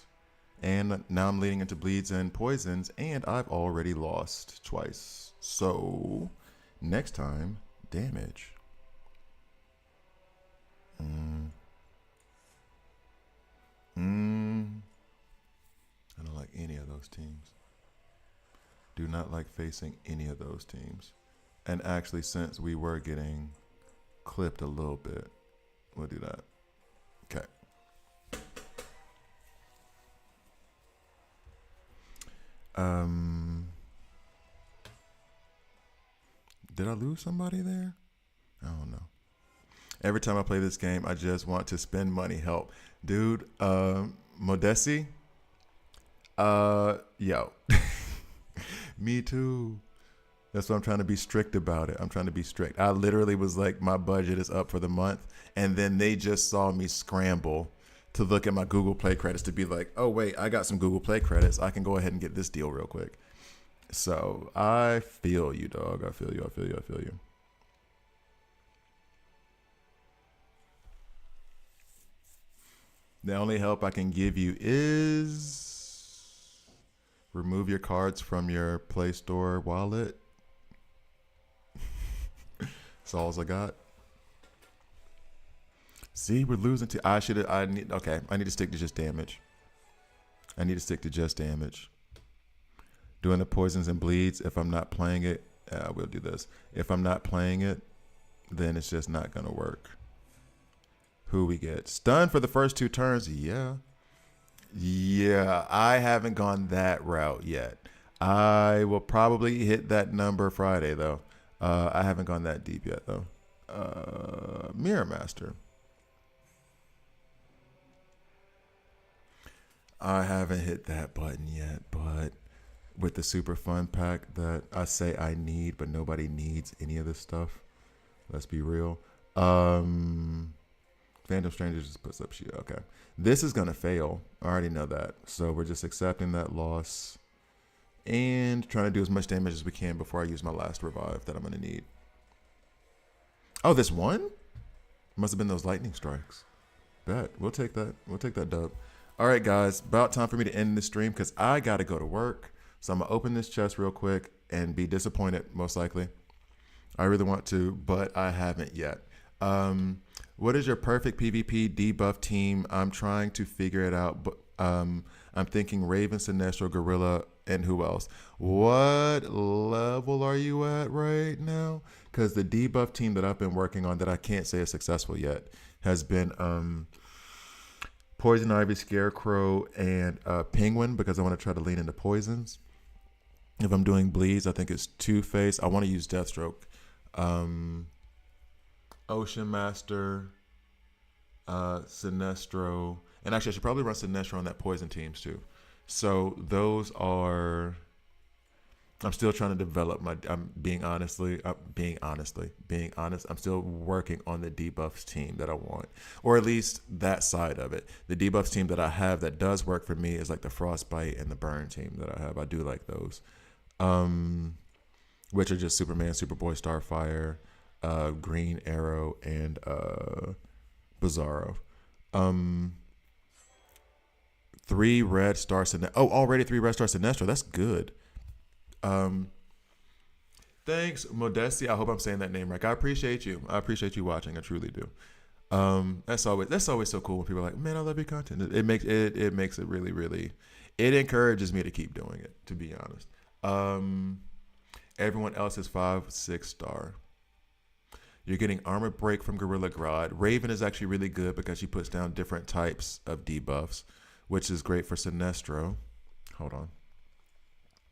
and now I'm leaning into bleeds and poisons, and I've already lost twice. So next time, damage. I don't like any of those teams. Do not like facing any of those teams. And actually, since we were getting clipped a little bit, we'll do that. Okay. Did I lose somebody there? I don't know. Every time I play this game, I just want to spend money. Help. Dude, Modessi? Yo. Me too. That's why I'm trying to be strict about it. I'm trying to be strict. I literally was like, my budget is up for the month. And then they just saw me scramble to look at my Google Play credits to be like, oh, wait, I got some Google Play credits. I can go ahead and get this deal real quick. So I feel you, dog. I feel you. The only help I can give you is remove your cards from your Play Store wallet. That's all I got. See, we're losing to. I need to stick to just damage. Doing the poisons and bleeds. If I'm not playing it, I will do this. If I'm not playing it, then it's just not gonna work. Who we get? Stunned for the first 2 turns. Yeah. I haven't gone that route yet. I will probably hit that number Friday though. I haven't gone that deep yet though. Mirror Master. I haven't hit that button yet, but with the super fun pack that I say I need, but nobody needs any of this stuff. Let's be real. Phantom Stranger just puts up shield. Okay. This is going to fail. I already know that. So we're just accepting that loss and trying to do as much damage as we can before I use my last revive that I'm going to need. Oh, this one? Must have been those lightning strikes. Bet. We'll take that. We'll take that dub. All right, guys. About time for me to end this stream because I got to go to work. So I'm going to open this chest real quick and be disappointed, most likely. I really want to, but I haven't yet. What is your perfect PvP debuff team? I'm trying to figure it out, but I'm thinking Raven, Sinestro, Gorilla, and who else? What level are you at right now? Because the debuff team that I've been working on that I can't say is successful yet has been Poison Ivy, Scarecrow, and Penguin, because I want to try to lean into poisons. If I'm doing bleeds, I think it's Two-Face. I want to use Deathstroke. Ocean Master, Sinestro, and actually I should probably run Sinestro on that poison teams too. So those are. I'm still trying to develop my. I'm being honest. I'm still working on the debuffs team that I want, or at least that side of it. The debuffs team that I have that does work for me is like the Frostbite and the Burn team that I have. I do like those, which are just Superman, Superboy, Starfire, Green Arrow, and Bizarro. 3 red star Sinestro. Oh, already 3 red star Sinestro. That's good. Thanks, Modesty. I hope I'm saying that name right. I appreciate you. I appreciate you watching. I truly do. That's always so cool when people are like, man, I love your content. It makes it really, really, it encourages me to keep doing it, to be honest. Um, Everyone else is 5, 6 star. You're getting Armor Break from Gorilla Grodd. Raven is actually really good because she puts down different types of debuffs, which is great for Sinestro. Hold on.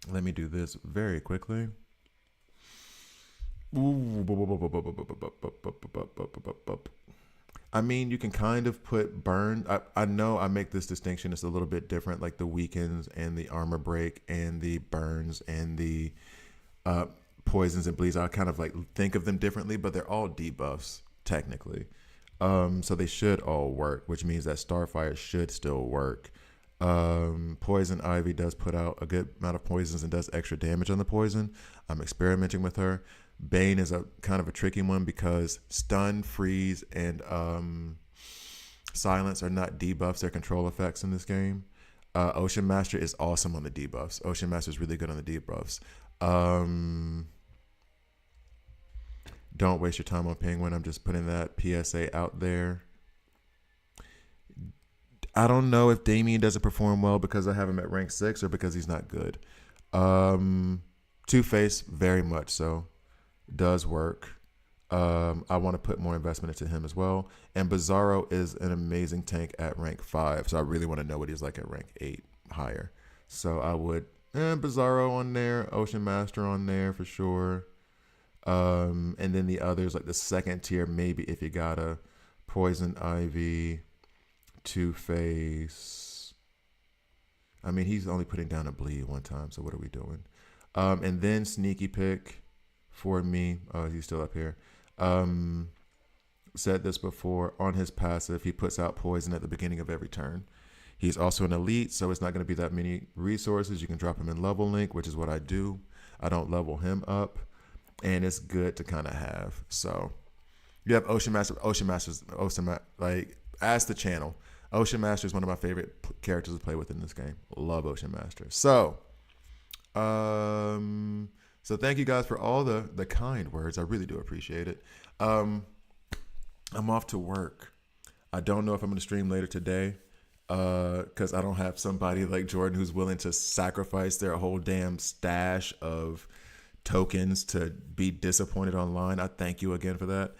Let me do this very quickly. I mean, you can kind of put burn. I know I make this distinction. It's a little bit different, like the weakens and the armor break and the burns and the uh, poisons and bleeds. I kind of like think of them differently, but they're all debuffs technically. So they should all work, which means that Starfire should still work. Poison Ivy does put out a good amount of poisons and does extra damage on the poison. I'm experimenting with her. Bane is a kind of a tricky one because stun, freeze, and silence are not debuffs; they're control effects in this game. Ocean Master is awesome on the debuffs. Ocean Master is really good on the debuffs. Don't waste your time on Penguin. I'm just putting that PSA out there. I don't know if Damien doesn't perform well because I have him at rank 6 or because he's not good. Two-Face, very much so. Does work. I want to put more investment into him as well. And Bizarro is an amazing tank at rank 5. So I really want to know what he's like at rank 8 higher. So I would Bizarro on there, Ocean Master on there for sure. And then the others, like the second tier, maybe if you got a Poison Ivy, Two-Face. I mean, he's only putting down a bleed one time, so what are we doing? And then sneaky pick for me. Oh, he's still up here. Said this before. On his passive, he puts out poison at the beginning of every turn. He's also an elite, so it's not going to be that many resources. You can drop him in level link, which is what I do. I don't level him up, and it's good to kind of have. So you have Ocean Master. Like, ask the channel. Ocean Master is one of my favorite characters to play with in this game. Love Ocean Master. So thank you guys for all the kind words. I really do appreciate it. I'm off to work. I don't know if I'm going to stream later today because I don't have somebody like Jordan who's willing to sacrifice their whole damn stash of tokens to be disappointed online. I thank you again for that.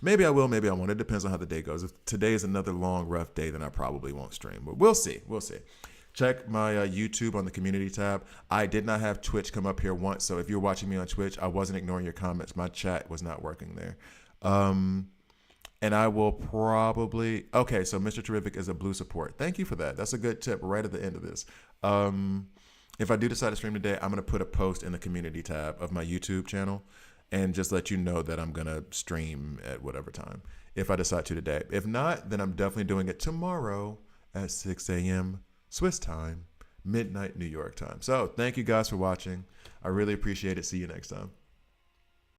Maybe I will, maybe I won't. It depends on how the day goes. If today is another long, rough day, then I probably won't stream. But we'll see. We'll see. Check my YouTube on the community tab. I did not have Twitch come up here once. So if you're watching me on Twitch, I wasn't ignoring your comments. My chat was not working there. And I will probably... Okay, so Mr. Terrific is a blue support. Thank you for that. That's a good tip right at the end of this. If I do decide to stream today, I'm going to put a post in the community tab of my YouTube channel and just let you know that I'm going to stream at whatever time if I decide to today. If not, then I'm definitely doing it tomorrow at 6 a.m. Swiss time, midnight New York time. So thank you guys for watching. I really appreciate it. See you next time.